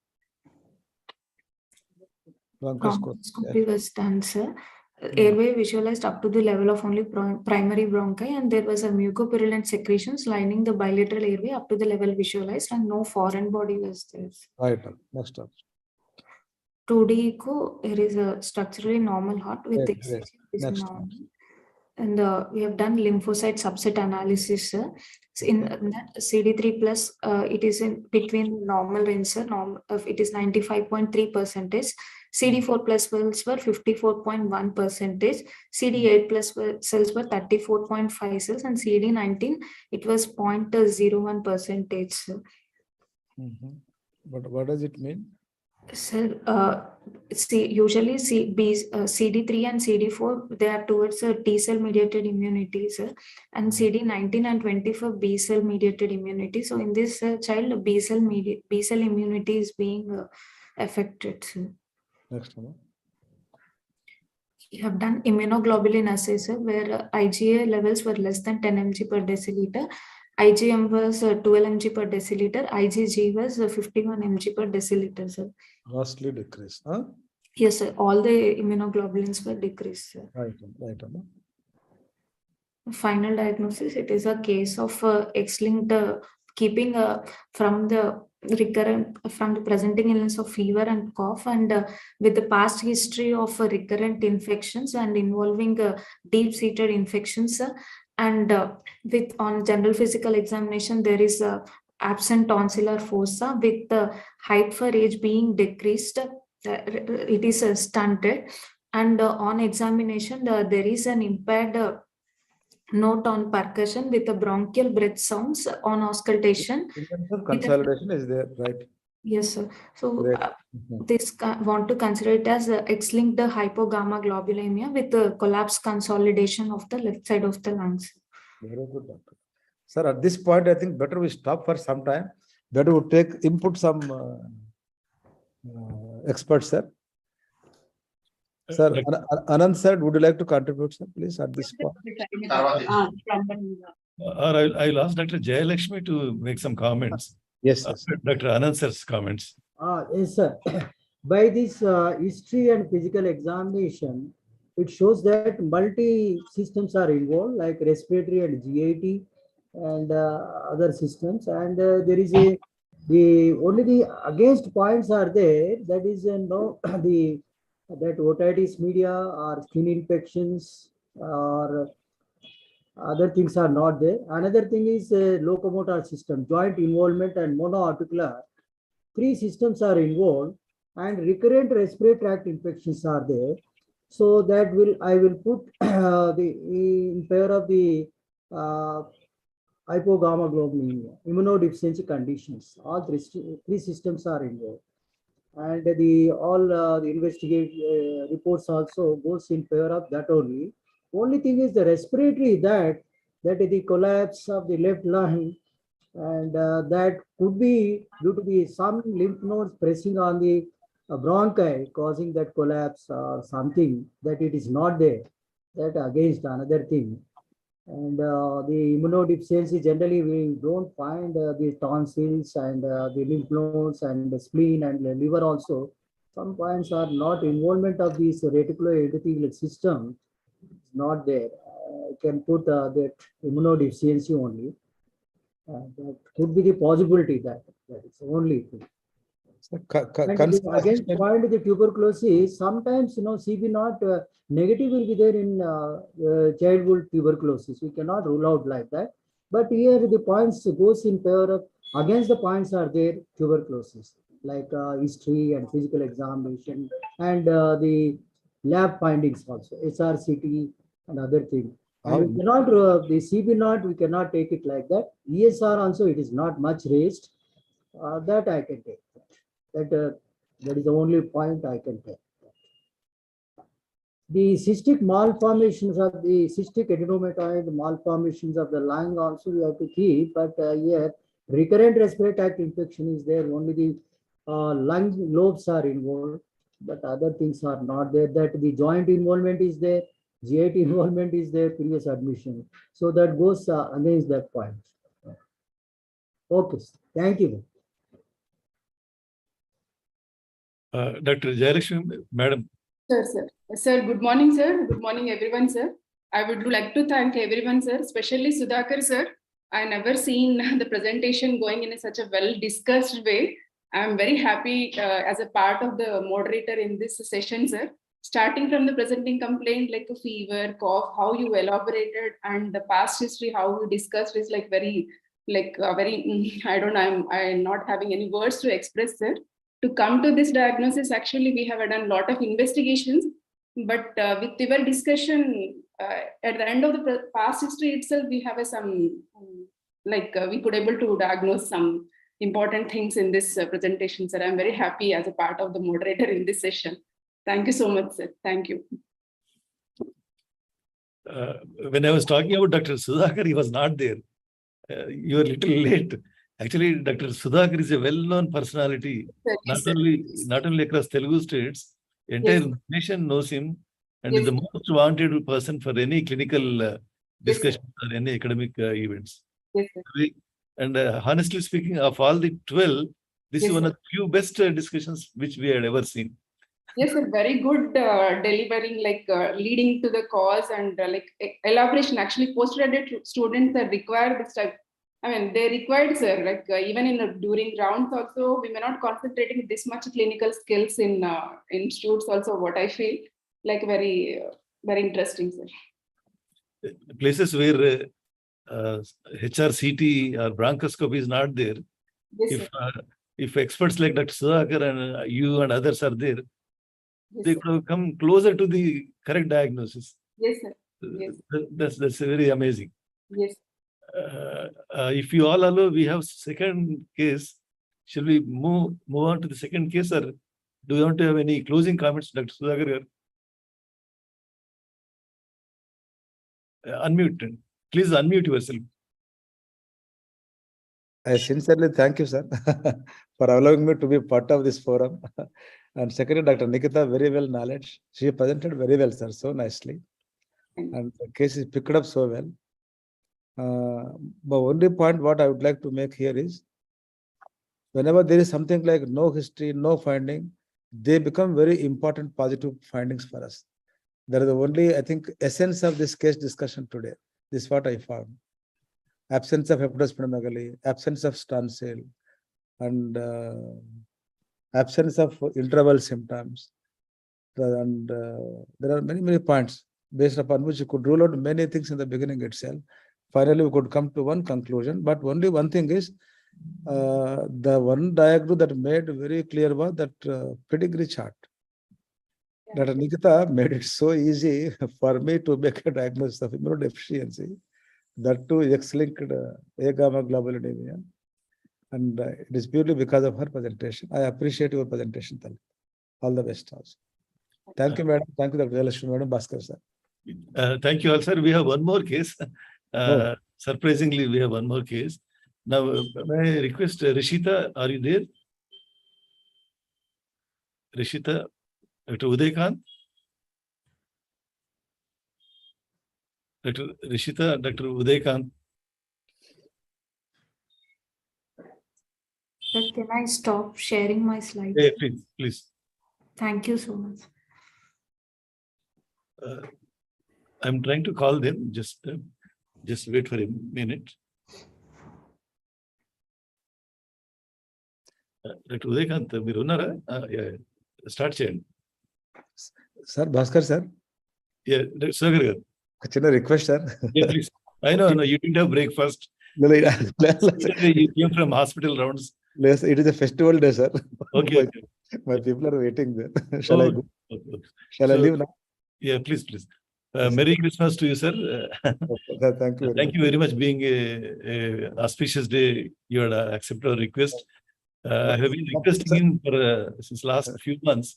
Bronchoscopy was done, sir. Airway visualized up to the level of only primary bronchi, and there was a mucopurulent secretions lining the bilateral airway up to the level visualized, and no foreign body was there. Right. Next up. 2D echo, there is a structurally normal heart with Great, ECG great. is Next normal. And we have done lymphocyte subset analysis. So in that CD3 plus, it is in between normal range. It is 95.3%. CD4 plus cells were 54.1%. CD8 plus cells were 34.5 cells, and CD19 it was 0.01%. But what does it mean? Sir, usually CD3 and CD4, they are towards T cell mediated immunity, sir, and CD19 and 20 for B cell mediated immunity. So in this child, B cell immunity is being affected, sir. Next one. We have done immunoglobulin assay, sir, where IgA levels were less than 10 mg per deciliter. IgM was 12 mg per deciliter. IgG was 51 mg per deciliter, sir. Vastly decreased. Huh? Yes, sir. All the immunoglobulins were decreased, sir. Right. Right. Final diagnosis, it is a case of X-linked keeping from the presenting illness of fever and cough, and with the past history of recurrent infections and involving deep-seated infections, and with on general physical examination there is absent tonsillar fossa with the height for age being decreased. It is stunted, and on examination there is an impaired note on percussion with the bronchial breath sounds on auscultation. In terms of consolidation is there, right? Yes, sir. So this want to consider it as X-linked hypogammaglobulinemia with the collapse consolidation of the left side of the lungs. Very good, doctor. Sir, at this point, I think better we stop for some time. Better we take input some experts, sir. Sir, Anand sir, would you like to contribute, sir, please, at this point? Or I'll ask Dr. Jayalakshmi to make some comments. Yes, yes. Dr. Anand sir's comments. Yes, sir. By this history and physical examination, it shows that multi-systems are involved, like respiratory and GIT and other systems. And there is only the against points are there. That is no that otitis media or skin infections or other things are not there. Another thing is locomotor system, joint involvement and monoarticular. 3 systems are involved, and recurrent respiratory tract infections are there. So that I will put in pair of the hypogammaglobulinemia, immunodeficiency conditions. All three systems are involved. And all the investigate reports also goes in favor of that only. Only thing is the respiratory that the collapse of the left lung, and that could be due to some lymph nodes pressing on the bronchi causing that collapse or something, that it is not there. That against another thing. And the immunodeficiency, generally we don't find the tonsils and the lymph nodes and the spleen and the liver also. Some points are not involvement of this reticuloendothelial system. It's not there. I can put that immunodeficiency only. That could be the possibility that is the only thing. Again, point the tuberculosis, sometimes CB0 negative will be there in childhood tuberculosis. We cannot rule out like that. But here the points goes in favor of, against the points are there tuberculosis, like history and physical examination and the lab findings also, SRCT and other thing. And we cannot, the CB0, we cannot take it like that. ESR also, it is not much raised. That I can take. That is the only point I can take. The cystic malformations of the cystic adenomatoid malformations of the lung also we have to keep, but here recurrent respiratory tract infection is there. Only the lung lobes are involved, but other things are not there. That the joint involvement is there, GIT involvement is there, previous admission. So that goes against that point. Okay, thank you. Dr. Jayalakshmi, Madam, Sir, good morning, sir. Good morning, everyone, sir. I would like to thank everyone, sir, especially Sudhakar, sir. I never seen the presentation going in such a well-discussed way. I'm very happy as a part of the moderator in this session, sir. Starting from the presenting complaint like a fever, cough, how you elaborated, and the past history, how you discussed is like very, I don't know, I'm not having any words to express, sir. To come to this diagnosis, actually, we have done a lot of investigations, but with your discussion, at the end of the past history itself, we have we could able to diagnose some important things in this presentation, sir. I'm very happy as a part of the moderator in this session. Thank you so much, sir. Thank you. When I was talking about Dr. Sudhakar, he was not there. You were a little late. Actually, Dr. Sudhakar is a well-known personality, Yes, not only across Telugu states, entire nation knows him, and is the most wanted person for any clinical discussion or any academic events. Yes, sir. And honestly speaking, of all the 12, this is one of the few best discussions which we had ever seen. Yes, sir. Very good delivering, leading to the cause and elaboration. Actually, postgraduate students are required this type. I mean, they required, sir. Even in during rounds, also we may not concentrating this much clinical skills in institutes. Also, what I feel very interesting, sir. Places where HRCT or bronchoscopy is not there. Yes, if experts like Dr. Sudhakar and you and others are there, yes, they could have come closer to the correct diagnosis. Yes, sir. Yes. That's very amazing. Yes. If you all allow, we have second case. Shall we move on to the second case, or do you want to have any closing comments, Dr. Sudhakar? Unmute. Please unmute yourself. I sincerely thank you, sir, for allowing me to be part of this forum. And secondly, Dr. Nikita, very well knowledge. She presented very well, sir, so nicely. And the case is picked up so well. But only point what I would like to make here is, whenever there is something like no history, no finding, they become very important positive findings for us. That is the only, I think, essence of this case discussion today. This is what I found. Absence of hepatosplenomegaly, absence of tonsil, and absence of interval symptoms. And there are many points based upon which you could rule out many things in the beginning itself. Finally, we could come to one conclusion, but only one thing is, the one diagram that made very clear was that pedigree chart. Dr. Nikita made it so easy for me to make a diagnosis of immunodeficiency, that too X-linked A-gamma globulinemia. And it is purely because of her presentation. I appreciate your presentation, Tal. All the best also. Thank you, madam. Thank you, Dr. Jayalakshmi, madam, Bhaskar, sir. Thank you all, sir. We have one more case. Surprisingly, we have one more case. Now, may I request Rishita, are you there? Rishita, Dr. Udaykant? Dr. Rishita, Dr. Udaykant. Can I stop sharing my slides? Yeah, please. Thank you so much. I'm trying to call them. Just wait for a minute. Dr. Udaykant, మీరు ఉన్నారా? Start చేయండి. Sir, Bhaskar, sir. Yeah, Sagar garu. Chiన్న request, sir. Yeah, please. I know, you didn't have breakfast. No, You came from hospital rounds. Yes, it is a festival day, sir. Okay. My people are waiting there. Shall I go? Okay. Shall I leave now? Yeah, please. Merry Christmas to you, sir. Okay, thank you. Thank you very much. Being a auspicious day, you had accepted our request. I have been requesting him for since last few months.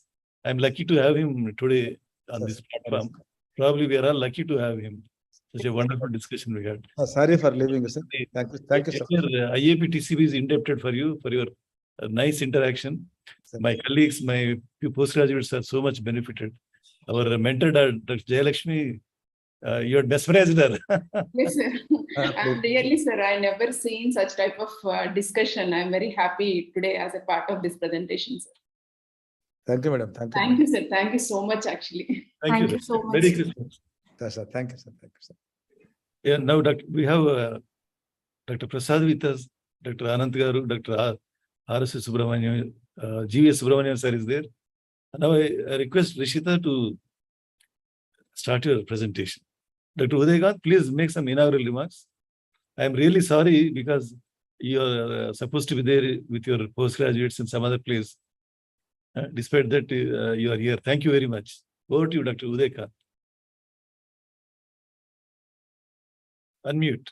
I'm lucky to have him today on this platform. Probably we are all lucky to have him. Such a wonderful discussion we had. Sorry for leaving you, sir. Thank you, sir. Iaptcb is indebted for you for your nice interaction. My colleagues, my few postgraduates are so much benefited. Our mentor, Dr. Jayalakshmi, you had mesmerized her. Yes, sir. And really, sir, I never seen such type of discussion. I'm very happy today as a part of this presentation, sir. Thank you, madam. Thank you. Thank you, sir. Thank you so much, actually. Thank you so much. Merry Christmas. Yes, sir. Thank you, sir. Thank you, sir. Yeah, now we have Dr. Prasad with us, Dr. Anant Garu, Dr. R.S. Subramanian, G.V.S. Subramanian sir is there. Now I request Rishita to start your presentation. Dr. Udaykant, please make some inaugural remarks. I am really sorry because you are supposed to be there with your postgraduates in some other place. Despite that, you are here. Thank you very much. Over to you, Dr. Udaykant. Unmute.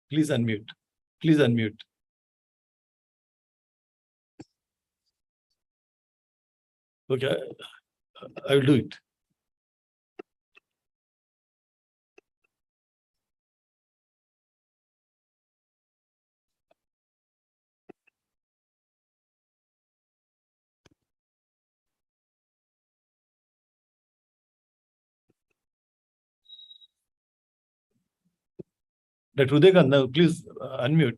Please unmute. Please unmute. Okay, I will do it. Dr. Udaykant, now please unmute.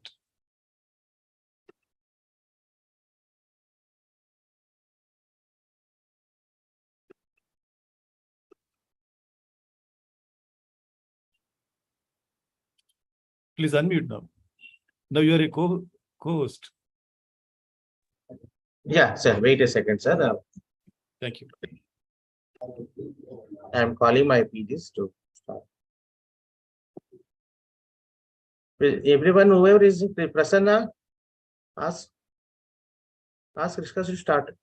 Please unmute now. Now you are a co-host. Yeah, sir. Wait a second, sir. Thank you. I'm calling my PGs to start. Everyone, whoever is Prasanna, ask Rishka to start.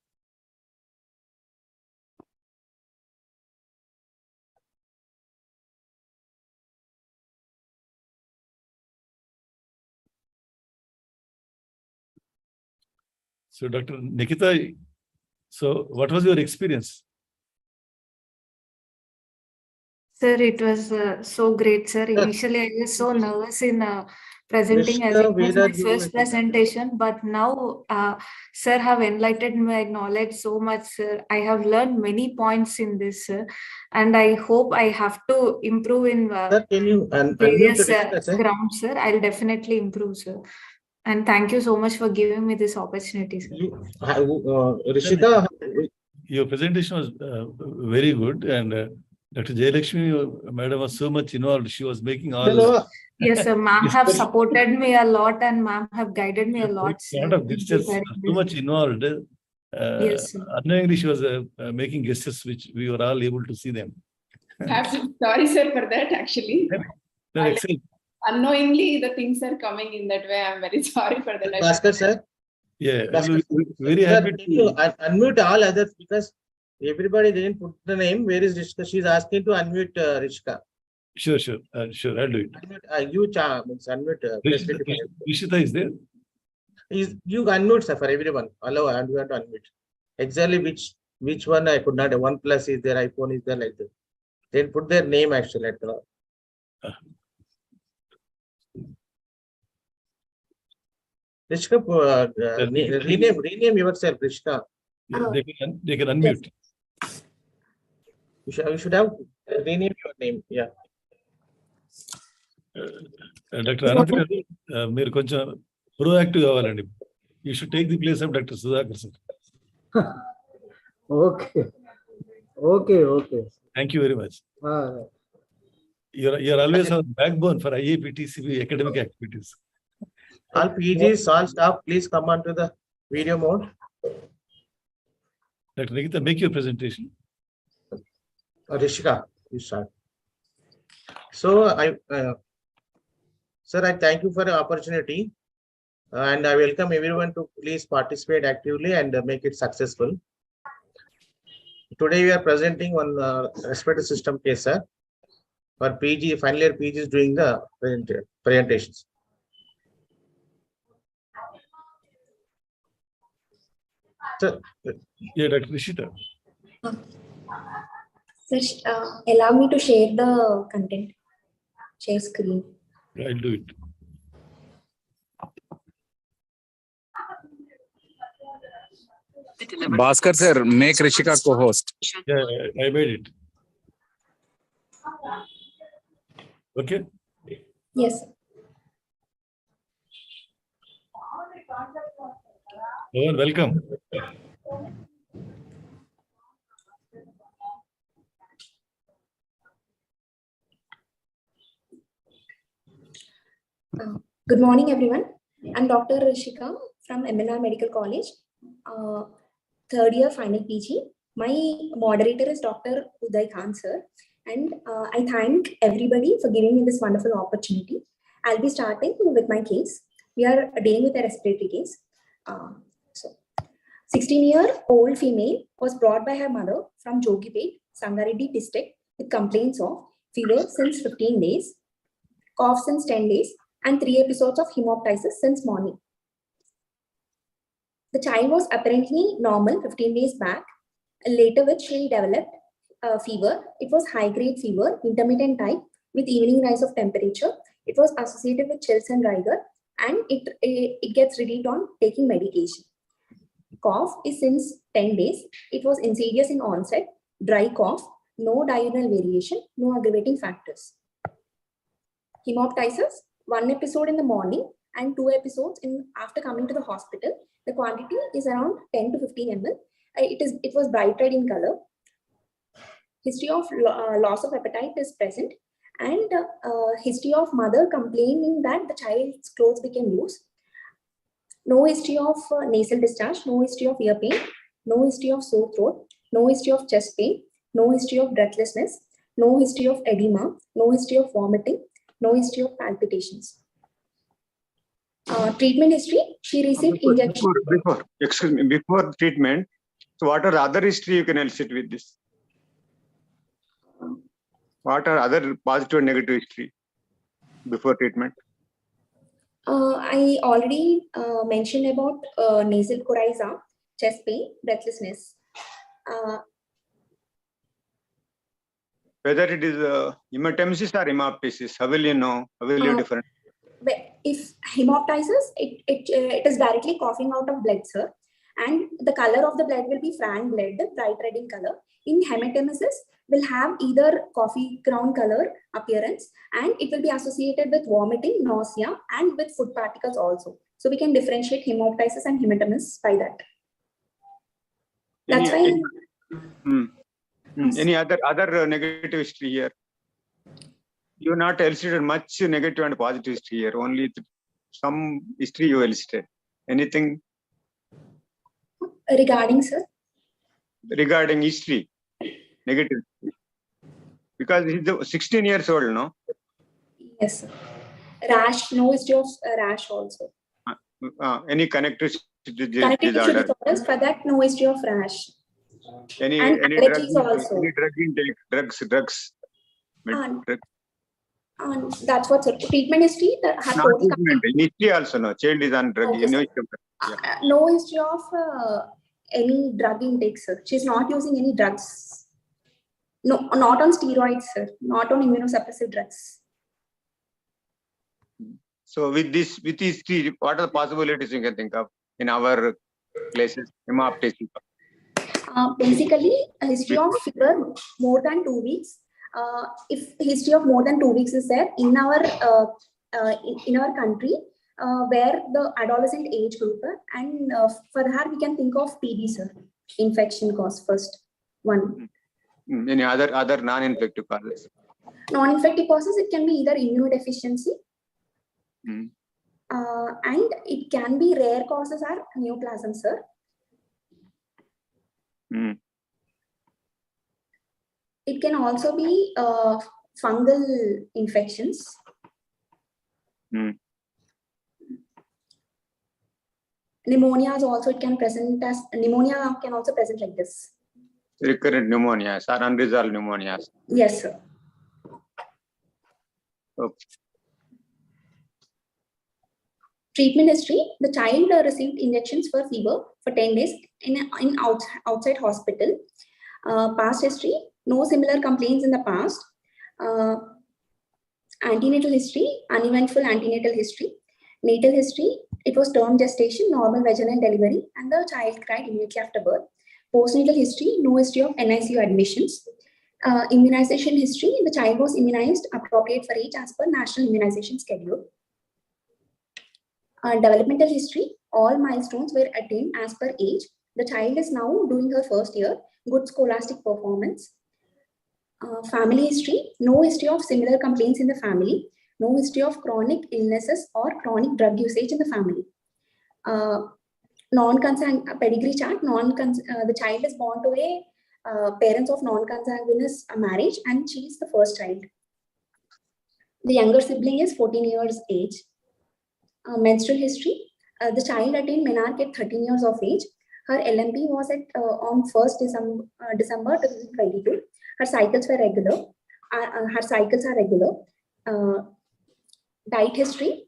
So, Dr. Nikita, so what was your experience? Sir, it was so great, sir. Initially, I was so nervous in presenting as it was my first presentation, but now, sir have enlightened my knowledge so much, sir. I have learned many points in this, sir, and I hope I have to improve in Sir, can you various unmute grounds, sir. I'll definitely improve, sir. And thank you so much for giving me this opportunity, sir. Rishika, Your presentation was very good, and Dr. Jayalakshmi, madam, was so much involved. She was making all. Yes, sir. Ma'am have supported me a lot, and ma'am have guided me a lot. A lot of gestures, so much involved. Yes, sir. Unknowingly, she was making gestures which we were all able to see them. Sorry, sir, for that, actually. No, excellent. Unknowingly, the things are coming in that way. I'm very sorry for that. Bhaskar, sir. Yeah, Bhaskar, very happy sir, to unmute all others because everybody didn't put the name. Where is Rishka? She's asking to unmute Rishka. Sure, I'll do it. Unmute. Rishita is there. You unmute, sir, for everyone. Allow everyone to unmute. Exactly which one I could not. OnePlus is there, iPhone is there, like that. Then put their name actually at the. Rishka, rename yourself, Rishka. Yeah, they can unmute. You should have rename your name. Yeah. Dr. Anant, మీరు కొంచెం proactive అవ్వాలండి. You should take the place of Dr. Sudhakar sir. Okay. Thank you very much. You're always our backbone for IAP TCB academic activities. All PGs, all staff, please come on to the video mode. Dr. Nikita, make your presentation. Rishika, you start. So sir, I thank you for the opportunity, and I welcome everyone to please participate actively and make it successful. Today we are presenting on respiratory system case, sir. For PG, final year PG is doing the presentations. Sir, Yeah, Dr. Rishita. Sir, allow me to share the content. Share screen. I'll do it. Bhaskar sir, make Rishika co-host. Yeah, I made it. Okay. Yes. Welcome. Good morning, everyone. I'm Dr. Rishika from MNR Medical College, third year final PG. My moderator is Dr. Uday Khan, sir. And I thank everybody for giving me this wonderful opportunity. I'll be starting with my case. We are dealing with a respiratory case. 16-year-old female was brought by her mother from Jogipet, Sangareddy district with complaints of fever since 15 days, cough since 10 days, and 3 episodes of hemoptysis since morning. The child was apparently normal 15 days back, later which she developed fever. It was high-grade fever, intermittent type, with evening rise of temperature. It was associated with chills and rigor, and it gets relieved on taking medication. Cough is since 10 days. It was insidious in onset, dry cough, no diurnal variation, no aggravating factors. Hemoptysis, 1 episode in the morning and 2 episodes after coming to the hospital. The quantity is around 10 to 15 ml. It was bright red in color. History of loss of appetite is present, and history of mother complaining that the child's clothes became loose. No history of nasal discharge, no history of ear pain, no history of sore throat, no history of chest pain, no history of breathlessness, no history of edema, no history of vomiting, no history of palpitations. Treatment history, she received injection. Before treatment, so what are the other history you can elicit with this? What are other positive and negative history before treatment? I already mentioned about nasal coryza, chest pain, breathlessness. Whether it is hematemesis or hemoptysis, how will you know? How will you differentiate? If hemoptysis, it is directly coughing out of blood, sir. And the color of the blood will be frank blood, bright red in color. In hematemesis, will have either coffee ground color appearance, and it will be associated with vomiting, nausea, and with food particles also. So we can differentiate hemoptysis and hematemesis by that. That's why. Any other negative history here? You not elicited much negative and positive history here. Only some history you elicited. Anything regarding, sir? Regarding history, negative. Because he's 16 years old, no? Yes, sir. Rash, no history of rash also. Any connective disorders, for that, no history of rash. Any allergies also. Any drug intake, drugs. That's what, sir. Treatment history. History also, no. Child is on drug. Okay, no history of any drug intake, sir. She's not using any drugs. No, not on steroids, sir. Not on immunosuppressive drugs. So with this history, what are the possibilities you can think of in our places? Hemoptysis. Basically, a history of fever more than 2 weeks. If history of more than 2 weeks is there in our country, where the adolescent age group, and for her we can think of TB, sir. Infection cause first one. Any other non-infective causes? Non-infective causes, it can be either immunodeficiency, and it can be rare causes are neoplasm, sir. It can also be fungal infections. Pneumonia is also, it can present as pneumonia can also present like this. Recurrent pneumonias or unresolved pneumonias. Yes, sir. Okay. Treatment history, the child received injections for fever for 10 days in outside hospital. Past history, no similar complaints in the past. Antenatal history, uneventful antenatal history. Natal history, it was term gestation, normal vaginal delivery, and the child cried immediately after birth. Postnatal history, no history of NICU admissions. Immunization history, the child was immunized appropriate for age as per national immunization schedule. Developmental history, all milestones were attained as per age. The child is now doing her first year, good scholastic performance. Family history, no history of similar complaints in the family. No history of chronic illnesses or chronic drug usage in the family. Non-consanguineous pedigree chart. The child is born to a parents of non-consanguineous marriage, and she is the first child. The younger sibling is 14 years age. Menstrual history. The child attained menarche at 13 years of age. Her LMP was at on 1st December 2022. Her cycles were regular. Her cycles are regular. Diet history.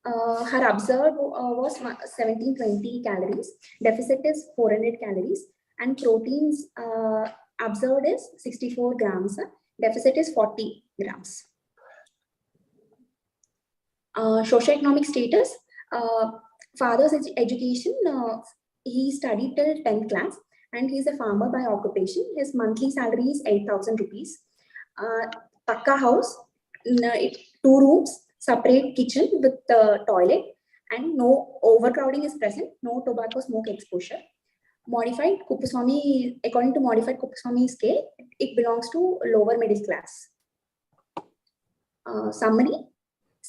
Her observed was 1720 calories. Deficit is 400 calories. And proteins observed is 64 grams. Deficit is 40 grams. Socioeconomic status. Father's education. He studied till 10th class and he's a farmer by occupation. His monthly salary is 8,000 rupees. Pakka house, 2 rooms, separate kitchen with toilet, and no overcrowding is present, no tobacco smoke exposure. Modified Kuppuswamy, according to modified Kuppuswamy scale, it belongs to lower middle class. Summary,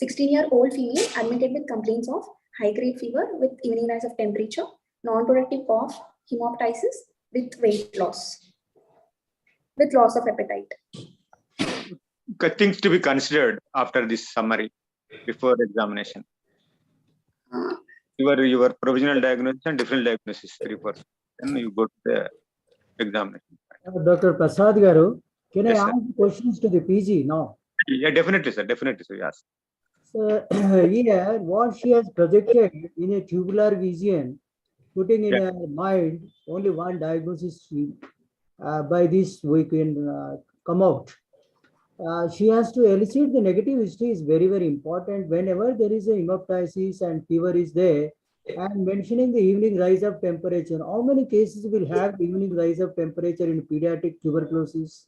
16-year-old female admitted with complaints of high-grade fever with evening rise of temperature, non-productive cough, hemoptysis with weight loss, with loss of appetite. Things to be considered after this summary before examination. Your provisional diagnosis and different diagnosis report. Then you go to the examination. Dr. Prasad Garu, can Yes, I sir. ask questions to the PG now? Yeah, definitely, sir. Definitely, sir. Yes. So here, what she has projected in a tubular vision, putting in her mind only one diagnosis by this we can come out. She has to elicit the negative history is very, very important whenever there is a hemoptysis and fever is there, and mentioning the evening rise of temperature. How many cases will have evening rise of temperature in pediatric tuberculosis?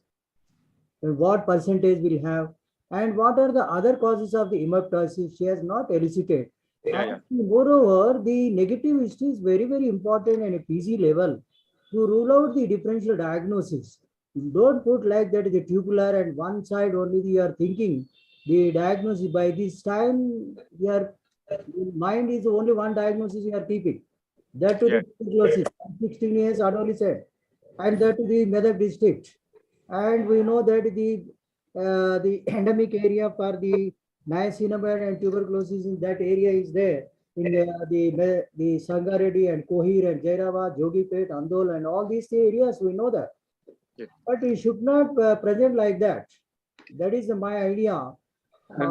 And what percentage will have? And what are the other causes of the hemoptysis? She has not elicited. And moreover, the negative history is very, very important at a PG level to rule out the differential diagnosis. Don't put like that the tubular and one side only you are thinking the diagnosis. By this time your mind is only one diagnosis you are keeping. That to the tuberculosis, 16 years adolescent, and that to the Medak district. And we know that the endemic area for the niacinamide and tuberculosis in that area is there in the Sangareddy and Kohir and Jairabad, Jogipet, Andol and all these areas, we know that. But it should not present like that. That is my idea.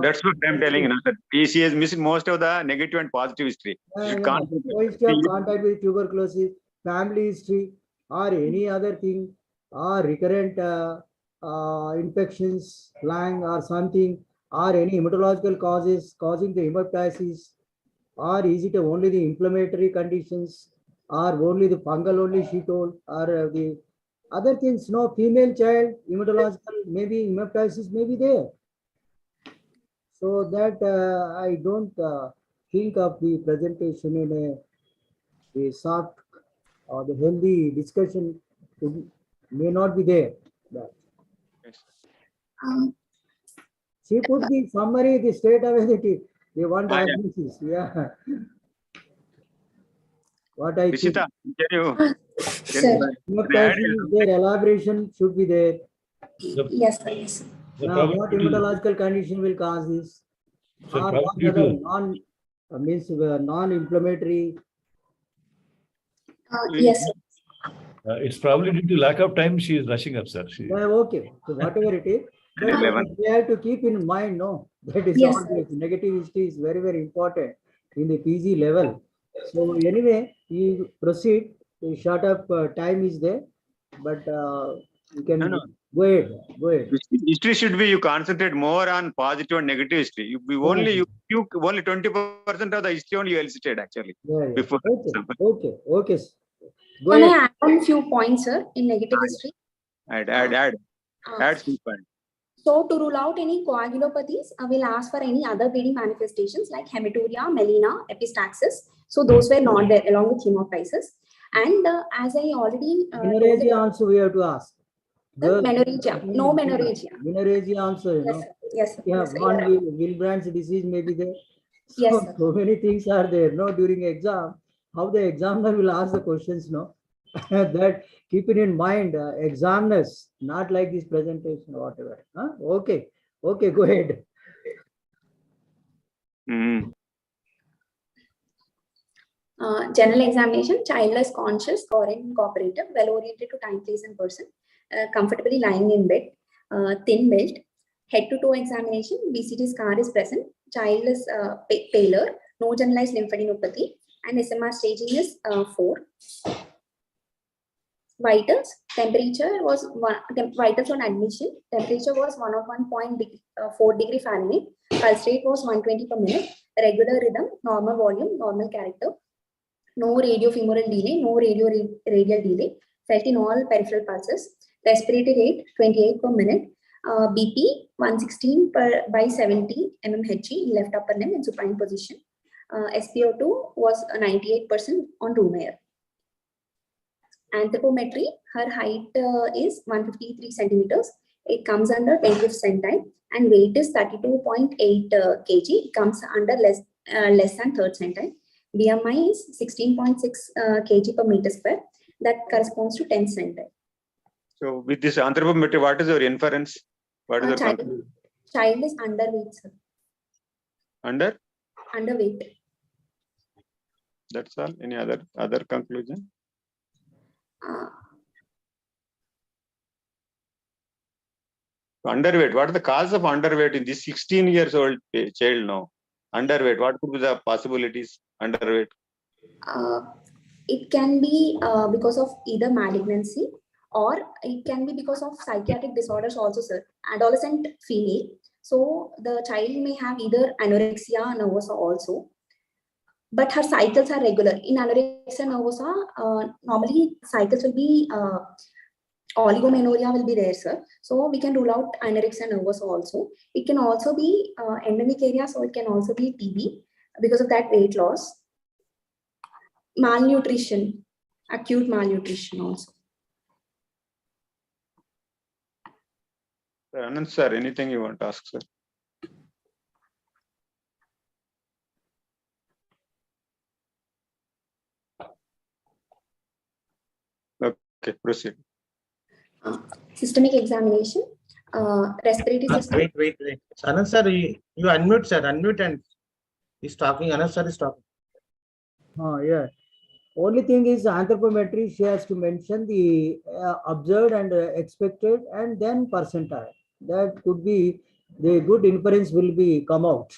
That's what I'm telling you, sir. PC has missed most of the negative and positive history. History of contact with tuberculosis, family history, or any other thing, or recurrent infections, lung or something, or any hematological causes causing the hemoptysis, or is it only the inflammatory conditions, or only the fungal only she told, or the other things? No, female child hematological, maybe hemoptysis may be there. So that I don't think of the presentation in a soft or the healthy discussion may not be there. She put the summary, the state of the one diagnosis. Yeah. What I think. Their elaboration should be there. Yes, yes. Now, what hematological condition will cause this? Or what other non-inflammatory? Yes, sir. It's probably due to lack of time she is rushing up, sir. Okay, so whatever it is, we have to keep in mind, no, that is always negative history is very, very important in the PG level. So anyway, you proceed. The short of time is there, but you can go ahead. Go ahead. History should be you concentrate more on positive and negative history. You only 20% of the history only you elicited actually. Before. Okay. Can I add on few points, sir, in negative history? Add few points. So to rule out any coagulopathies, I will ask for any other bleeding manifestations like hematuria, melena, epistaxis. So those were not there along with hemoptysis. And as I already menorrhagia also we have to ask. Menorrhagia, no menorrhagia. Menorrhagia also, yes, Yes, sir. Yeah, Yes, sir. one Wilbrand's disease may be there. So, Yes, sir. so many things are there. No, during exam, how the examiner will ask the questions. No, that keep it in mind. Examiners, not like this presentation or whatever. Huh? Okay, okay, go ahead. General examination, child is conscious, coherent, cooperative, well oriented to time, place, and person, comfortably lying in bed, thin built. Head to toe examination, BCT scar is present, child is paler, no generalized lymphadenopathy, and SMR staging is 4. Vitals, temperature was vitals on admission, temperature was 101.4 degree Fahrenheit, pulse rate was 120 per minute, regular rhythm, normal volume, normal character. No radiofemoral delay, no radial delay, felt in all peripheral pulses. Respiratory rate 28 per minute. BP 116 by 70 mmHg in left upper limb in supine position. SpO2 was 98% on room air. Anthropometry, her height is 153 centimeters. It comes under 25th centile, and weight is 32.8 kg. It comes under less than 3rd centile. BMI is 16.6 kg per meter square. That corresponds to 10th centile. So with this anthropometry, what is your inference? What is your Child is underweight, sir. Underweight. That's all. Any other conclusion? Underweight. What is the cause of underweight in this 16 years old child now? Underweight. What could be the possibilities? Underweight. It can be because of either malignancy, or it can be because of psychiatric disorders also, sir. Adolescent female. So the child may have either anorexia nervosa also, but her cycles are regular. In anorexia nervosa, normally cycles will be oligomenorrhea will be there, sir. So we can rule out anorexia nervosa also. It can also be endemic area, so it can also be TB because of that weight loss. Malnutrition, acute malnutrition also. Anand sir, anything you want to ask, sir? Okay, proceed. Systemic examination, respiratory system. Wait. Anand sir, you unmute, sir. Unmute and he's talking. Anand sir is talking. Oh, yeah. Only thing is anthropometry, she has to mention the observed and expected and then percentile. That could be the good inference will be come out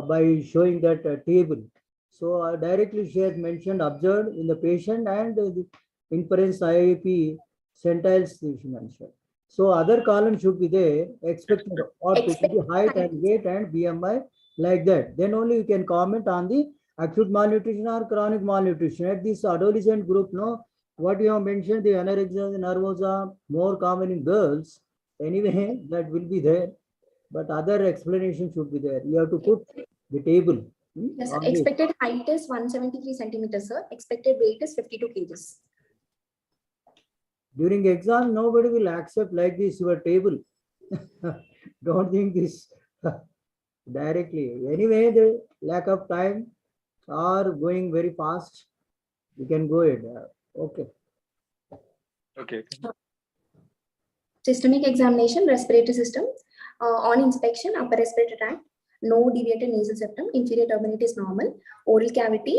by showing that table. So directly she has mentioned observed in the patient and the inference IAP centiles she mentioned. So other column should be there, expected or to be height and weight and BMI like that. Then only you can comment on the acute malnutrition or chronic malnutrition. At this adolescent group, no, what you have mentioned, the anorexia nervosa, more common in girls. Anyway, that will be there, but other explanation should be there. You have to put the table. Yes, sir. Expected height is 173 centimeters, sir. Expected weight is 52 kgs. During exam, nobody will accept like this your table. Don't think this directly. Anyway, the lack of time or going very fast, you can go ahead. Okay. Okay. Systemic examination, respiratory system. On inspection, upper respiratory tract, no deviated nasal septum, inferior turbinate is normal, oral cavity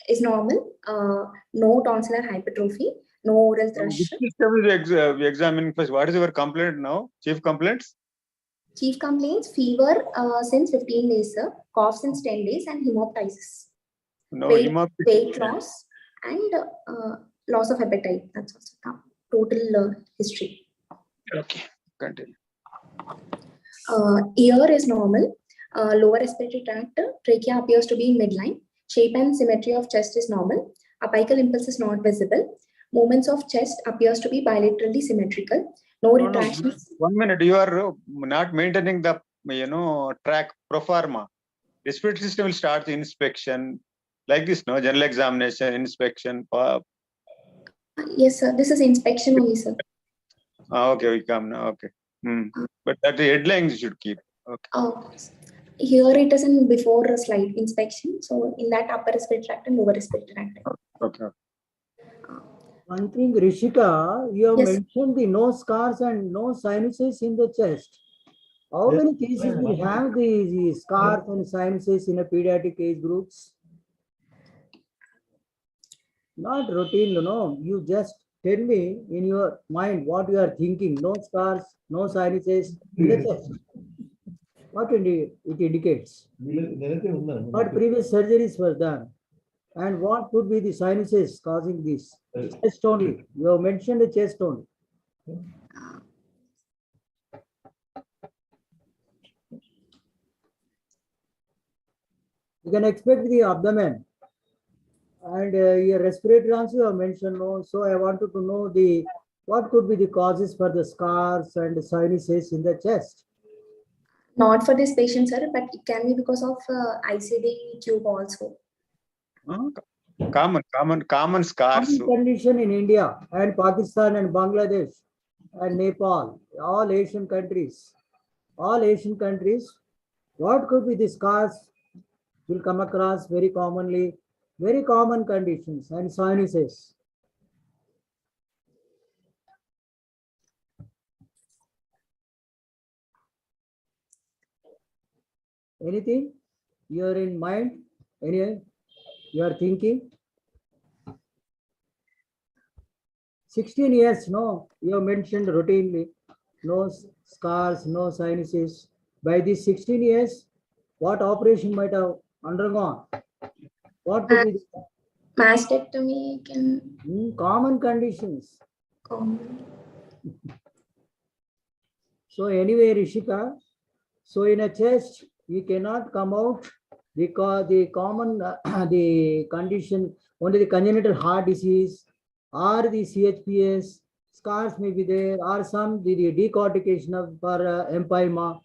is normal, no tonsillar hypertrophy, no oral thrush. Which system is examining first? What is your complaint now? Chief complaints? Chief complaints, fever since 15 days, sir, cough since 10 days, and hemoptysis. No, weight loss and loss of appetite. That's also total history. Okay, continue. Ear is normal. Lower respiratory tract, trachea appears to be in midline. Shape and symmetry of chest is normal. Apical impulse is not visible. Movements of chest appears to be bilaterally symmetrical. No retractions. 1 minute, you are not maintaining the track pro forma. Respiratory system will start the inspection like this, no? General examination, inspection. Yes, sir. This is inspection only, sir. Okay, we come now. Okay. But that headlines you should keep. Okay. Oh, here it is in before a slide inspection. So in that upper respiratory tract and lower respiratory tract. Okay. One thing, Rishika, you have Yes. mentioned the no scars and no sinuses in the chest. How many cases will have the scars and sinuses in a pediatric age groups? Not routine, no. You just tell me in your mind what you are thinking. No scars, no sinuses in the chest. What it indicates? What previous surgeries were done? And what could be the sinuses causing this? Chest only. You have mentioned the chest only. You can expect the abdomen. And your respiratory also you have mentioned, no. So I wanted to know what could be the causes for the scars and sinuses in the chest. Not for this patient, sir, but it can be because of ICD tube also. Common scars. Common condition in India and Pakistan and Bangladesh and Nepal, all Asian countries. What could be the scars will come across very commonly, very common conditions and sinuses. Anything you're in mind? Any you are thinking? 16 years, no, you have mentioned routinely, no scars, no sinuses. By these 16 years, what operation might have undergone? What could be the Mastectomy can common conditions? common. So anyway, Rishika, so in a chest, you cannot come out because the common, the condition, only the congenital heart disease or the CHPS, scars may be there, or some the decortication of for empyema.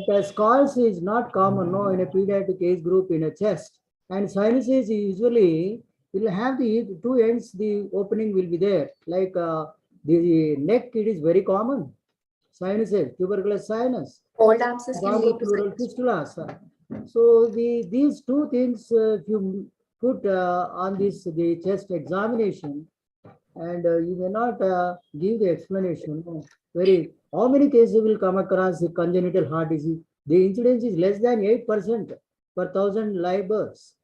But scars is not common, no, in a pediatric age group in a chest. And sinuses usually will have the two ends, the opening will be there. Like the neck, it is very common. Sinuses, tuberculous sinus. Cold abscess can lead to Pleural sinus. fistulas. So these two things, if you put on this the chest examination, and you may not give the explanation. No. How many cases will come across the congenital heart disease? The incidence is less than 8% per 1,000 live births.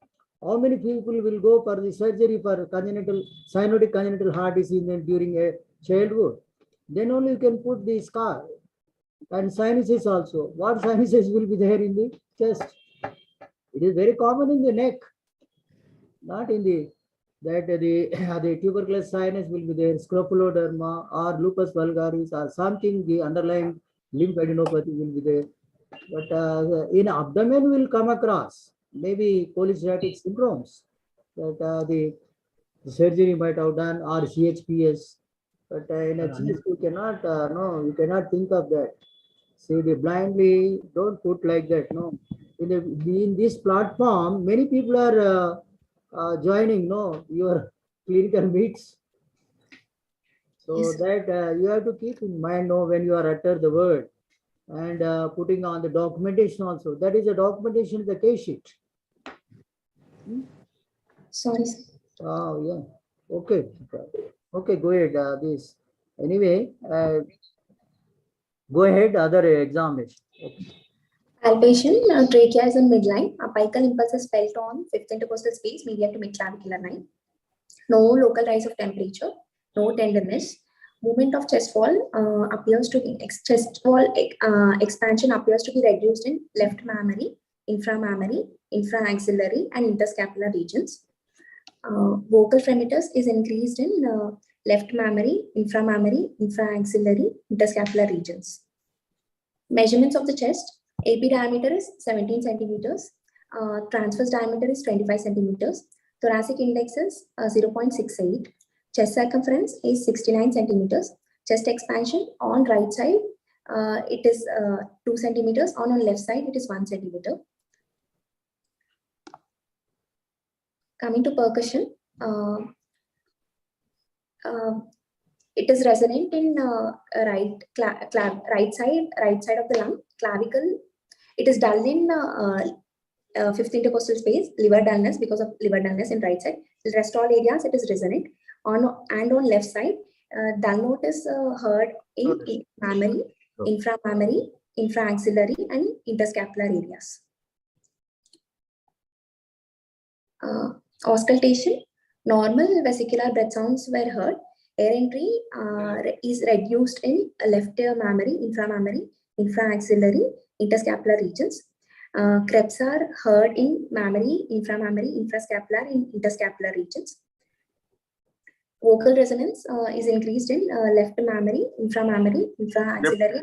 How many people will go for the surgery for cyanotic congenital heart disease during a childhood? Then only you can put the scar. And sinuses also. What sinuses will be there in the chest? It is very common in the neck, not in the the tuberculous sinus will be there, scrofuloderma or lupus vulgaris or something, the underlying lymphadenopathy will be there. But in abdomen will come across maybe cholestatic syndromes that the surgery might have done or CHPS. But in a chest, you cannot, no, you cannot think of that. See, they blindly don't put like that. No, in this platform, many people are joining. No, your clinical meets. So Yes. that you have to keep in mind. No, when you are utter the word and putting on the documentation also. That is a documentation in the case sheet. Sorry, sir. Oh yeah. Okay. Okay. Go ahead. This anyway. Go ahead. Other examination. Okay. Palpation, trachea is in midline. Apical impulse is felt on fifth intercostal space, medial to mid-clavicular line. No local rise of temperature, no tenderness. Movement of chest wall appears to be expansion appears to be reduced in left mammary, inframammary, infraaxillary, and interscapular regions. Vocal fremitus is increased in left mammary, inframammary, infraaxillary, interscapular regions. Measurements of the chest. AP diameter is 17 centimeters. Transverse diameter is 25 centimeters. Thoracic index is 0.68. Chest circumference is 69 centimeters. Chest expansion on right side, it is 2 centimeters. On left side, it is 1 centimeter. Coming to percussion. It is resonant in right side of the lung, clavicle. It is dull in fifth intercostal space, liver dullness because of liver dullness in right side. The rest all areas it is resonant. On left side, dull note is heard in mammary, inframammary, infraaxillary, and interscapular areas. Auscultation, normal vesicular breath sounds were heard. Air entry is reduced in left mammary, inframammary, infraaxillary, interscapular regions. Creps are heard in mammary, inframammary, infrascapular, and interscapular regions. Vocal resonance is increased in left mammary, inframammary, infraaxillary.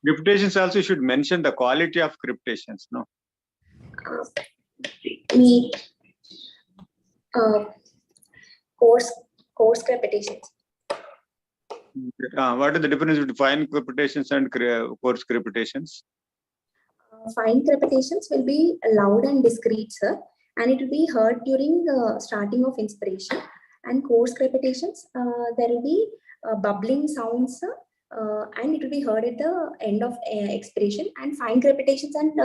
Cryptations also should mention the quality of cryptations, no? Coarse crepitations. What is the difference between fine crepitations and coarse crepitations? Fine crepitations will be loud and discreet, sir, and it will be heard during starting of inspiration. And coarse crepitations, there will be bubbling sounds, and it will be heard at the end of expiration. And fine crepitations and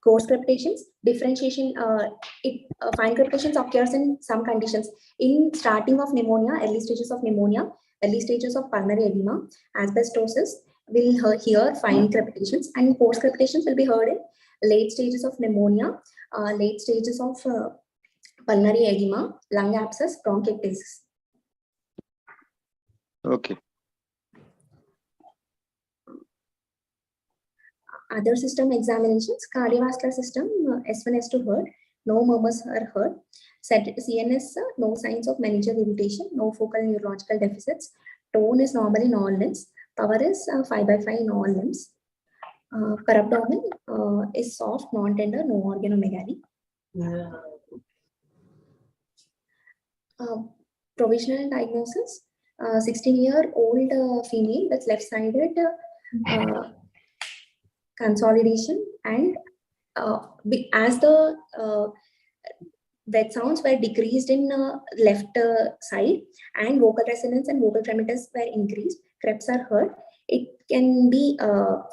coarse crepitations differentiation. Fine crepitations occurs in some conditions in starting of pneumonia, early stages of pneumonia, early stages of pulmonary edema, asbestosis. Will hear fine crepitations, and coarse crepitations will be heard in late stages of pneumonia, late stages of pulmonary edema, lung abscess, bronchiectasis. Okay. Other system examinations, cardiovascular system, S1, S2 heard, no murmurs are heard. CNS, no signs of meningeal irritation, no focal neurological deficits. Tone is normal in all limbs. Power is 5/5 in all limbs. Per abdomen is soft, non-tender, no organomegaly. Provisional diagnosis, 16-year-old female with left-sided consolidation, and as the breath sounds were decreased in left side, and vocal resonance and vocal tremulous were increased, creps are heard. It can be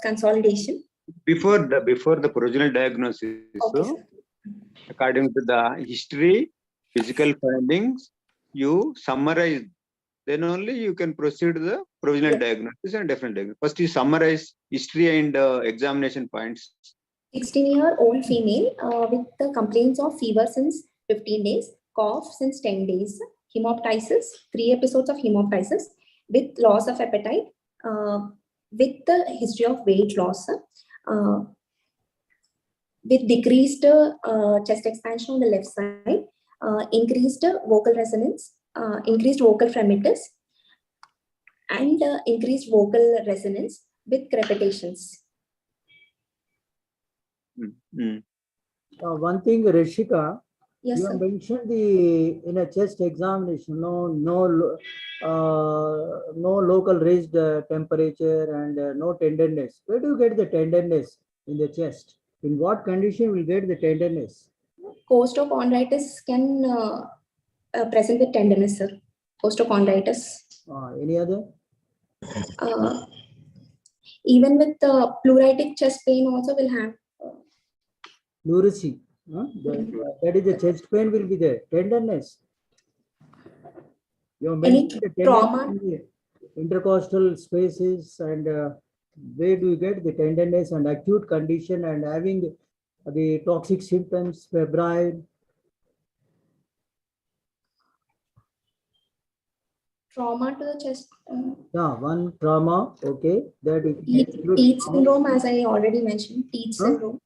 consolidation. Before the provisional diagnosis, Okay, so according to the history, physical findings, you summarize. Then only you can proceed to the provisional diagnosis and definite diagnosis. First, you summarize history and examination points. 16-year-old female with the complaints of fever since 15 days, cough since 10 days, hemoptysis, 3 episodes of hemoptysis with loss of appetite, with the history of weight loss, with decreased chest expansion on the left side, increased vocal resonance, increased vocal fremitus, and increased vocal resonance with crepitations. One thing, Rishika, Yes, you sir. mentioned in a chest examination, no local raised temperature and no tenderness. Where do you get the tenderness in the chest? In what condition will get the tenderness? Costochondritis can present with tenderness, sir. Costochondritis. Any other? Even with pleuritic chest pain also will have. Pleurisy. That is the chest pain will be there. Tenderness. You mentioned the trauma? tenderness in the intercostal spaces, and where do you get the tenderness and acute condition and having the toxic symptoms, febrile? Trauma to the chest. Yeah, one trauma. Okay, that is Teeth syndrome, as I already mentioned. Teeth syndrome.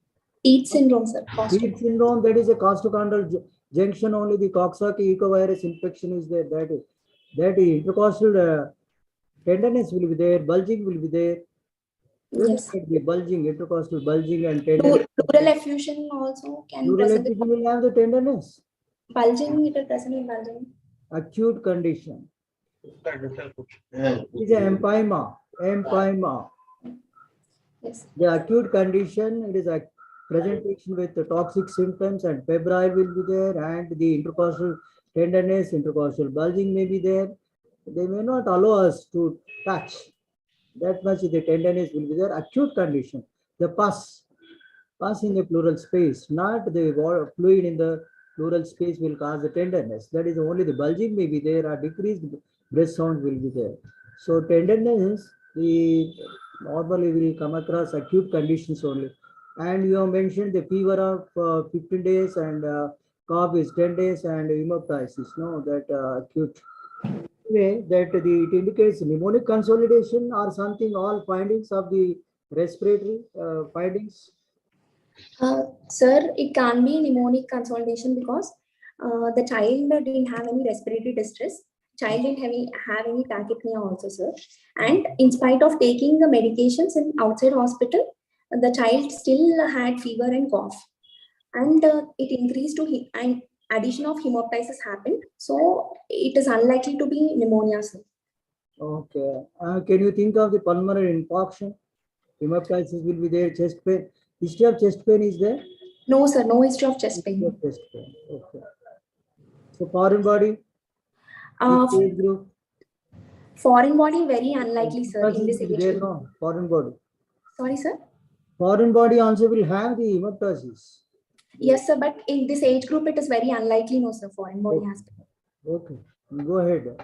Teeth syndrome, sir. Teeth syndrome, that is a costochondral junction. Only the Coxsackie ecovirus infection is there. That is intercostal tenderness will be there. Bulging will be there. Yes. The bulging, intercostal bulging and tenderness. Pleural effusion also can Pleural present effusion will have the tenderness. bulging. It will present with bulging. Acute condition. It is an empyema. Yes. The acute condition, it is a presentation with the toxic symptoms, and febrile will be there, and the intercostal tenderness, intercostal bulging may be there. they may not allow us to touch. That much the tenderness will be there. Acute condition, the pus in the pleural space, not the fluid in the pleural space will cause the tenderness. That is only the bulging may be there or decreased breath sound will be there. So tenderness, we normally will come across acute conditions only. And you have mentioned the fever of 15 days and cough is 10 days and hemoptysis, no, that acute. Anyway, that it indicates mnemonic consolidation or something, all findings of the respiratory findings. Sir, it can't be pneumonic consolidation because the child didn't have any respiratory distress. Child didn't have any tachypnea also, sir. And in spite of taking the medications in outside hospital, the child still had fever and cough. And it increased to and addition of hemoptysis happened. So it is unlikely to be pneumonia, sir. Okay. Can you think of the pulmonary infarction? Hemoptysis will be there, chest pain. History of chest pain is there? No, sir, no history of chest pain. Chest pain. Okay. So foreign body? Age group? Foreign body, very unlikely, sir, in this age there, group. no, foreign body. Sorry, sir? Foreign body also will have the hemoptysis. Yes, sir, but in this age group, it is very unlikely, no, sir, foreign body has. Okay, go ahead.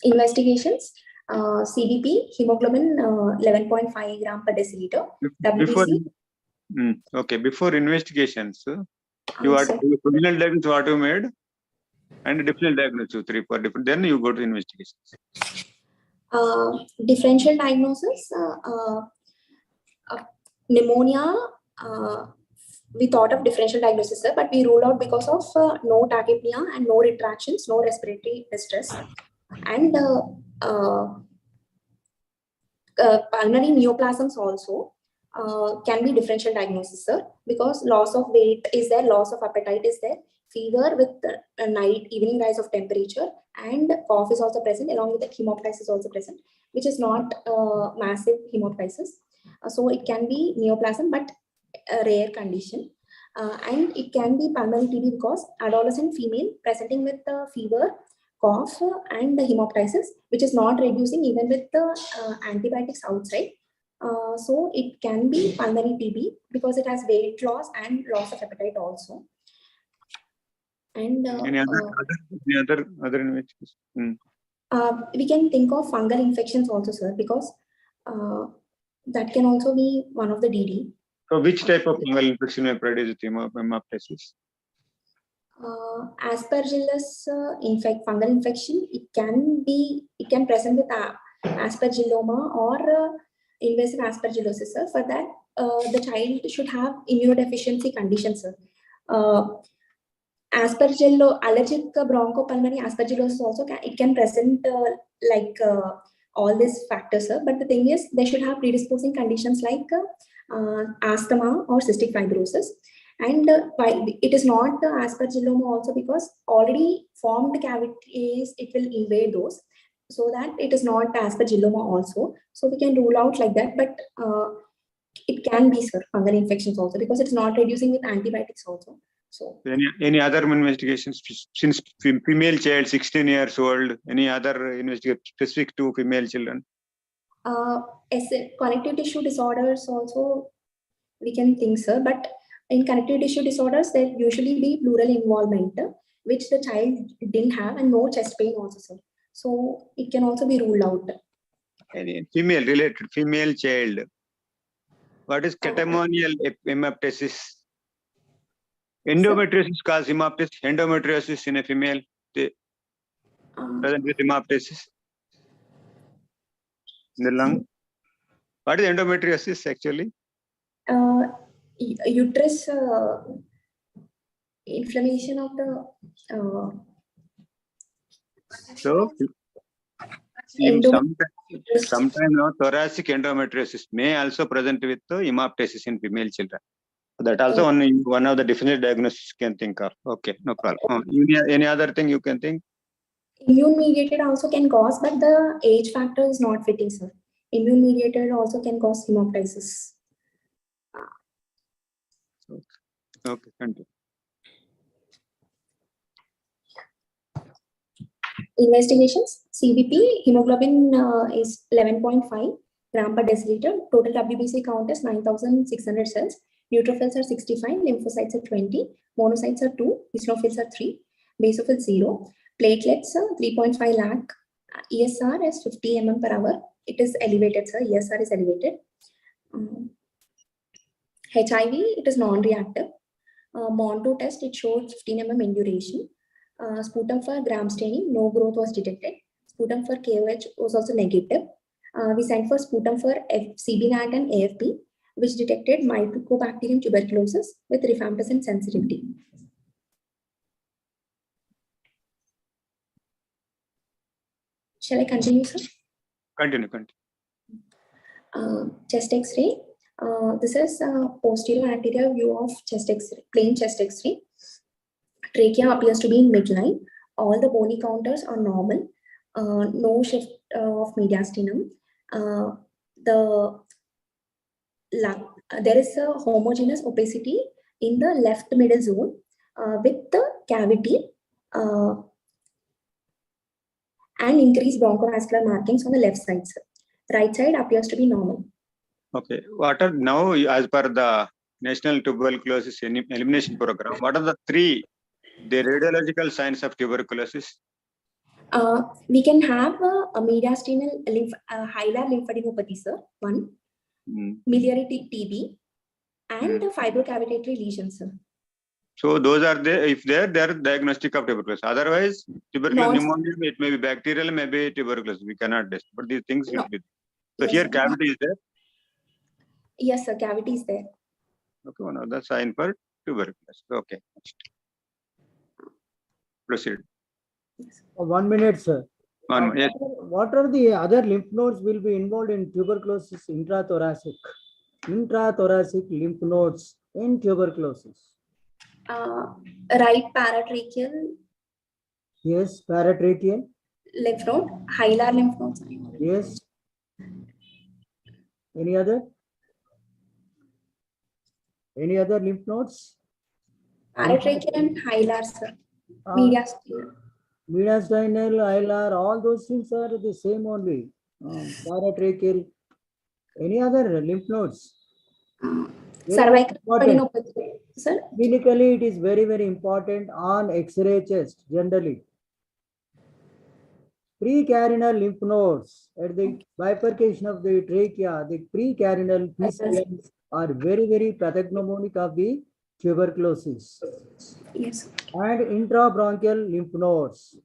Investigations, CBP, hemoglobin 11.5 gram per deciliter. WBC. Before investigations, you are original diagnosis what you made and differential diagnosis 3 for different. Then you go to investigations. Differential diagnosis, pneumonia. We thought of differential diagnosis, sir, but we ruled out because of no tachypnea and no retractions, no respiratory distress, and pulmonary neoplasms also can be differential diagnosis, sir, because loss of weight is there, loss of appetite is there, fever with evening rise of temperature, and cough is also present, along with the hemoptysis also present, which is not massive hemoptysis. So it can be neoplasm, but a rare condition. And it can be pulmonary TB because adolescent female presenting with fever, cough, and the hemoptysis, which is not reducing even with the antibiotics outside. So it can be pulmonary TB because it has weight loss and loss of appetite also. And any other investigations? We can think of fungal infections also, sir, because that can also be one of the DD. So which type of fungal infection may produce hemoptysis? Aspergillus fungal infection, it can present with aspergilloma or invasive aspergillosis, sir. For that, the child should have immunodeficiency conditions, sir. Allergic bronchopulmonary aspergillosis also can present all these factors, sir. But the thing is, they should have predisposing conditions like asthma or cystic fibrosis. And it is not aspergilloma also because already formed cavities, it will invade those. So that it is not aspergilloma also. So we can rule out like that, but it can be, sir, fungal infections also because it's not reducing with antibiotics also. So any other investigations since female child 16 years old, any other investigation specific to female children? Connective tissue disorders also we can think, sir, but in connective tissue disorders there usually be pleural involvement, which the child didn't have, and no chest pain also, sir. So it can also be ruled out. Any female child. What is catamonial hemoptysis? Endometriosis causes hemoptysis. Endometriosis in a female present with hemoptysis in the lung. What is endometriosis actually? Uterus inflammation of the so sometimes thoracic endometriosis may also present with hemoptysis in female children. That also one of the different diagnoses can think of. Okay, no problem. Any other thing you can think? Immune mediated also can cause, but the age factor is not fitting, sir. Immune mediated also can cause hemoptysis. Okay, continue. Investigations. CBP hemoglobin is 11.5 gram per deciliter. Total WBC count is 9,600 cells. Neutrophils are 65, lymphocytes are 20, monocytes are 2, eosinophils are 3, basophils 0, platelets 3.5 lakh. ESR is 50 mm per hour. It is elevated, sir. ESR is elevated. HIV, it is non-reactive. MON2 test, it showed 15 mm in duration. Sputum for gram staining, no growth was detected. Sputum for KOH was also negative. We sent for sputum for CBNAT and AFP, which detected Mycobacterium tuberculosis with rifampicin sensitivity. Shall I continue, sir? Continue. Chest X-ray. This is a posterior anterior view of chest X-ray, plain chest X-ray. Trachea appears to be in midline. All the bony counters are normal. No shift of mediastinum. There is a homogeneous opacity in the left middle zone with the cavity and increased bronchovascular markings on the left side. Right side appears to be normal. Okay. What are now, as per the National Tuberculosis Elimination Program, what are the radiological signs of tuberculosis? We can have a mediastinal hilar lymphadenopathy, sir, one, miliary TB, and fibrocavitary lesions, sir. So those are there. If they are diagnostic of tuberculosis. Otherwise, tuberculosis pneumonia, it may be bacterial, maybe tuberculosis. We cannot test, but these things will be. So yes, here sir. cavity is there. Yes, sir. Cavity is there. Okay, one of the sign for tuberculosis. Okay. Proceed. 1 minute, sir. 1 minute. What are the other lymph nodes will be involved in tuberculosis intrathoracic? Intrathoracic lymph nodes in tuberculosis. Right paratracheal. Yes, paratracheal. Lymph node, hilar lymph nodes. Yes. Any other? Any other lymph nodes? Paratracheal and hilar, sir. Mediastinal. Mediastinal, hilar, all those things are the same only. Paratracheal. Any other lymph nodes? Cervical lymphadenopathy, sir. Clinically, it is very, very important on X-ray chest generally. Precarinal lymph nodes at the bifurcation of the trachea, the precarinal PCMs are very, very pathognomonic of the tuberculosis. Yes. And intrabronchial lymph nodes.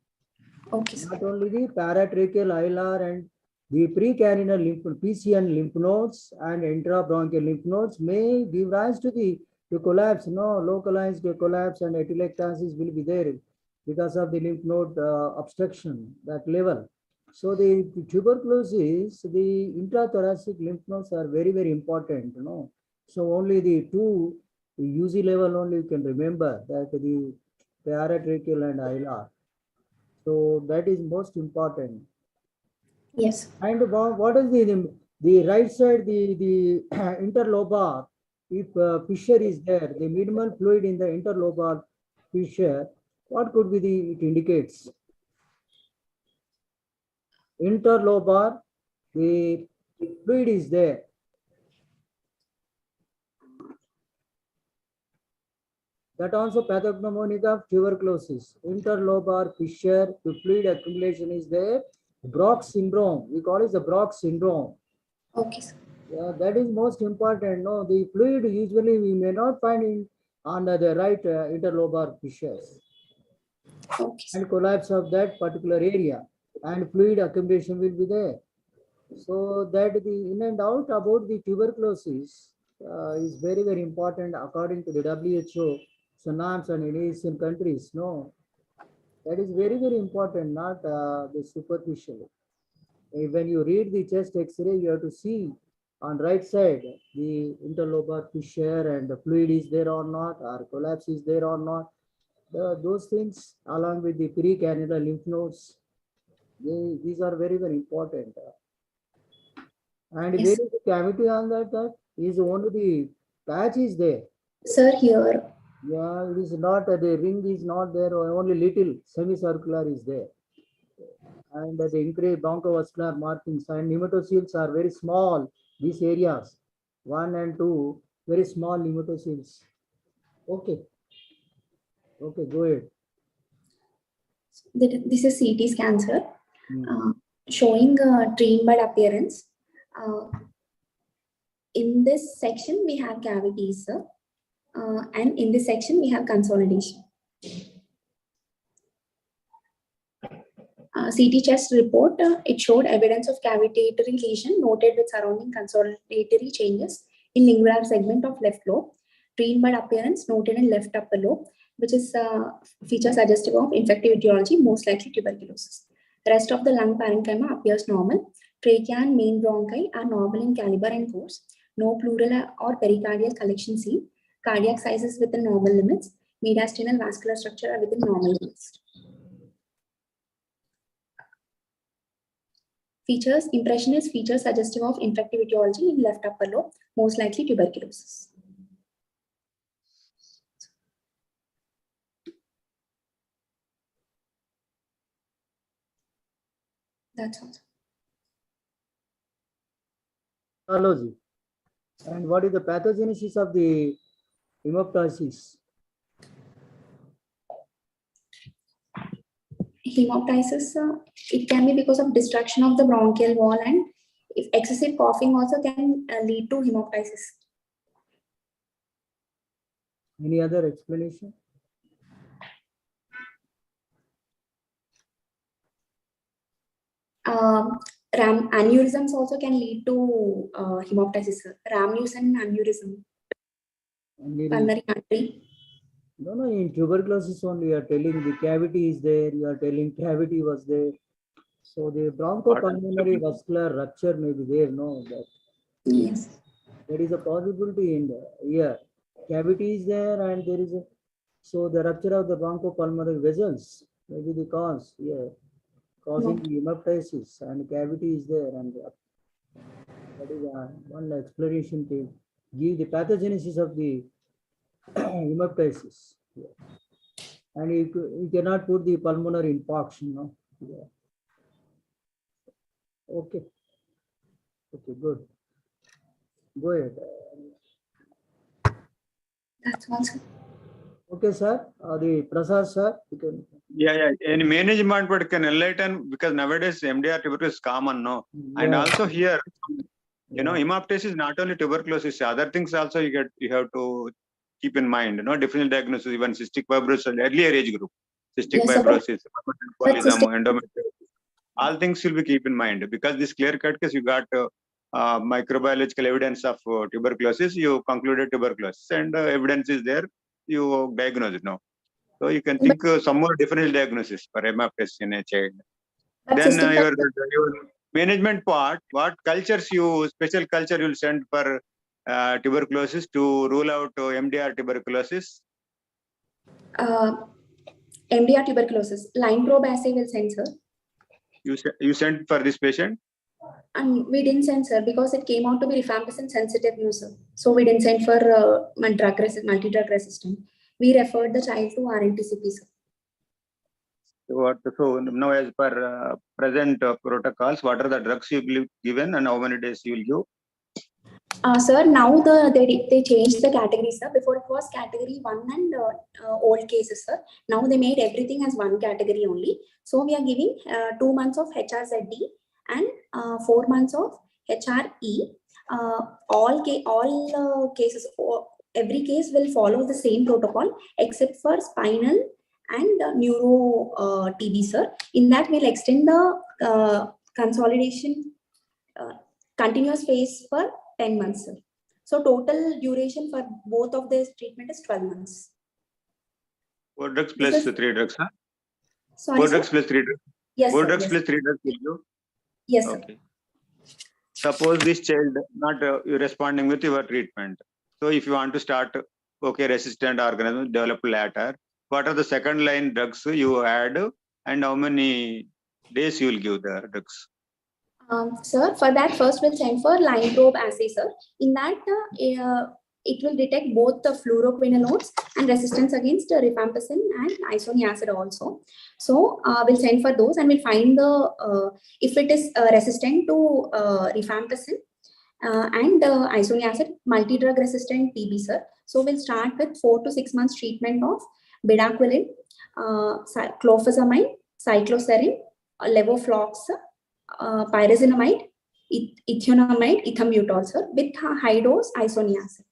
Okay. Not only the paratracheal, hilar, and the precarinal lymph PCN lymph nodes and intrabronchial lymph nodes may give rise to the collapse. Localized collapse and atelectasis will be there because of the lymph node obstruction, that level. So the tuberculosis, the intrathoracic lymph nodes are very, very important. So only the two UZ level only you can remember, that the paratracheal and hilar. So that is most important. Yes. And what is the right side, the interlobar, if fissure is there, the minimal fluid in the interlobar fissure, what could be it indicates? Interlobar, the fluid is there. That also pathognomonic of tuberculosis. Interlobar fissure, the fluid accumulation is there. Brock syndrome, we call it the Brock syndrome. Okay, sir. Yeah, that is most important. No, the fluid usually we may not find on the right interlobar fissures. Okay. And collapse of that particular area, and fluid accumulation will be there. So that the in and out about the tuberculosis is very, very important according to the WHO, SNAMs and in Asian countries. No, that is very, very important, not the superficial. When you read the chest X-ray, you have to see on right side the interlobar fissure and the fluid is there or not, or collapse is there or not. Those things along with the precarinal lymph nodes, these are very, very important. And Yes. there is a cavity on that is only the patch is there. Sir, here Yeah, it is not, the ring is not there, only little semicircular is there. And the increased bronchovascular markings and nematocysts are very small, these areas, 1 and 2, very small nematocysts. Okay. Okay, go ahead. This is CT scan, sir, Hmm. showing tree bud appearance. In this section, we have cavities, sir. And in this section, we have consolidation. CT chest report, it showed evidence of cavitatory lesion noted with surrounding consolidatory changes in lingular segment of left lobe. Tree bud appearance noted in left upper lobe, which is feature suggestive of infective etiology, most likely tuberculosis. The rest of the lung parenchyma appears normal. Trachea and main bronchi are normal in caliber and course. No pleural or pericardial collection seen. Cardiac size is within normal limits. Mediastinal vascular structure are within normal limits. Features, impression is feature suggestive of infective etiology in left upper lobe, most likely tuberculosis. That's all. Pathology. And what is the pathogenesis of the hemoptysis? Hemoptysis, it can be because of destruction of the bronchial wall, and if excessive coughing also can lead to hemoptysis. Any other explanation? Aneurysms also can lead to hemoptysis. Ramnus and aneurysm. Pulmonary artery. No, in tuberculosis only you are telling the cavity is there, you are telling cavity was there. So the bronchopulmonary vascular rupture may be there, no? That, yes. There is a possibility in the ear. Cavity is there and there is a, so the rupture of the bronchopulmonary vessels may be the cause here, causing the hemoptysis, and cavity is there, and that is one explanation to give the pathogenesis of the hemoptysis. Yeah. And you cannot put the pulmonary infarction, no? Yeah. Okay. Okay, good. Go ahead. That's also. Okay, sir. The Prasad, sir, you can. Yeah. Any management but can enlighten, because nowadays MDR tuberculosis is common, no? Yeah. And also here, you know, hemoptysis is not only tuberculosis, other things also you have to keep in mind, you know, differential diagnosis, even cystic fibrosis, earlier age group, cystic fibrosis, endometriosis, all things will be keep in mind, because this clear cut case you got microbiological evidence of tuberculosis, you concluded tuberculosis, and evidence is there, you diagnose it now. So you can think some more differential diagnosis for hemoptysis in a child. Then your management part, what cultures special culture you'll send for tuberculosis to rule out MDR tuberculosis? MDR tuberculosis, line probe assay will send, sir. You sent for this patient? And we didn't send, sir, because it came out to be rifampicin sensitive, no, sir. So we didn't send for multi-drug resistant. We referred the child to RNTCP, sir. So now, as per present protocols, what are the drugs you will given and how many days you will give? Sir, now they changed the category, sir. Before it was category 1 and old cases, sir. Now they made everything as one category only. So we are giving 2 months of HRZD and 4 months of HRE. All cases, every case will follow the same protocol except for spinal and neuro TB, sir. In that, we'll extend the consolidation continuous phase for 10 months, sir. So total duration for both of this treatment is 12 months. 4 drugs plus 3 drugs, huh? Sorry, 4 sir? drugs plus 3 drugs? Yes, 4 sir, drugs yes. plus 3 drugs will you? Yes, sir. Okay. Suppose this child not responding with your treatment. So if you want to start, okay, resistant organism develop later, what are the second line drugs you add and how many days you will give the drugs? Sir, for that first we'll send for line probe assay, sir. In that, it will detect both the fluoroquinolones and resistance against rifampicin and isoniazid also. So we'll send for those and we'll find the if it is resistant to rifampicin and isoniazid, multi-drug resistant TB, sir. So we'll start with 4 to 6 months treatment of bedaquiline, clofazimine, cycloserine, levoflox, pyrazinamide, ethionamide, ethambutol, sir, with high dose isoniazid.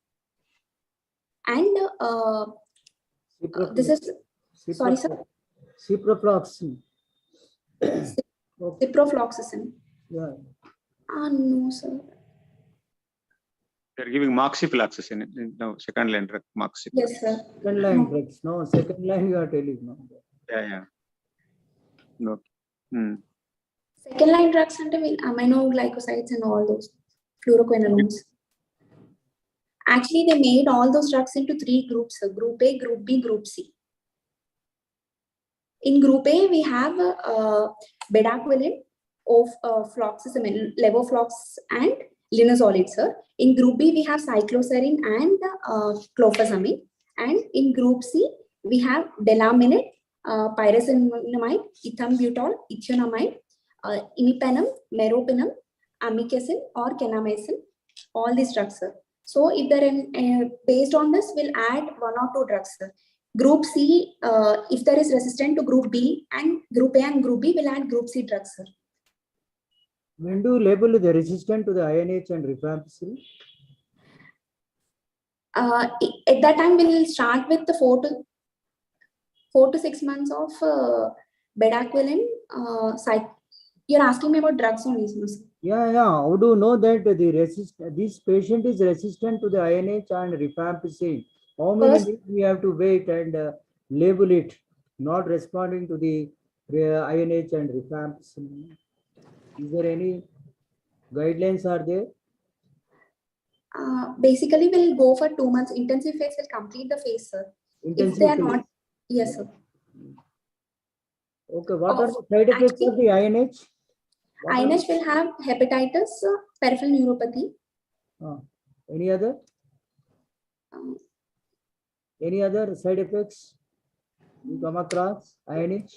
And this is, sorry, sir. Ciprofloxacin. Ciprofloxacin. Yeah. No, sir. They're giving moxifloxacin. No, second line drug, moxifloxacin. Yes, sir. Second line drugs. No, second line you are telling. No. Yeah. No. Second line drugs under aminoglycosides and all those fluoroquinolones. Actually, they made all those drugs into 3 groups: Group A, Group B, Group C. In Group A, we have bedaquiline, fluoxetine, levoflox, and linezolid, sir. In Group B, we have cycloserine and clofazimine. And in Group C, we have delaminate, pyrazinamide, ethambutol, ethionamide, imipenem, meropenem, amikacin, or kenamycin. All these drugs, sir. So if they're based on this, we'll add 1 or 2 drugs, sir. Group C, if there is resistant to Group B and Group A and Group B, we'll add Group C drugs, sir. When do you label the resistant to the INH and rifampicin? At that time, we'll start with the 4 to 6 months of bedaquiline. You're asking me about drugs only, sir. Yeah. How do you know that this patient is resistant to the INH and rifampicin? How many days we have to wait and label it not responding to the INH and rifampicin? Is there any guidelines are there? Basically, we'll go for 2 months. Intensive phase will complete the phase, sir. Intensive if they are phase. not, yes, sir. Okay, what are the side effects of the INH? INH will have hepatitis, peripheral neuropathy. Any other? Any other side effects you come across INH?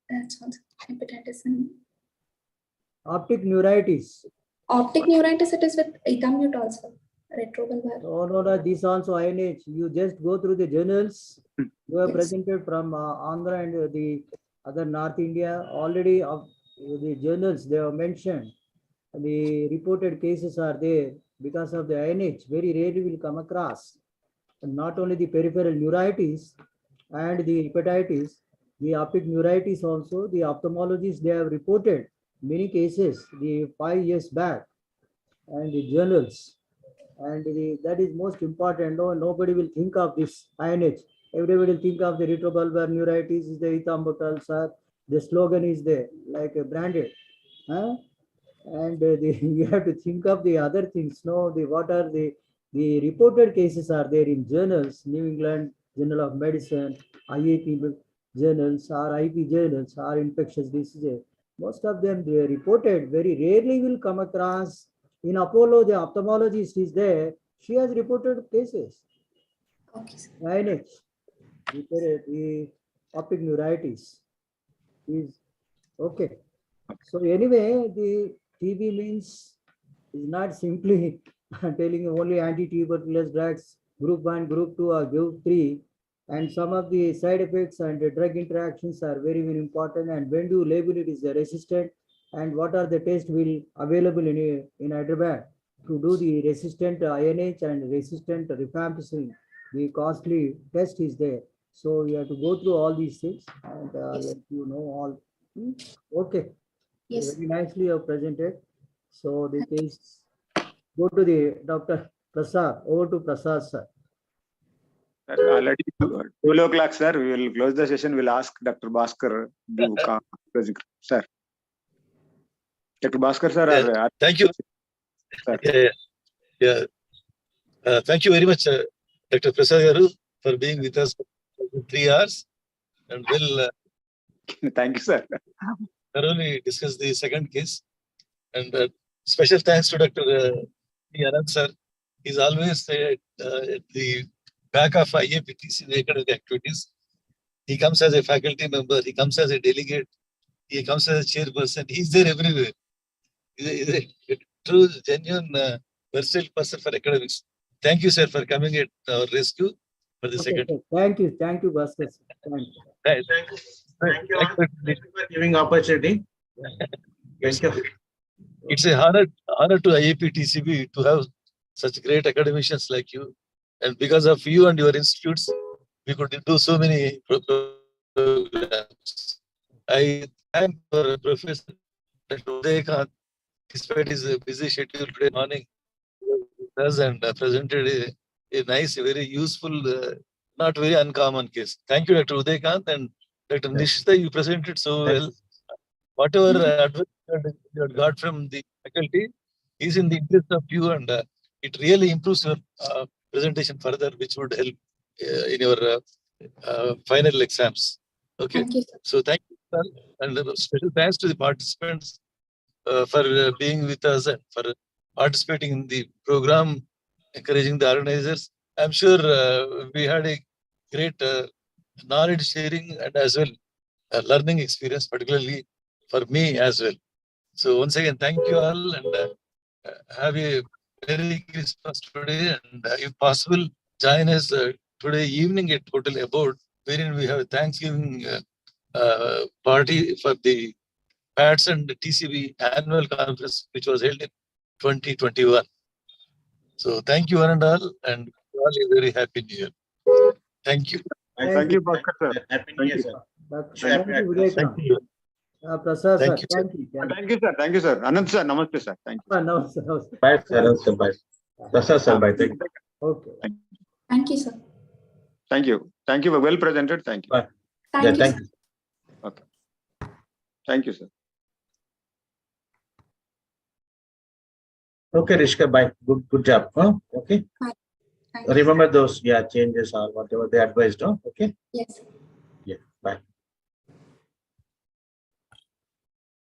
That's all. Hepatitis and Optic neuritis. optic neuritis. It is with ethambutol, sir. Retrobulbar. No, this also INH. You just go through the journals. You have presented from Andhra and the other North India. Already of the journals they have mentioned. The reported cases are there because of the INH. Very rarely will come across. And not only the peripheral neuritis and the hepatitis, the optic neuritis also, the ophthalmologists, they have reported many cases, the 5 years back, and the journals. And that is most important. No, nobody will think of this INH. Everybody will think of the retrobulbar neuritis is the ethambutol, sir. The slogan is there, like branded. And you have to think of the other things. No, what are the reported cases are there in journals, New England Journal of Medicine, IAP journals, or IP journals, or infectious diseases. Most of them they reported. Very rarely will come across. In Apollo, the ophthalmologist is there. She has reported cases. Okay, sir. INH, the optic neuritis is okay. So anyway, the TB means is not simply telling you only anti-tuberculous drugs, group 1, group 2, or group 3. And some of the side effects and the drug interactions are very, very important. And when do you label it is resistant, and what are the tests will available in Hyderabad to do the resistant INH and resistant rifampicin. The costly test is there. So you have to go through all these things and let you know all. Okay. Yes. Very nicely you have presented. So the case, go to the Dr. Prasad. Over to Prasad, sir. Already 12 o'clock, sir. We will close the session. We'll ask Dr. Bhaskar to come. Sir. Dr. Bhaskar, sir. Thank you. Sir. Yeah. Thank you very much, Dr. Prasad Garu, for being with us for 3 hours. And we'll thank you, sir. thoroughly discuss the second case. And Special thanks to Dr. Anand sir. He's always at the back of IAP TCB academic activities. He comes as a faculty member, he comes as a delegate, he comes as a chairperson. He's there everywhere. He's a true, genuine, versatile person for academics. Thank you, sir, for coming at our rescue for the second. Thank you, Bhaskar. Thank you. Thank you all. Thank you for giving opportunity. Thank you. It's a honor to IAP TCB to have such great academicians like you. And because of you and your institutes, we could do so many programs. I thank our professor, Dr. Udaykant, despite his busy schedule today morning, does and presented a nice, very useful, not very uncommon case. Thank you, Dr. Udaykant, and Dr. Nishita, you presented so well. Whatever advice you had got from the faculty is in the interest of you, and it really improves your presentation further, which would help in your final exams. Okay. Thank you, sir. So thank you, sir, and special thanks to the participants for being with us and for participating in the program, encouraging the organizers. I'm sure we had a great knowledge sharing and as well learning experience, particularly for me as well. So once again, thank you all, and have a Merry Christmas today, and if possible, join us today evening at Hotel Abode, wherein we have a Thanksgiving party for the PATS and TCB annual conference, which was held in 2021. So thank you one and all, and all a very happy New Year. Thank you. Thank you, Bhaskar sir. Happy New Year, sir. Thank you, Udaykant. Thank you. Prasad sir, Thank you, sir. thank you. Thank you, sir. Thank you, sir. Anand sir, namaste, sir. Thank you. Namaste. Bye, sir. Bye. Prasad sir, bye. Thank you. Okay. Thank you, sir. Thank you. Thank you. Well presented. Thank you. Bye. Thank Yeah, you, thank sir. you. Okay. Thank you, sir. Okay, Rishka, bye. Good job. Huh? Okay. Thank you. Remember those changes or whatever they advised. Okay. Yes.